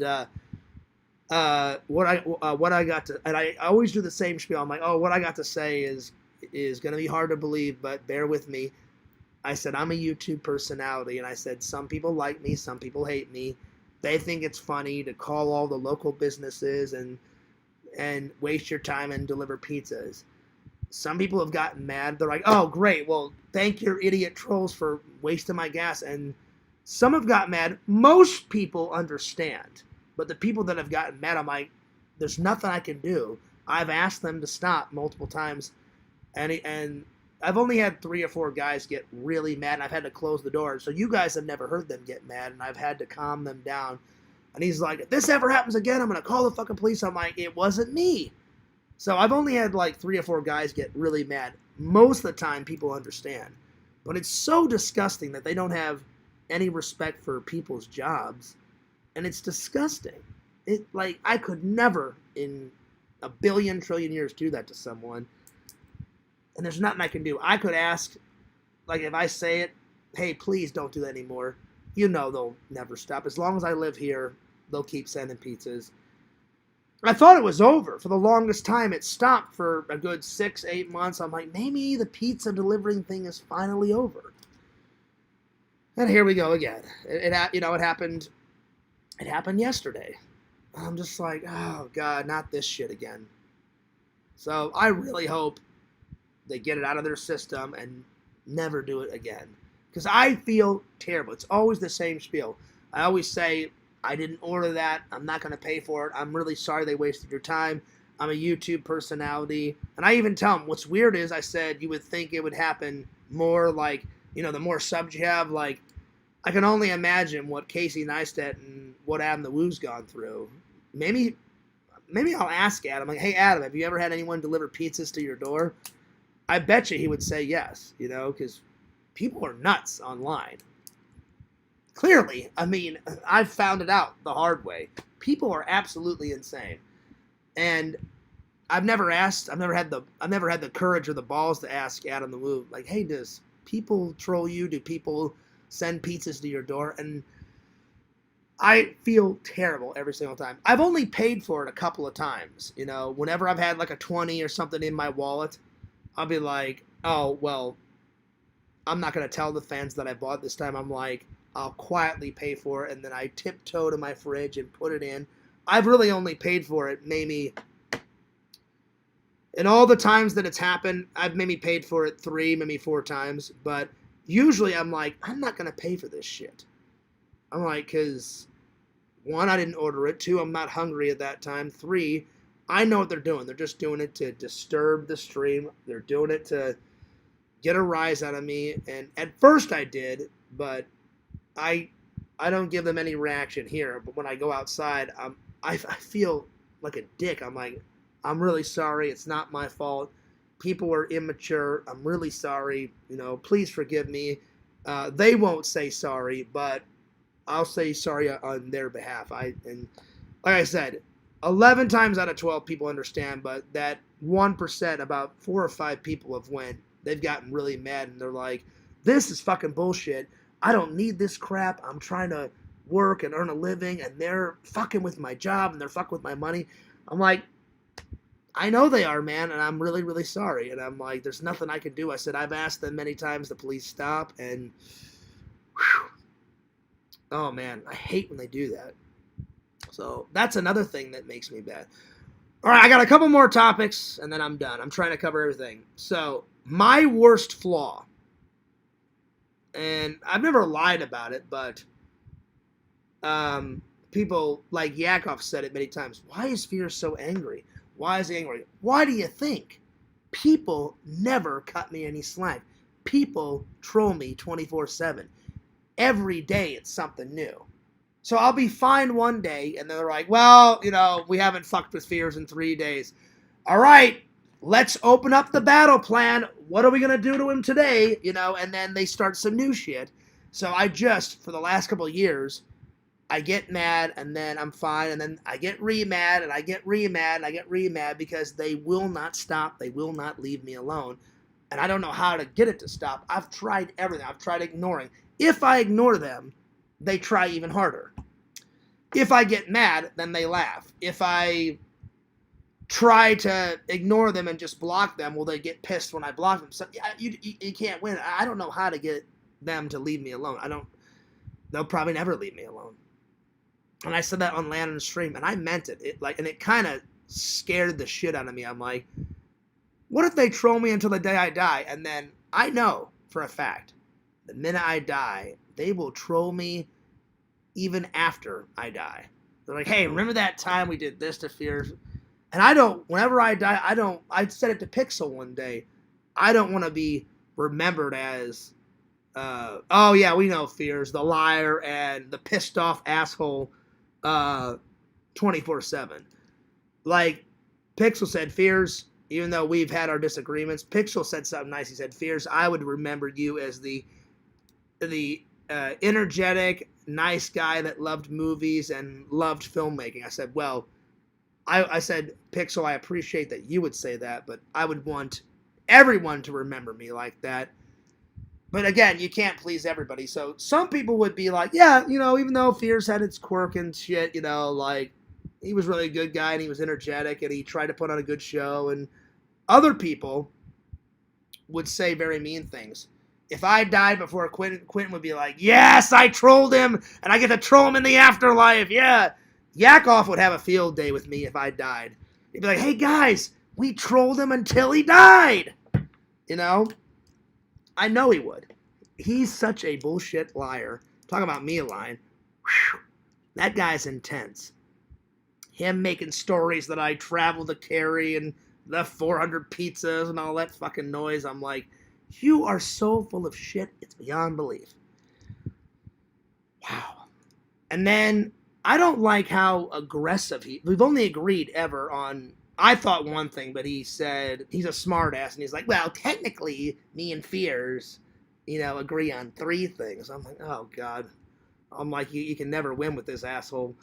what I got to," and I always do the same spiel. I'm like, "Oh, what I got to say is going to be hard to believe, but bear with me." I said, "I'm a YouTube personality," and I said, "Some people like me, some people hate me. They think it's funny to call all the local businesses and waste your time and deliver pizzas. Some people have gotten mad. They're like, oh, great. Well, thank your idiot trolls for wasting my gas." And some have got mad. Most people understand. But the people that have gotten mad, I'm like, there's nothing I can do. I've asked them to stop multiple times. And I've only had 3 or 4 guys get really mad, and I've had to close the door. So you guys have never heard them get mad, and I've had to calm them down. And he's like, if this ever happens again, I'm going to call the fucking police. I'm like, it wasn't me. So I've only had like 3 or 4 guys get really mad. Most of the time, people understand. But it's so disgusting that they don't have any respect for people's jobs. And it's disgusting. Like, I could never in a billion trillion years do that to someone. And there's nothing I can do. I could ask, like, if I say it, hey, please don't do that anymore. You know they'll never stop. As long as I live here, they'll keep sending pizzas. I thought it was over. For the longest time, it stopped for a good 6-8 months. I'm like, maybe the pizza delivering thing is finally over. And here we go again. It happened. It happened yesterday. I'm just like, oh God, not this shit again. So I really hope they get it out of their system and never do it again. Because I feel terrible. It's always the same spiel. I always say, I didn't order that. I'm not going to pay for it. I'm really sorry they wasted your time. I'm a YouTube personality. And I even tell them, what's weird is I said you would think it would happen more like, the more subs you have. Like, I can only imagine what Casey Neistat and what Adam the Woo's gone through. Maybe I'll ask Adam, like, hey, Adam, have you ever had anyone deliver pizzas to your door? I bet you he would say yes, because people are nuts online. Clearly, I mean, I've found it out the hard way. People are absolutely insane. And I've never had the courage or the balls to ask Adam the Woo, like, hey, does people troll you? Do people send pizzas to your door? And I feel terrible every single time. I've only paid for it a couple of times. Whenever I've had like a 20 or something in my wallet, I'll be like, oh, well, I'm not going to tell the fans that I bought this time. I'm like, I'll quietly pay for it, and then I tiptoe to my fridge and put it in. I've really only paid for it maybe, in all the times that it's happened, I've maybe paid for it 3, maybe 4 times. But usually I'm like, I'm not going to pay for this shit. I'm like, because 1, I didn't order it. 2, I'm not hungry at that time. 3, I know what they're doing. They're just doing it to disturb the stream. They're doing it to get a rise out of me. And at first I did, but I don't give them any reaction here. But when I go outside, I feel like a dick. I'm like, I'm really sorry. It's not my fault. People are immature. I'm really sorry. Please forgive me. They won't say sorry, but I'll say sorry on their behalf. And like I said, 11 times out of 12 people understand, but that 1%, about 4 or 5 people they've gotten really mad, and they're like, this is fucking bullshit. I don't need this crap. I'm trying to work and earn a living, and they're fucking with my job, and they're fucking with my money. I'm like, I know they are, man, and I'm really, really sorry. And I'm like, there's nothing I can do. I said, I've asked them many times to please stop, and whew, oh, man, I hate when they do that. So that's another thing that makes me bad. All right, I got a couple more topics, and then I'm done. I'm trying to cover everything. So my worst flaw, and I've never lied about it, but people like Yakov said it many times. Why is Fear so angry? Why is he angry? Why do you think? People never cut me any slack. People troll me 24/7. Every day it's something new. So I'll be fine one day, and they're like, well, we haven't fucked with Fears in 3 days. All right, let's open up the battle plan. What are we going to do to him today? And then they start some new shit. So for the last couple of years, I get mad, and then I'm fine, and then I get re-mad, and I get re-mad, and I get re-mad because they will not stop. They will not leave me alone. and I don't know how to get it to stop. I've tried everything. I've tried ignoring. If I ignore them, they try even harder. If I get mad, then they laugh. If I try to ignore them and just block them, well, they get pissed when I block them. So you can't win. I don't know how to get them to leave me alone. They'll probably never leave me alone. And I said that on Landon's stream, and I meant it. And it kind of scared the shit out of me. I'm like, what if they troll me until the day I die? And then I know for a fact, the minute I die, they will troll me even after I die. They're like, hey, remember that time we did this to Fears? And whenever I die, I said it to Pixel one day, I don't want to be remembered as, oh yeah, we know Fears, the liar and the pissed off asshole 24/7. Like, Pixel said, Fears, even though we've had our disagreements, Pixel said something nice. He said, Fears, I would remember you as the energetic, nice guy that loved movies and loved filmmaking. I said, well, I said, Pixel, I appreciate that you would say that, but I would want everyone to remember me like that. But again, you can't please everybody. So some people would be like, yeah, even though Fears had its quirk and shit, like, he was really a good guy and he was energetic and he tried to put on a good show. And other people would say very mean things. If I died before Quentin would be like, yes, I trolled him and I get to troll him in the afterlife. Yeah. Yakov would have a field day with me if I died. He'd be like, hey guys, we trolled him until he died. I know he would. He's such a bullshit liar. Talk about me lying. Whew. That guy's intense. Him making stories that I travel to carry and the 400 pizzas and all that fucking noise. I'm like, you are so full of shit, it's beyond belief. Wow. And then I don't like how aggressive we've only agreed ever on, I thought one thing, but he said, he's a smart ass, and he's like, well, technically, me and Fears, agree on 3 things. I'm like, oh, God. I'm like, you can never win with this asshole.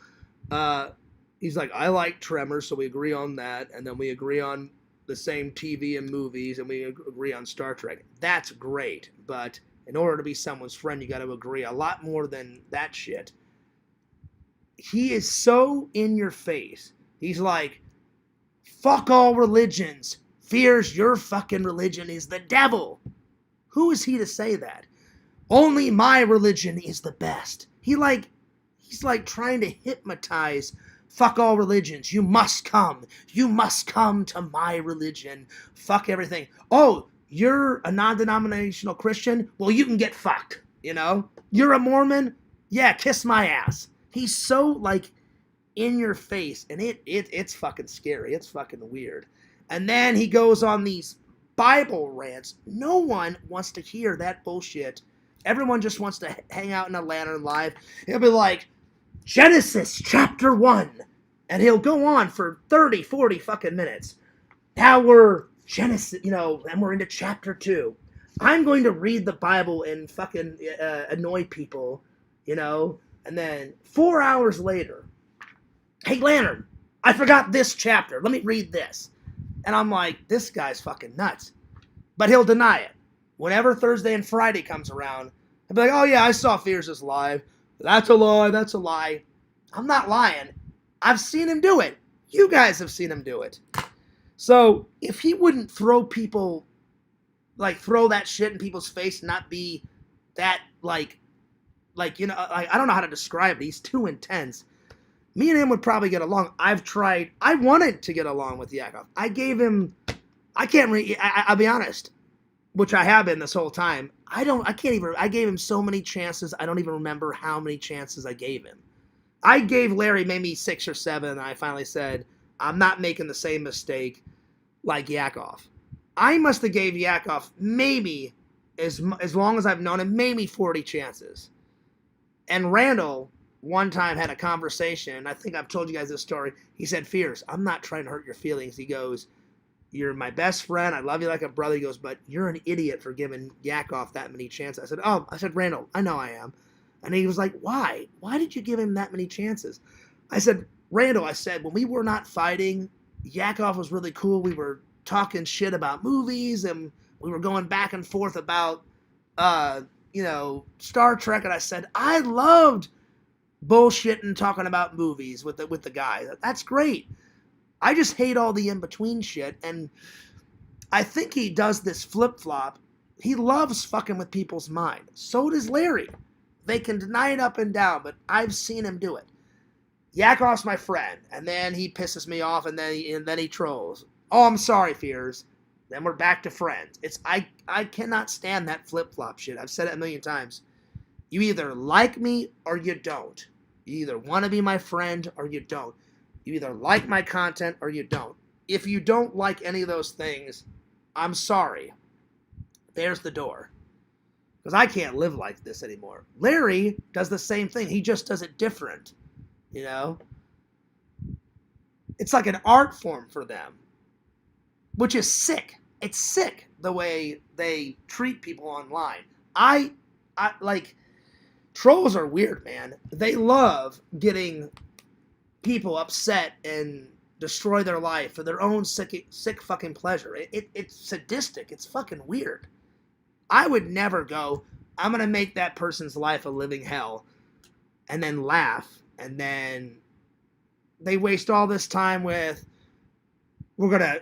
He's like, I like Tremors, so we agree on that, and then we agree on the same TV and movies, and we agree on Star Trek. That's great, but in order to be someone's friend, you got to agree a lot more than that shit. He is so in your face. He's like, fuck all religions. Fears, your fucking religion is the devil. Who is he to say that? Only my religion is the best. He's like trying to hypnotize. Fuck all religions. You must come. You must come to my religion. Fuck everything. Oh, you're a non-denominational Christian? Well, you can get fucked, You're a Mormon? Yeah, kiss my ass. He's so, in your face, and it's fucking scary. It's fucking weird. And then he goes on these Bible rants. No one wants to hear that bullshit. Everyone just wants to hang out in a lantern live. He'll be like, Genesis chapter 1. And he'll go on for 30, 40 fucking minutes. Now we're Genesis, and we're into chapter 2. I'm going to read the Bible and fucking annoy people, And then 4 hours later, hey, Lantern, I forgot this chapter. Let me read this. And I'm like, this guy's fucking nuts. But he'll deny it. Whenever Thursday and Friday comes around, he'll be like, oh, yeah, I saw Fears' live. That's a lie. That's a lie. I'm not lying. I've seen him do it. You guys have seen him do it. So if he wouldn't throw that shit in people's face and not be that, I don't know how to describe it. He's too intense. Me and him would probably get along. I wanted to get along with Yakov. I gave him, I'll be honest, which I have been this whole time. I gave him so many chances, I don't even remember how many chances I gave him. I gave Larry maybe 6 or 7, and I finally said, I'm not making the same mistake like Yakov. I must have gave Yakov maybe, as long as I've known him, maybe 40 chances. And Randall one time had a conversation, I think I've told you guys this story. He said, Fears, I'm not trying to hurt your feelings. He goes, you're my best friend. I love you like a brother. He goes, but you're an idiot for giving Yakov that many chances. I said, Randall, I know I am. And he was like, why? Why did you give him that many chances? I said, Randall, when we were not fighting, Yakov was really cool. We were talking shit about movies, and we were going back and forth about, Star Trek, and I said, I loved bullshitting talking about movies with the guy. That's great. I just hate all the in-between shit, and I think he does this flip-flop. He loves fucking with people's mind. So does Larry. They can deny it up and down, but I've seen him do it. Yakov's my friend, and then he pisses me off, and then he trolls. Oh, I'm sorry, Fears. Then we're back to friends. I cannot stand that flip-flop shit. I've said it a million times. You either like me or you don't. You either want to be my friend or you don't. You either like my content or you don't. If you don't like any of those things, I'm sorry. There's the door. Because I can't live like this anymore. Larry does the same thing. He just does it different. You know? It's like an art form for them. Which is sick. It's sick the way they treat people online. I like, trolls are weird, man. They love getting people upset and destroy their life for their own sick fucking pleasure. It's sadistic. It's fucking weird. I would never go, I'm going to make that person's life a living hell, and then laugh, and then they waste all this time with, we're going to,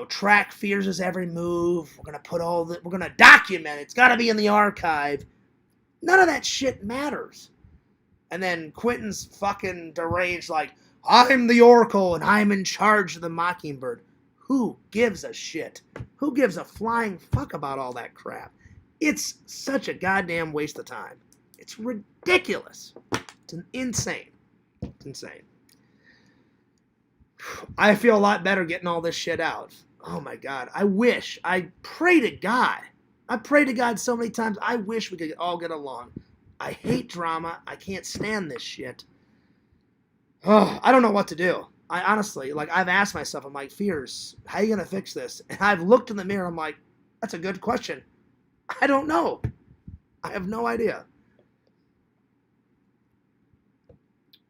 track Fears' every move. We're going to document it. It's got to be in the archive. None of that shit matters. And then Quentin's fucking deranged, like, I'm the Oracle and I'm in charge of the Mockingbird. Who gives a shit? Who gives a flying fuck about all that crap? It's such a goddamn waste of time. It's ridiculous. It's insane. It's insane. I feel a lot better getting all this shit out. Oh my God. I pray to God so many times. I wish we could all get along. I hate drama. I can't stand this shit. Oh, I don't know what to do. I honestly, I've asked myself, I'm like, Fears, how are you going to fix this? And I've looked in the mirror, I'm like, that's a good question. I don't know. I have no idea.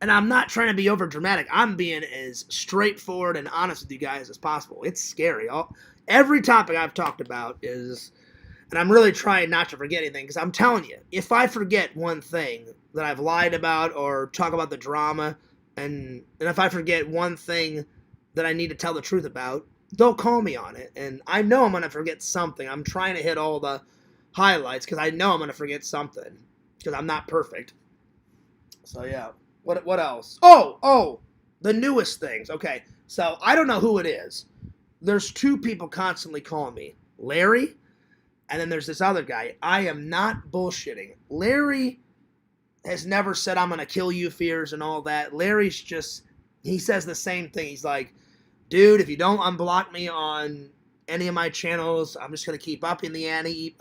And I'm not trying to be over dramatic. I'm being as straightforward and honest with you guys as possible. It's scary. Every topic I've talked about is, and I'm really trying not to forget anything, because I'm telling you, if I forget one thing that I've lied about or talk about the drama, and if I forget one thing that I need to tell the truth about, don't call me on it. And I know I'm going to forget something. I'm trying to hit all the highlights because I know I'm going to forget something because I'm not perfect. So, yeah. What else? Oh, the newest things. Okay, so I don't know who it is. There's two people constantly calling me. Larry, and then there's this other guy. I am not bullshitting. Larry has never said, I'm going to kill you, Fears, and all that. Larry's just, he says the same thing. He's like, dude, if you don't unblock me on any of my channels, I'm just going to keep up in the ante.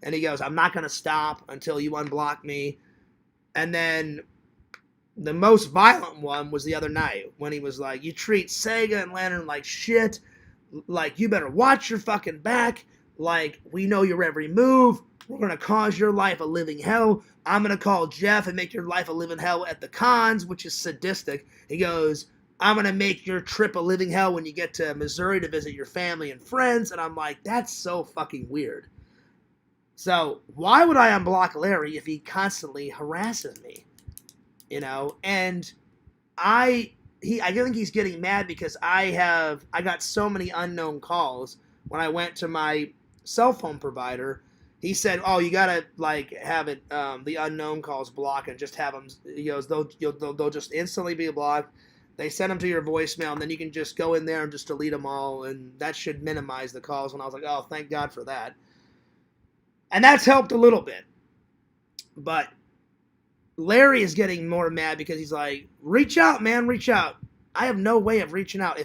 And he goes, I'm not going to stop until you unblock me. And then the most violent one was the other night when he was like, you treat Sega and Lantern like shit. Like, you better watch your fucking back. Like, we know your every move. We're going to cause your life a living hell. I'm going to call Jeff and make your life a living hell at the cons, which is sadistic. He goes, I'm going to make your trip a living hell when you get to Missouri to visit your family and friends. And I'm like, that's so fucking weird. So why would I unblock Larry if he constantly harasses me? And I think he's getting mad because I got so many unknown calls when I went to my cell phone provider. He said, oh, you gotta have it the unknown calls blocked and just have them. He goes, they'll just instantly be blocked. They send them to your voicemail, and then you can just go in there and just delete them all, and that should minimize the calls. And I was like, oh, thank God for that. And that's helped a little bit. But Larry is getting more mad because he's like, reach out, man, reach out. I have no way of reaching out.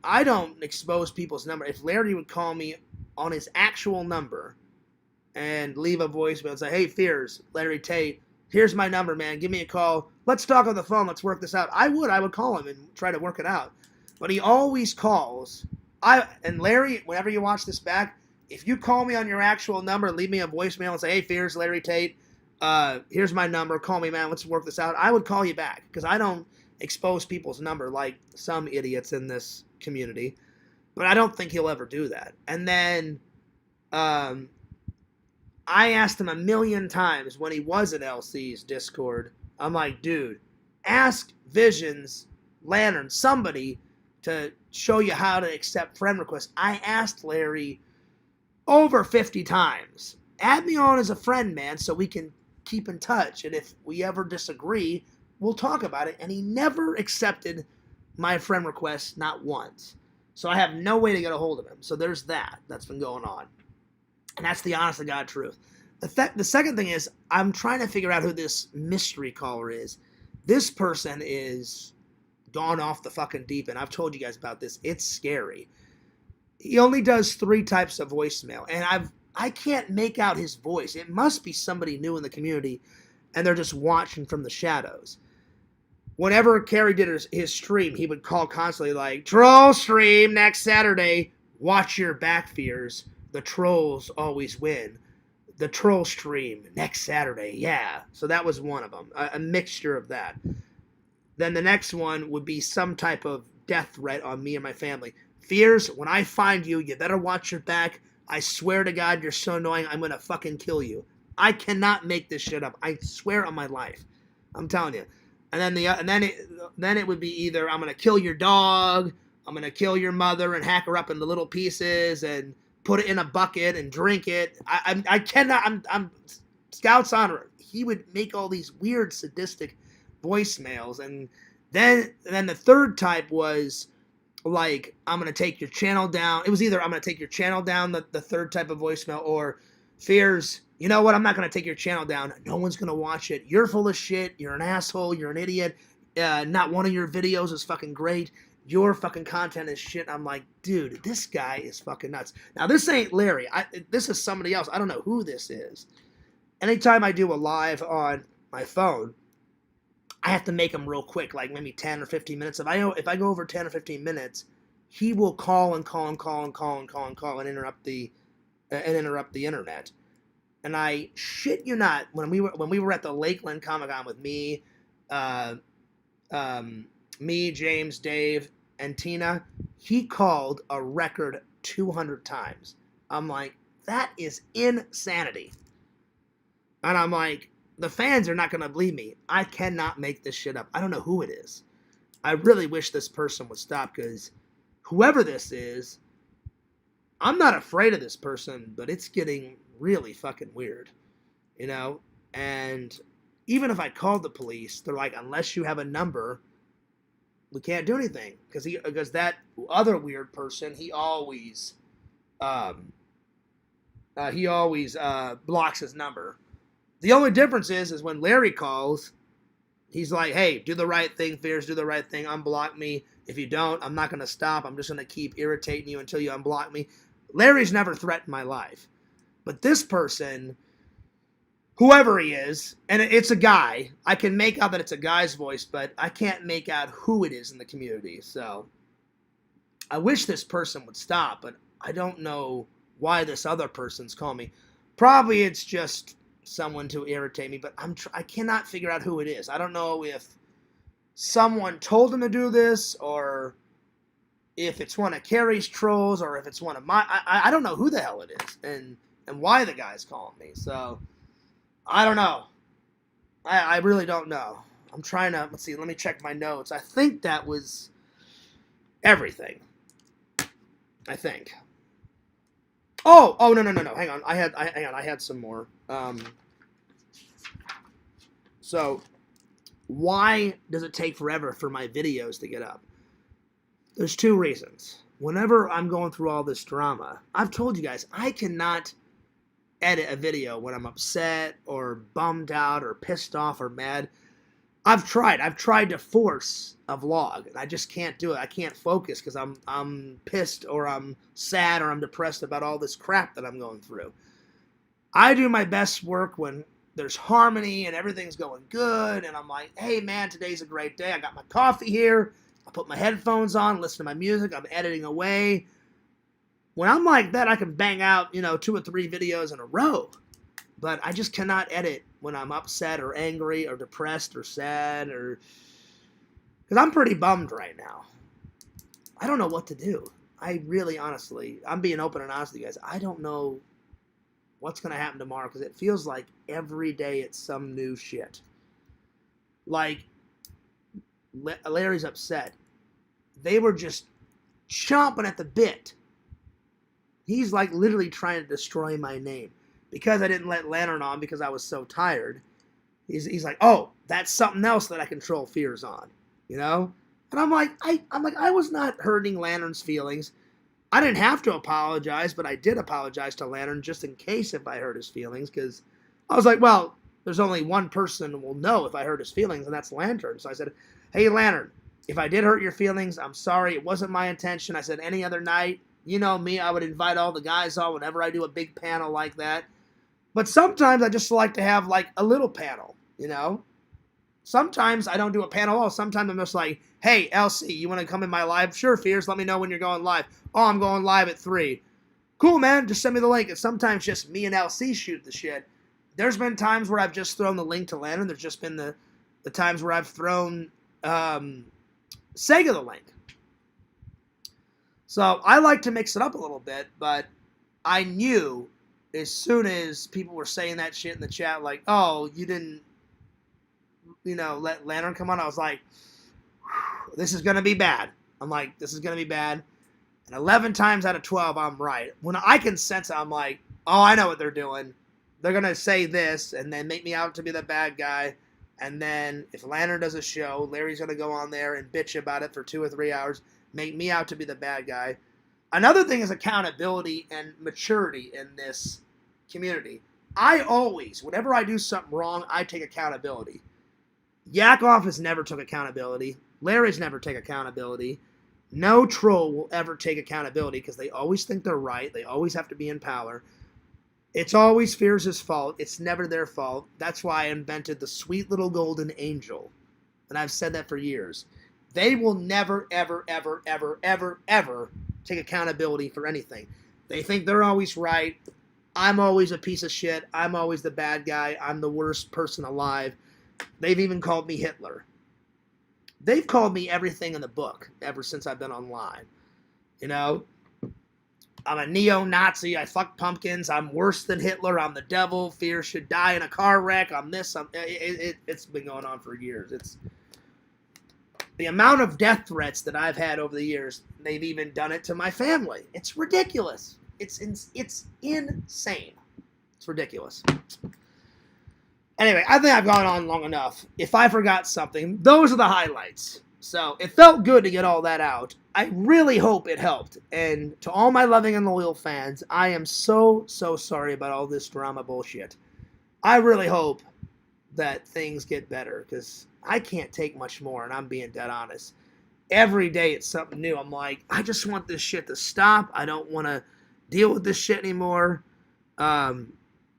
I don't expose people's number. If Larry would call me on his actual number and leave a voicemail and say, hey, Fears, Larry Tate, here's my number, man. Give me a call. Let's talk on the phone. Let's work this out. I would call him and try to work it out. But he always calls. And Larry, whenever you watch this back, if you call me on your actual number, leave me a voicemail and say, hey, Fears, Larry Tate, here's my number. Call me, man. Let's work this out. I would call you back because I don't expose people's number like some idiots in this community. But I don't think he'll ever do that. And then I asked him a million times when he was in LC's Discord. I'm like, dude, ask Visions, Lantern, somebody to show you how to accept friend requests. I asked Larry over 50 times. Add me on as a friend, man, so we can keep in touch. And if we ever disagree, we'll talk about it. And he never accepted my friend request, not once. So I have no way to get a hold of him. So there's that. That's been going on. And that's the honest to God truth. The second thing is, I'm trying to figure out who this mystery caller is. This person is gone off the fucking deep end. I've told you guys about this. It's scary. He only does 3 types of voicemail, and I can't make out his voice. It must be somebody new in the community, and they're just watching from the shadows. Whenever Kerry did his stream, he would call constantly like, "Troll stream next Saturday. Watch your back, fears. The trolls always win. The troll stream next Saturday." Yeah. So that was one of them. A mixture of that. Then the next one would be some type of death threat on me and my family. "Fears, when I find you, you better watch your back. I swear to God, you're so annoying, I'm going to fucking kill you." I cannot make this shit up. I swear on my life. I'm telling you. And then it would be either I'm going to kill your dog, I'm going to kill your mother and hack her up into little pieces and put it in a bucket and drink it. I cannot. I'm Scout's honor. He would make all these weird sadistic voicemails, and then the third type was like, "I'm gonna take your channel down." It was either "I'm gonna take your channel down," the third type of voicemail, or "Fears, you know what? I'm not gonna take your channel down. No one's gonna watch it. You're full of shit. You're an asshole. You're an idiot. Not one of your videos is fucking great. Your fucking content is shit." I'm like, dude, this guy is fucking nuts. Now, this ain't Larry. This is somebody else. I don't know who this is. Anytime I do a live on my phone, I have to make them real quick, like maybe 10 or 15 minutes. If I go over 10 or 15 minutes, he will call and interrupt the internet. And I shit you not, when we were at the Lakeland Comic-Con with me, James, Dave, and Tina, he called a record 200 times. I'm like, that is insanity. And I'm like, the fans are not going to believe me. I cannot make this shit up. I don't know who it is. I really wish this person would stop, because whoever this is, I'm not afraid of this person, but it's getting really fucking weird, you know? And even if I called the police, they're like, "Unless you have a number, we can't do anything." Because that other weird person, he always blocks his number. The only difference is when Larry calls, he's like, "Hey, do the right thing, Fears, do the right thing, unblock me. If you don't, I'm not going to stop. I'm just going to keep irritating you until you unblock me." Larry's never threatened my life. But this person, whoever he is, and it's a guy, I can make out that it's a guy's voice, but I can't make out who it is in the community. So I wish this person would stop, but I don't know why this other person's calling me. Probably it's just someone to irritate me, but I cannot figure out who it is. I don't know if someone told him to do this, or if it's one of Carrie's trolls, or if it's one of my... I don't know who the hell it is, and why the guy's calling me. So I don't know. I really don't know. I'm trying to... Let's see. Let me check my notes. I think that was everything. I think. Oh, no. Hang on. I had some more. So, why does it take forever for my videos to get up? There's 2 reasons. Whenever I'm going through all this drama, I've told you guys, I cannot edit a video when I'm upset or bummed out or pissed off or mad. I've tried to force a vlog, and I just can't do it. I can't focus because I'm pissed, or I'm sad, or I'm depressed about all this crap that I'm going through. I do my best work when there's harmony and everything's going good, and I'm like, "Hey man, today's a great day. I got my coffee here. I put my headphones on, listen to my music. I'm editing away." When I'm like that, I can bang out, 2 or 3 videos in a row. But I just cannot edit when I'm upset or angry or depressed or sad, or... Because I'm pretty bummed right now. I don't know what to do. I really, honestly, I'm being open and honest with you guys. I don't know what's going to happen tomorrow because it feels like every day it's some new shit. Like, Larry's upset. They were just chomping at the bit. He's like literally trying to destroy my name because I didn't let Lantern on because I was so tired. He's like, oh, that's something else that I control fears on, you know? And I'm like, I was not hurting Lantern's feelings. I didn't have to apologize, but I did apologize to Lantern just in case if I hurt his feelings, because I was like, well, there's only one person who will know if I hurt his feelings, and that's Lantern. So I said, hey, Lantern, if I did hurt your feelings, I'm sorry. It wasn't my intention. I said, any other night, you know me, I would invite all the guys on whenever I do a big panel like that. But sometimes I just like to have like a little panel, you know? Sometimes I don't do a panel at all. Sometimes I'm just like, hey, LC, you want to come in my live? Sure, Fears, let me know when you're going live. Oh, I'm going live at 3. Cool, man, just send me the link. And sometimes just me and LC shoot the shit. There's been times where I've just thrown the link to Lantern. There's just been the times where I've thrown Sega the link. So I like to mix it up a little bit, but I knew as soon as people were saying that shit in the chat, like, oh, you didn't, let Lantern come on, I was like, this is going to be bad. I'm like, this is going to be bad. And 11 times out of 12, I'm right. When I can sense it, I'm like, oh, I know what they're doing. They're going to say this and then make me out to be the bad guy. And then if Lantern does a show, Larry's going to go on there and bitch about it for 2 or 3 hours, make me out to be the bad guy. Another thing is accountability and maturity in this community. I always, whenever I do something wrong, I take accountability. Yakov has never took accountability. Larry's never take accountability. No troll will ever take accountability because they always think they're right. They always have to be in power. It's always Fears' fault. It's never their fault. That's why I invented the sweet little golden angel. And I've said that for years. They will never, ever, ever, ever, ever, ever take accountability for anything. They think they're always right. I'm always a piece of shit. I'm always the bad guy. I'm the worst person alive. They've even called me Hitler. They've called me everything in the book ever since I've been online. You know, I'm a neo-Nazi. I fuck pumpkins. I'm worse than Hitler. I'm the devil. Fear should die in a car wreck. I'm this. It's been going on for years. It's the amount of death threats that I've had over the years. They've even done it to my family. It's ridiculous. It's insane. It's ridiculous. Anyway, I think I've gone on long enough. If I forgot something, those are the highlights. So it felt good to get all that out. I really hope it helped. And to all my loving and loyal fans, I am so, so sorry about all this drama bullshit. I really hope that things get better because I can't take much more, and I'm being dead honest. Every day it's something new. I'm like, I just want this shit to stop. I don't want to deal with this shit anymore.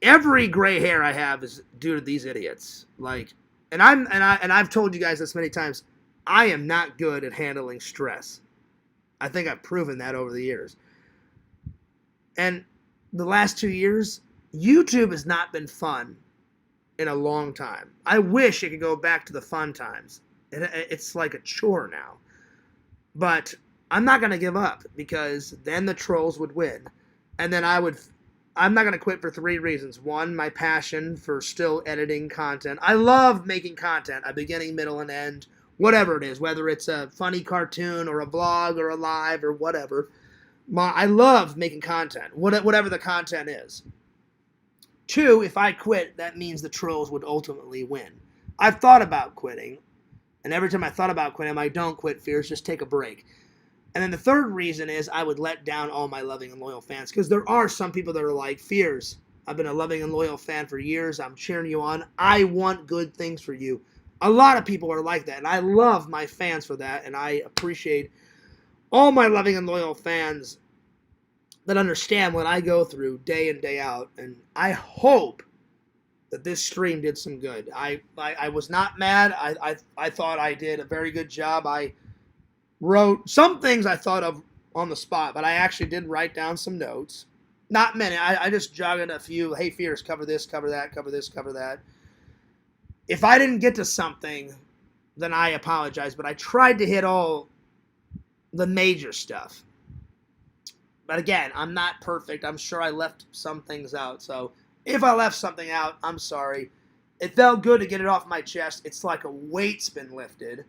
Every gray hair I have is due to these idiots. Like, and I've told you guys this many times. I am not good at handling stress. I think I've proven that over the years. And the last 2 years, YouTube has not been fun in a long time. I wish it could go back to the fun times. It's like a chore now. But I'm not going to give up because then the trolls would win. And then I'm not going to quit for 3 reasons. 1, my passion for still editing content. I love making content, a beginning, middle, and end, whatever it is, whether it's a funny cartoon or a vlog or a live or whatever. I love making content, whatever the content is. 2, if I quit, that means the trolls would ultimately win. I've thought about quitting, and every time I thought about quitting, I'm like, don't quit, Fears, just take a break. And then the 3rd reason is I would let down all my loving and loyal fans, because there are some people that are like, Fears, I've been a loving and loyal fan for years, I'm cheering you on, I want good things for you. A lot of people are like that, and I love my fans for that, and I appreciate all my loving and loyal fans that understand what I go through day in, day out, and I hope that this stream did some good. I was not mad. I thought I did a very good job. I wrote some things I thought of on the spot, but I actually did write down some notes. Not many. I just jotted a few. Hey, Fears, cover this, cover that, cover this, cover that. If I didn't get to something, then I apologize, but I tried to hit all the major stuff. But again, I'm not perfect. I'm sure I left some things out. So if I left something out, I'm sorry. It felt good to get it off my chest. It's like a weight's been lifted.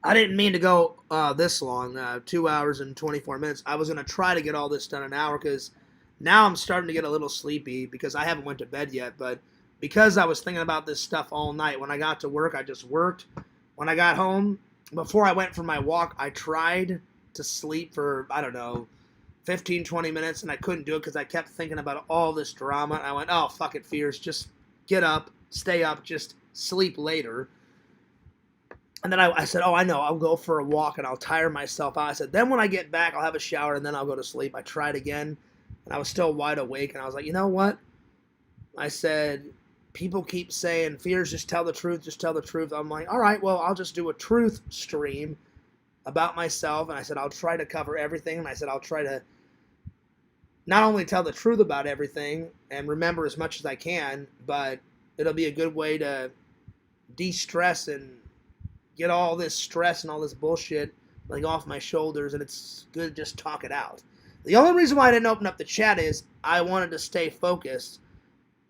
I didn't mean to go this long, 2 hours and 24 minutes. I was going to try to get all this done in an hour because now I'm starting to get a little sleepy because I haven't went to bed yet. But because I was thinking about this stuff all night, when I got to work, I just worked. When I got home, before I went for my walk, I tried to sleep for, I don't know, 15, 20 minutes, and I couldn't do it because I kept thinking about all this drama. And I went, oh, fuck it, Fears. Just get up, stay up, just sleep later. And then I said, oh, I know, I'll go for a walk and I'll tire myself out. I said, then when I get back, I'll have a shower and then I'll go to sleep. I tried again, and I was still wide awake. And I was like, you know what? I said, people keep saying, Fears, just tell the truth, just tell the truth. I'm like, all right, well, I'll just do a truth stream about myself. And I said, I'll try to cover everything. And I said, I'll try to not only tell the truth about everything and remember as much as I can, but it'll be a good way to de-stress and get all this stress and all this bullshit like off my shoulders, and it's good to just talk it out. The only reason why I didn't open up the chat is I wanted to stay focused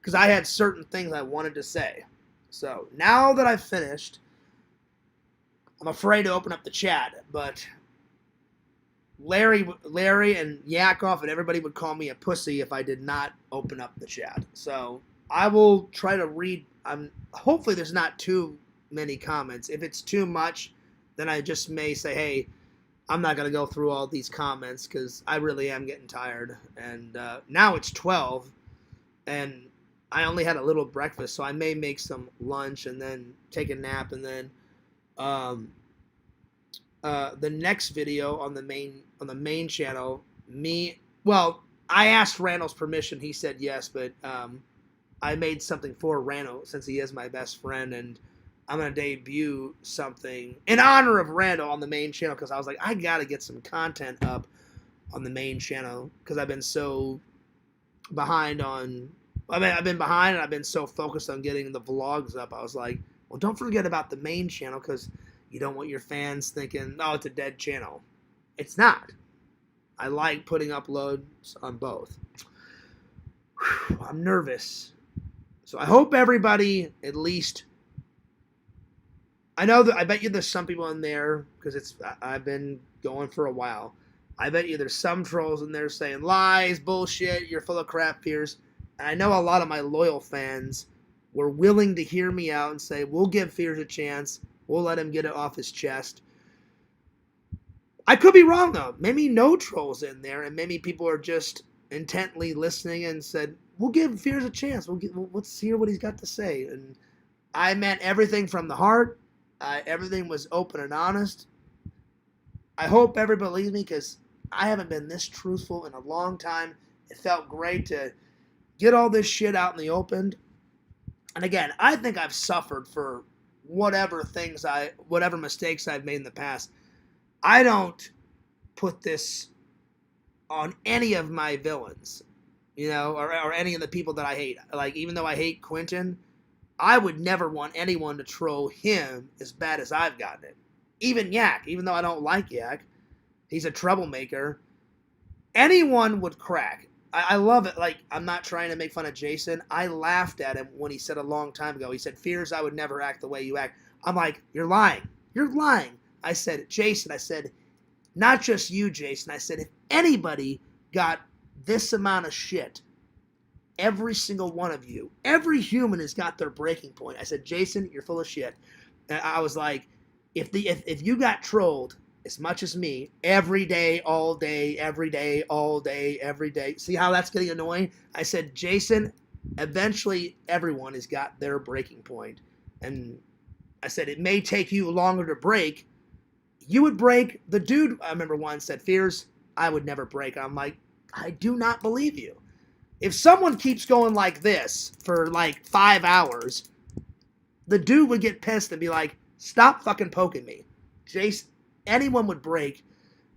because I had certain things I wanted to say. So now that I've finished, I'm afraid to open up the chat, but Larry and Yakov and everybody would call me a pussy if I did not open up the chat. So I will try to read. Hopefully there's not too many comments. If it's too much, then I just may say, hey, I'm not going to go through all these comments because I really am getting tired. And now it's 12, and I only had a little breakfast, so I may make some lunch and then take a nap. And then the next video on the main channel, I asked Randall's permission. He said yes, but I made something for Randall since he is my best friend, and I'm going to debut something in honor of Randall on the main channel because I was like, I got to get some content up on the main channel because I've been so behind on... I've been behind and I've been so focused on getting the vlogs up. I was like, well, don't forget about the main channel because you don't want your fans thinking, oh, it's a dead channel. It's not. I like putting uploads on both. Whew, I'm nervous. So I hope everybody at least... I know that I bet you there's some people in there because I've been going for a while. I bet you there's some trolls in there saying lies, bullshit, you're full of crap, Fears. And I know a lot of my loyal fans were willing to hear me out and say, we'll give Fears a chance. We'll let him get it off his chest. I could be wrong, though. Maybe no trolls in there, and maybe people are just intently listening and said, we'll give Fears a chance. Let's hear what he's got to say. And I meant everything from the heart. Everything was open and honest. I hope everybody believes me because I haven't been this truthful in a long time. It felt great to get all this shit out in the open. And again, I think I've suffered for whatever mistakes I've made in the past. I don't put this on any of my villains, or any of the people that I hate. Like, even though I hate Quentin, I would never want anyone to troll him as bad as I've gotten it. Even Yak, even though I don't like Yak, he's a troublemaker. Anyone would crack. I love it. Like, I'm not trying to make fun of Jason. I laughed at him when he said a long time ago, he said, Fears, I would never act the way you act. I'm like, you're lying. You're lying. I said, Jason, not just you, Jason. I said, if anybody got this amount of shit, every single one of you, every human has got their breaking point. I said, Jason, you're full of shit. And I was like, if you got trolled as much as me every day, all day, every day, all day, every day, see how that's getting annoying? I said, Jason, eventually everyone has got their breaking point. And I said, it may take you longer to break. You would break. The dude, I remember once said, Fears, I would never break. I'm like, I do not believe you. If someone keeps going like this for like 5 hours, the dude would get pissed and be like, stop fucking poking me. Jason, anyone would break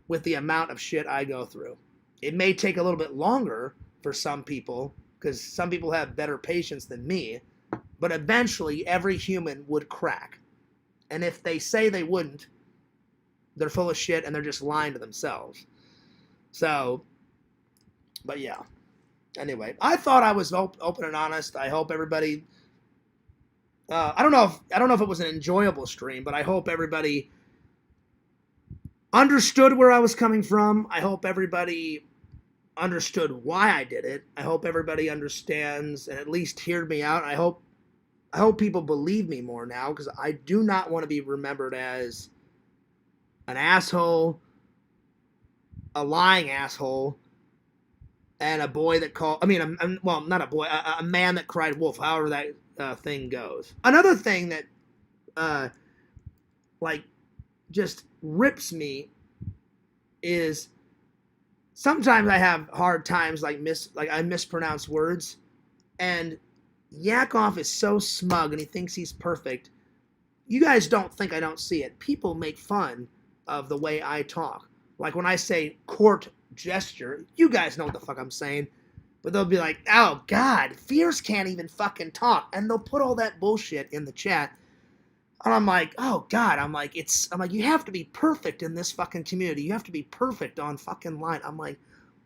with the amount of shit I go through. It may take a little bit longer for some people because some people have better patience than me, but eventually every human would crack. And if they say they wouldn't, they're full of shit and they're just lying to themselves. So, but yeah. Anyway, I thought I was open and honest. I hope everybody. I don't know if it was an enjoyable stream, but I hope everybody understood where I was coming from. I hope everybody understood why I did it. I hope everybody understands and at least heard me out. I hope people believe me more now, because I do not want to be remembered as an asshole, a lying asshole, and a boy that called. I mean, well, not a boy, a man that cried wolf. However that thing goes. Another thing that, like, just rips me is sometimes I have hard times, like I mispronounce words, and Yakov is so smug and he thinks he's perfect. You guys don't think I don't see it. People make fun of the way I talk. Like when I say court gesture, you guys know what the fuck I'm saying. But they'll be like, oh God, Fierce can't even fucking talk. And they'll put all that bullshit in the chat. And I'm like, oh God, I'm like, you have to be perfect in this fucking community. You have to be perfect on fucking line. I'm like,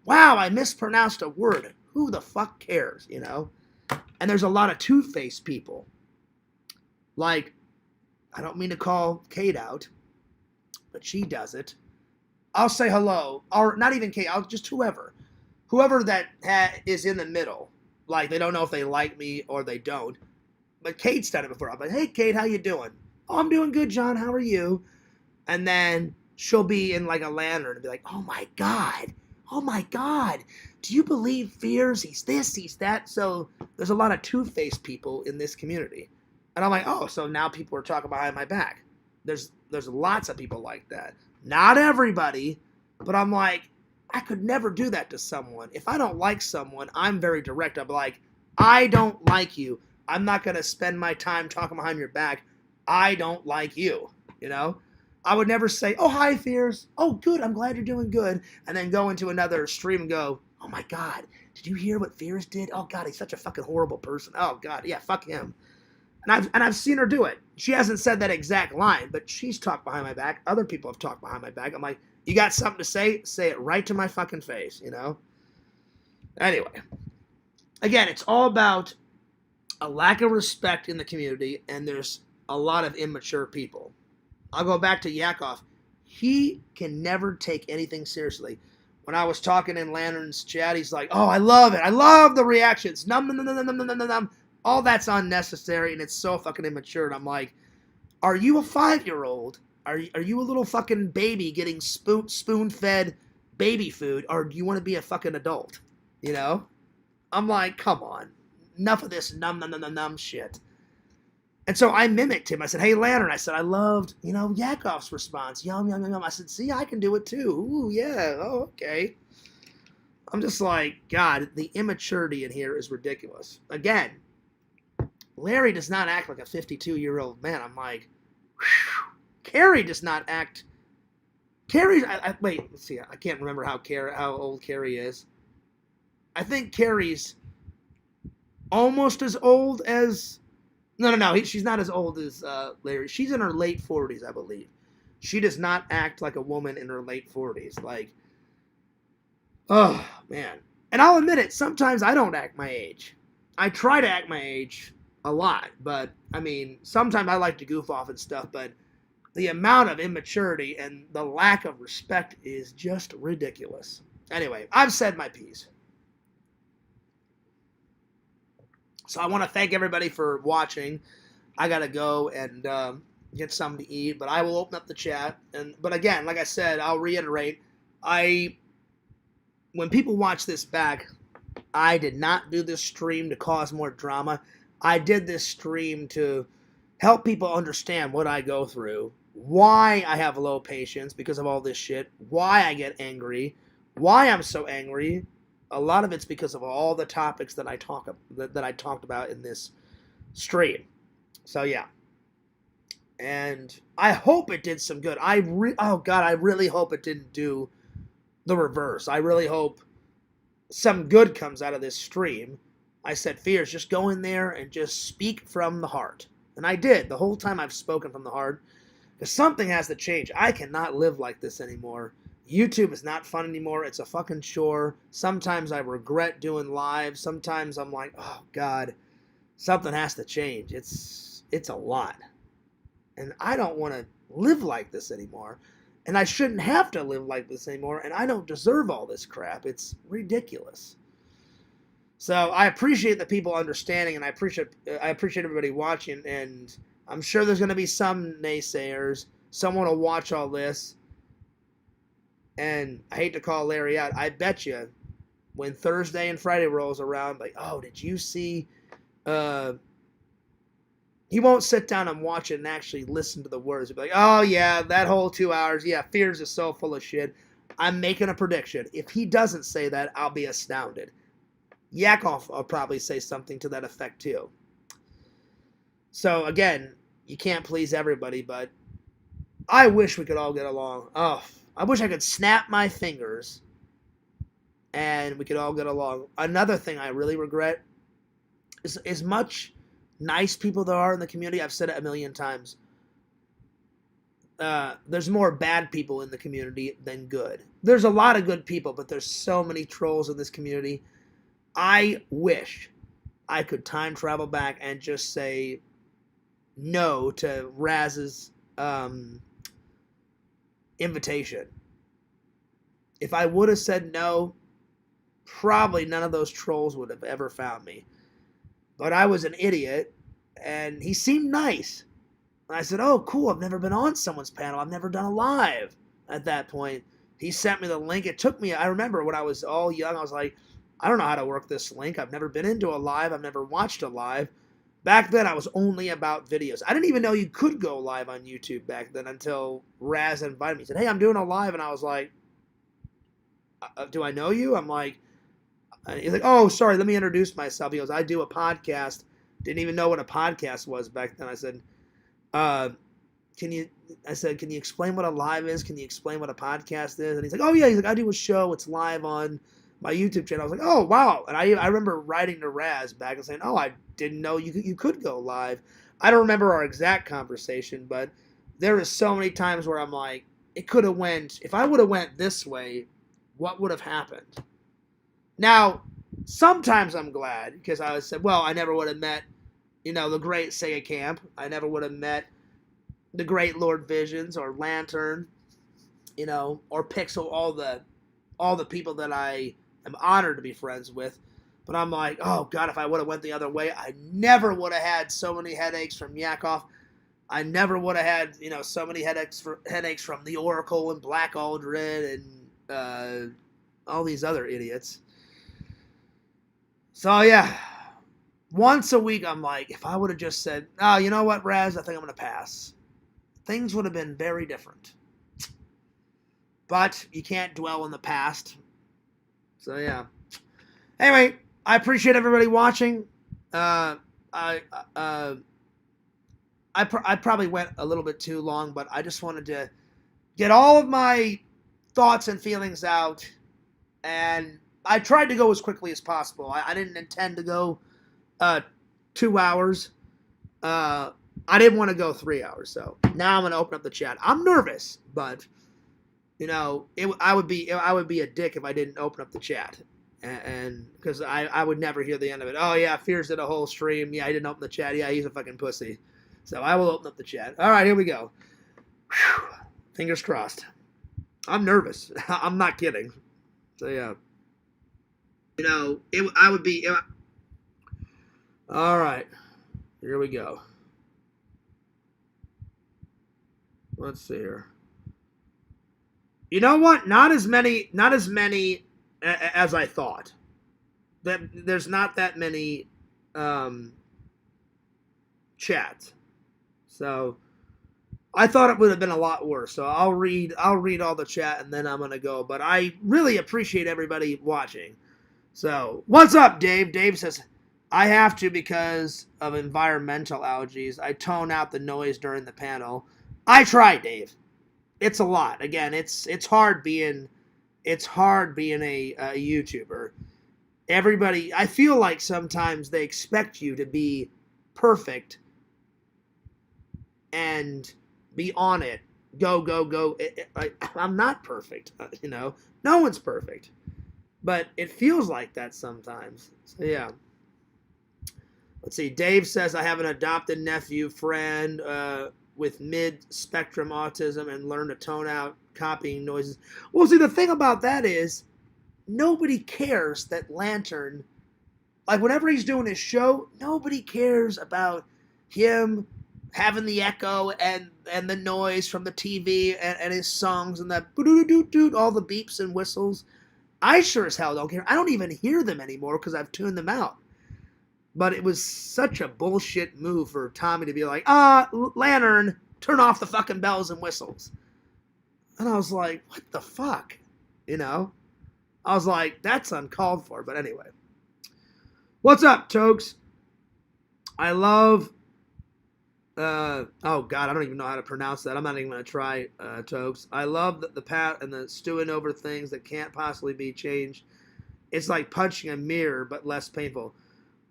wow, I mispronounced a word. Who the fuck cares, you know? And there's a lot of two-faced people. Like, I don't mean to call Kate out, but she does it. I'll say hello, or not even Kate, just whoever that is in the middle. Like, they don't know if they like me or they don't. But Kate's done it before. I'm like, hey, Kate, how you doing? Oh, I'm doing good, John. How are you? And then she'll be in, like, a lantern and be like, oh, my God. Do you believe Fears? He's this, he's that. So there's a lot of two-faced people in this community. And I'm like, oh, so now people are talking behind my back. There's lots of people like that. Not everybody, but I'm like, I could never do that to someone. If I don't like someone, I'm very direct. I'm like, I don't like you. I'm not going to spend my time talking behind your back. I don't like you, you know? I would never say, oh, hi, Fears. Oh, good. I'm glad you're doing good. And then go into another stream and go, oh, my God. Did you hear what Fears did? Oh, God, he's such a fucking horrible person. Oh, God. Yeah, fuck him. And I've seen her do it. She hasn't said that exact line, but she's talked behind my back. Other people have talked behind my back. I'm like, you got something to say? Say it right to my fucking face, you know? Anyway. Again, it's all about a lack of respect in the community, and there's a lot of immature people. I'll go back to Yakov. He can never take anything seriously. When I was talking in Lantern's chat, he's like, oh, I love it. I love the reactions. Num. All that's unnecessary, and it's so fucking immature. And I'm like, are you a 5-year-old? Are you a little fucking baby getting spoon-fed baby food, or do you want to be a fucking adult? You know? I'm like, come on. Enough of this num shit. And so I mimicked him. I said, hey, Lantern. I said, I loved, Yakov's response. Yum. I said, see, I can do it too. Ooh, yeah. Oh, okay. I'm just like, God, the immaturity in here is ridiculous. Again, Larry does not act like a 52-year-old man. I'm like, whew. Carrie does not act. Carrie, wait, let's see. I can't remember how old Carrie is. I think Carrie's almost as old as. No. She's not as old as Larry. She's in her late 40s, I believe. She does not act like a woman in her late 40s. Like, oh, man. And I'll admit it, sometimes I don't act my age. I try to act my age a lot, but, I mean, sometimes I like to goof off and stuff, but the amount of immaturity and the lack of respect is just ridiculous. Anyway, I've said my piece. So I want to thank everybody for watching. I got to go and get something to eat, but I will open up the chat. But again, like I said, I'll reiterate, when people watch this back, I did not do this stream to cause more drama. I did this stream to help people understand what I go through, why I have low patience because of all this shit, why I get angry, why I'm so angry. A lot of it's because of all the topics that I talked about in this stream. So yeah, and I hope it did some good. I really hope it didn't do the reverse. I really hope some good comes out of this stream. I said, Fears, just go in there and just speak from the heart. And I did. The whole time I've spoken from the heart. Because something has to change. I cannot live like this anymore. YouTube is not fun anymore. It's a fucking chore. Sometimes I regret doing live. Sometimes I'm like, oh God, something has to change. It's a lot. And I don't want to live like this anymore. And I shouldn't have to live like this anymore. And I don't deserve all this crap. It's ridiculous. So I appreciate the people understanding, and I appreciate everybody watching. And I'm sure there's going to be some naysayers. Someone will watch all this. And I hate to call Larry out. I bet you when Thursday and Friday rolls around, like, oh, did you see? He won't sit down and watch it and actually listen to the words. He'll be like, oh, yeah, that whole 2 hours. Yeah, Fears is so full of shit. I'm making a prediction. If he doesn't say that, I'll be astounded. Yakov will probably say something to that effect, too. So, again, you can't please everybody, but I wish we could all get along. Oh, I wish I could snap my fingers and we could all get along. Another thing I really regret is as much nice people there are in the community. I've said it a million times. There's more bad people in the community than good. There's a lot of good people, but there's so many trolls in this community. I wish I could time travel back and just say no to Raz's invitation. If I would have said no, probably none of those trolls would have ever found me. But I was an idiot, and he seemed nice. And I said, oh, cool, I've never been on someone's panel. I've never done a live at that point. He sent me the link. It took me, I remember when I was all young, I was like, I don't know how to work this link. I've never been into a live. I've never watched a live. Back then, I was only about videos. I didn't even know you could go live on YouTube back then until Raz invited me. He said, hey, I'm doing a live. And I was like, do I know you? I'm like, he's like, oh, sorry, let me introduce myself. He goes, I do a podcast. Didn't even know what a podcast was back then. I said, can you explain what a live is? Can you explain what a podcast is? And he's like, oh, yeah. He's like, I do a show. It's live on my YouTube channel. I was like, oh, wow. And I remember writing to Raz back and saying, oh, I didn't know you could go live. I don't remember our exact conversation, but there is so many times where I'm like, it could have went, if I would have went this way, what would have happened? Now, sometimes I'm glad because I said, well, I never would have met, the great Sega Camp. I never would have met the great Lord Visions or Lantern, or Pixel, all the people that I am honored to be friends with. But I'm like, oh, God, if I would have went the other way, I never would have had so many headaches from Yakov. I never would have had, so many headaches from the Oracle and Black Aldred and all these other idiots. So, yeah, once a week, I'm like, if I would have just said, oh, you know what, Raz, I think I'm going to pass. Things would have been very different. But you can't dwell in the past. So, yeah. Anyway, I appreciate everybody watching. I probably went a little bit too long, but I just wanted to get all of my thoughts and feelings out. And I tried to go as quickly as possible. I didn't intend to go 2 hours. I didn't want to go 3 hours. So now I'm going to open up the chat. I'm nervous, but I would be a dick if I didn't open up the chat. And because I would never hear the end of it. Oh, yeah, Fears did a whole stream. Yeah, I didn't open the chat. Yeah, he's a fucking pussy. So I will open up the chat. All right, here we go. Whew. Fingers crossed. I'm nervous. I'm not kidding. So, yeah. I would be... All right. Here we go. Let's see here. You know what? Not as many as I thought. There's not that many chats. So I thought it would have been a lot worse. So I'll read all the chat and then I'm gonna go. But I really appreciate everybody watching. So what's up, Dave? Dave says, I have to because of environmental allergies. I tone out the noise during the panel. I try, Dave. It's a lot. Again, it's hard being a YouTuber. Everybody, I feel like sometimes they expect you to be perfect, and be on it, go, go, go. I'm not perfect, no one's perfect, but it feels like that sometimes. So yeah. Let's see. Dave says, I have an adopted nephew friend with mid-spectrum autism and learned to tone out copying noises. Well, see, the thing about that is nobody cares that Lantern, like whenever he's doing his show, nobody cares about him having the echo and the noise from the TV and his songs and that all the beeps and whistles. I sure as hell don't care. I don't even hear them anymore because I've tuned them out. But it was such a bullshit move for Tommy to be like, Lantern, turn off the fucking bells and whistles. And I was like, what the fuck? I was like, that's uncalled for. But anyway. What's up, Tokes? I love, oh God, I don't even know how to pronounce that. I'm not even going to try, Tokes. I love the pat and the stewing over things that can't possibly be changed. It's like punching a mirror, but less painful.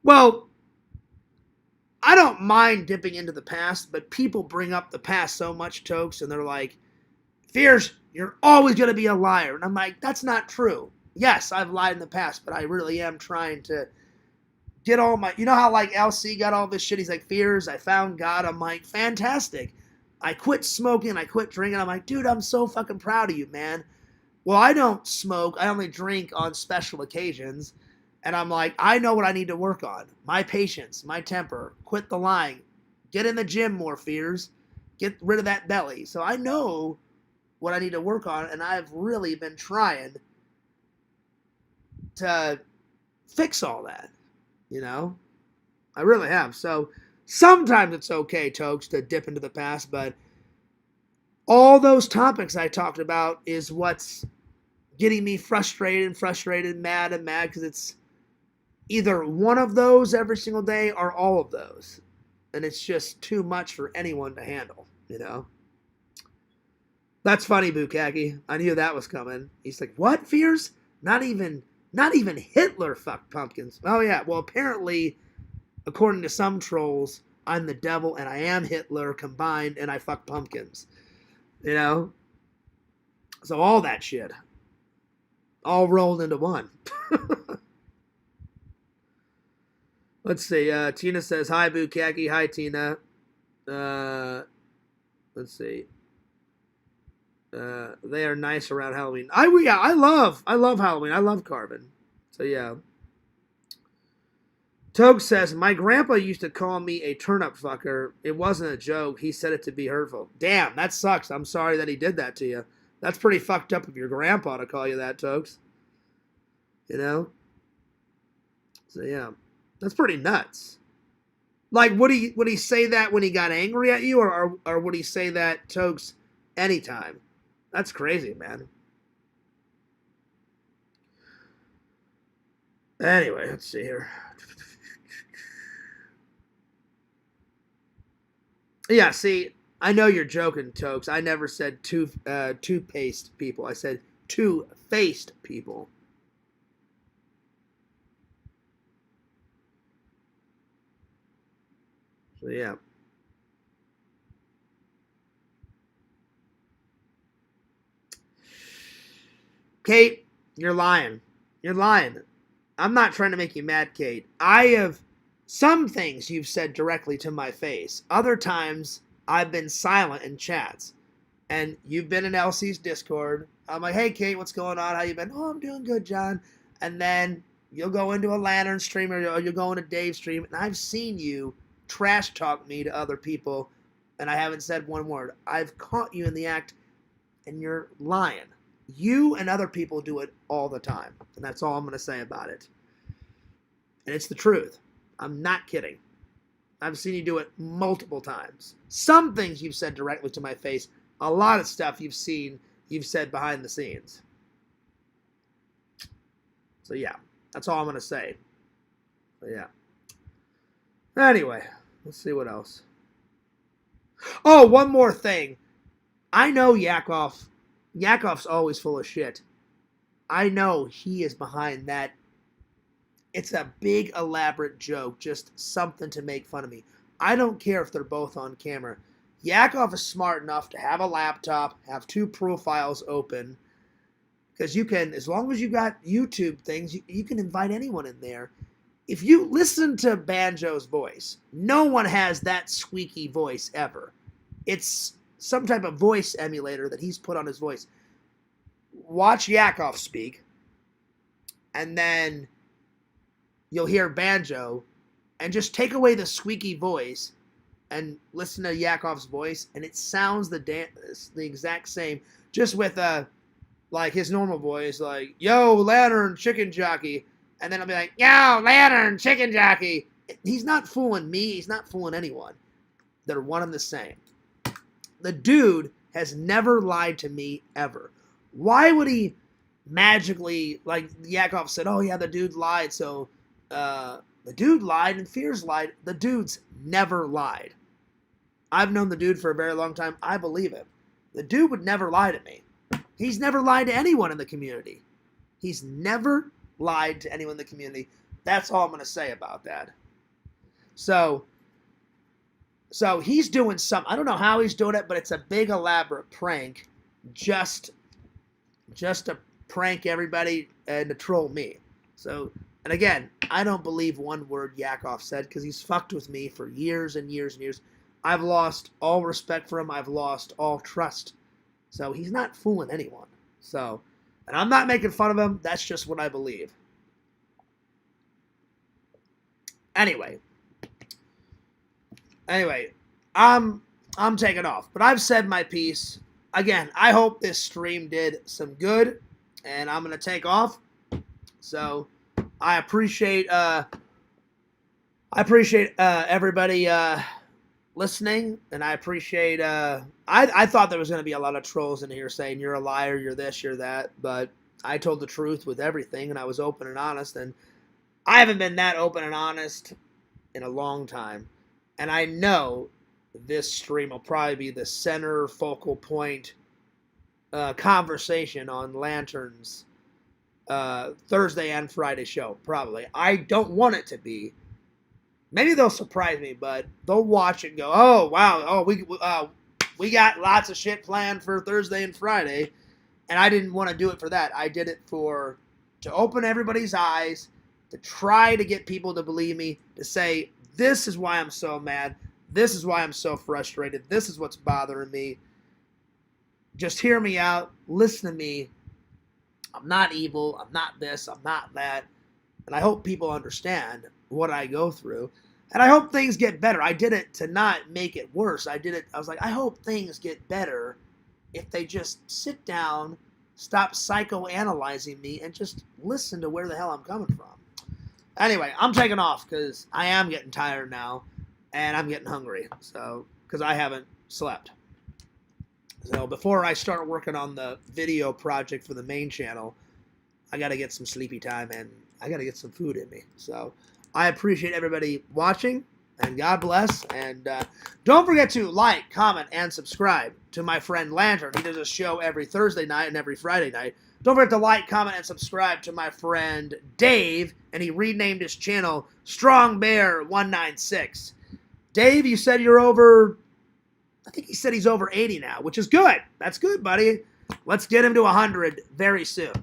Well, I don't mind dipping into the past, but people bring up the past so much, Tokes, and they're like, Fears, you're always going to be a liar. And I'm like, that's not true. Yes, I've lied in the past, but I really am trying to get all my... You know how, like, LC got all this shit? He's like, Fears, I found God. I'm like, fantastic. I quit smoking. I quit drinking. I'm like, dude, I'm so fucking proud of you, man. Well, I don't smoke. I only drink on special occasions. And I'm like, I know what I need to work on. My patience, my temper, quit the lying, get in the gym more, Fears, get rid of that belly. So I know what I need to work on, and I've really been trying to fix all that, I really have. So sometimes it's okay, Tokes, to dip into the past, but all those topics I talked about is what's getting me frustrated, mad, because it's either one of those every single day or all of those. And it's just too much for anyone to handle, That's funny, Bukaki. I knew that was coming. He's like, what, Fears? Not even Hitler fucked pumpkins. Oh, yeah. Well, apparently, according to some trolls, I'm the devil and I am Hitler combined and I fuck pumpkins. So all that shit. All rolled into one. Let's see. Tina says, hi, Bukaki. Hi, Tina. Let's see. They are nice around Halloween. I love Halloween. I love Carbon. So, yeah. Togue says, my grandpa used to call me a turnip fucker. It wasn't a joke. He said it to be hurtful. Damn, that sucks. I'm sorry that he did that to you. That's pretty fucked up of your grandpa to call you that, Togues. So, yeah. That's pretty nuts. Like, would he say that when he got angry at you, or would he say that, Togues, anytime? That's crazy, man. Anyway, let's see here. Yeah, see, I know you're joking, Togues. I never said toothpaste people. I said two-faced people. So, yeah. Kate, you're lying. You're lying. I'm not trying to make you mad, Kate. I have some things you've said directly to my face. Other times, I've been silent in chats. And you've been in Elsie's Discord. I'm like, hey, Kate, what's going on? How you been? Oh, I'm doing good, John. And then you'll go into a Lantern stream or you'll go into Dave's stream. And I've seen you trash talk me to other people. And I haven't said one word. I've caught you in the act. And you're lying. You and other people do it all the time. And that's all I'm going to say about it. And it's the truth. I'm not kidding. I've seen you do it multiple times. Some things you've said directly to my face. A lot of stuff you've said behind the scenes. So yeah, that's all I'm going to say. So yeah. Anyway, let's see what else. Oh, one more thing. I know Yakov. Yakov's always full of shit. I know he is behind that. It's a big, elaborate joke, just something to make fun of me. I don't care if they're both on camera. Yakov is smart enough to have a laptop, have 2 profiles open, because you can, as long as you got YouTube things, you can invite anyone in there. If you listen to Banjo's voice, no one has that squeaky voice ever. It's some type of voice emulator that he's put on his voice. Watch Yakov speak, and then you'll hear Banjo, and just take away the squeaky voice and listen to Yakov's voice, and it sounds the exact same, just with like his normal voice, like, yo, Lantern, chicken jockey. And then I'll be like, yo, Lantern, chicken jockey. He's not fooling me. He's not fooling anyone. They're one and the same. The dude has never lied to me ever. Why would he magically, like Yakov said, oh yeah, the dude lied. So the dude lied and Fears lied. The dude's never lied. I've known the dude for a very long time. I believe him. The dude would never lie to me. He's never lied to anyone in the community. He's never lied to anyone in the community. That's all I'm going to say about that. So he's doing some, I don't know how he's doing it, but it's a big elaborate prank just to prank everybody and to troll me. So, and again, I don't believe one word Yakov said because he's fucked with me for years and years and years. I've lost all respect for him. I've lost all trust. So he's not fooling anyone. So, and I'm not making fun of him. That's just what I believe. Anyway, I'm taking off. But I've said my piece. Again, I hope this stream did some good, and I'm gonna take off. So I appreciate everybody listening, and I appreciate I thought there was going to be a lot of trolls in here saying you're a liar, you're this, you're that, but I told the truth with everything, and I was open and honest, and I haven't been that open and honest in a long time, and I know this stream will probably be the center focal point conversation on Lantern's Thursday and Friday show, probably. I don't want it to be. Maybe they'll surprise me, but they'll watch it and go, oh, wow, oh, we got lots of shit planned for Thursday and Friday, and I didn't want to do it for that. I did it to open everybody's eyes, to try to get people to believe me, to say, this is why I'm so mad, this is why I'm so frustrated, this is what's bothering me. Just hear me out, listen to me. I'm not evil, I'm not this, I'm not that, and I hope people understand what I go through. And I hope things get better. I did it to not make it worse. I was like, I hope things get better if they just sit down, stop psychoanalyzing me, and just listen to where the hell I'm coming from. Anyway, I'm taking off because I am getting tired now, and I'm getting hungry. So, because I haven't slept. So before I start working on the video project for the main channel, I got to get some sleepy time, and I got to get some food in me. So I appreciate everybody watching, and God bless. And don't forget to like, comment, and subscribe to my friend Lantern. He does a show every Thursday night and every Friday night. Don't forget to like, comment, and subscribe to my friend Dave, and he renamed his channel Strong Bear 196. Dave, you said you're over, I think he said he's over 80 now, which is good. That's good, buddy. Let's get him to 100 very soon.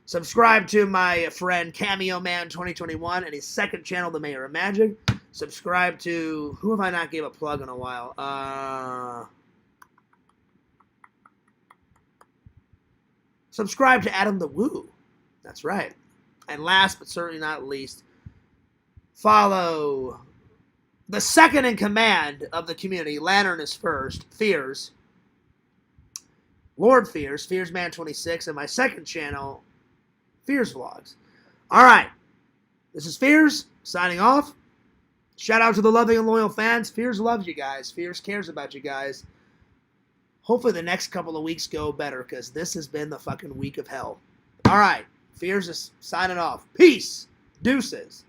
Subscribe to my friend Cameo Man 2021 and his second channel, The Mayor of Magic. Subscribe to, who have I not gave a plug in a while? Subscribe to Adam the Woo. That's right. And last but certainly not least, follow the second in command of the community. Lantern is first. Fears. Lord Fears. Fears Man 26. And my second channel, Fears Vlogs. All right. This is Fears signing off. Shout out to the loving and loyal fans. Fears loves you guys. Fears cares about you guys. Hopefully the next couple of weeks go better because this has been the fucking week of hell. All right. Fears is signing off. Peace. Deuces.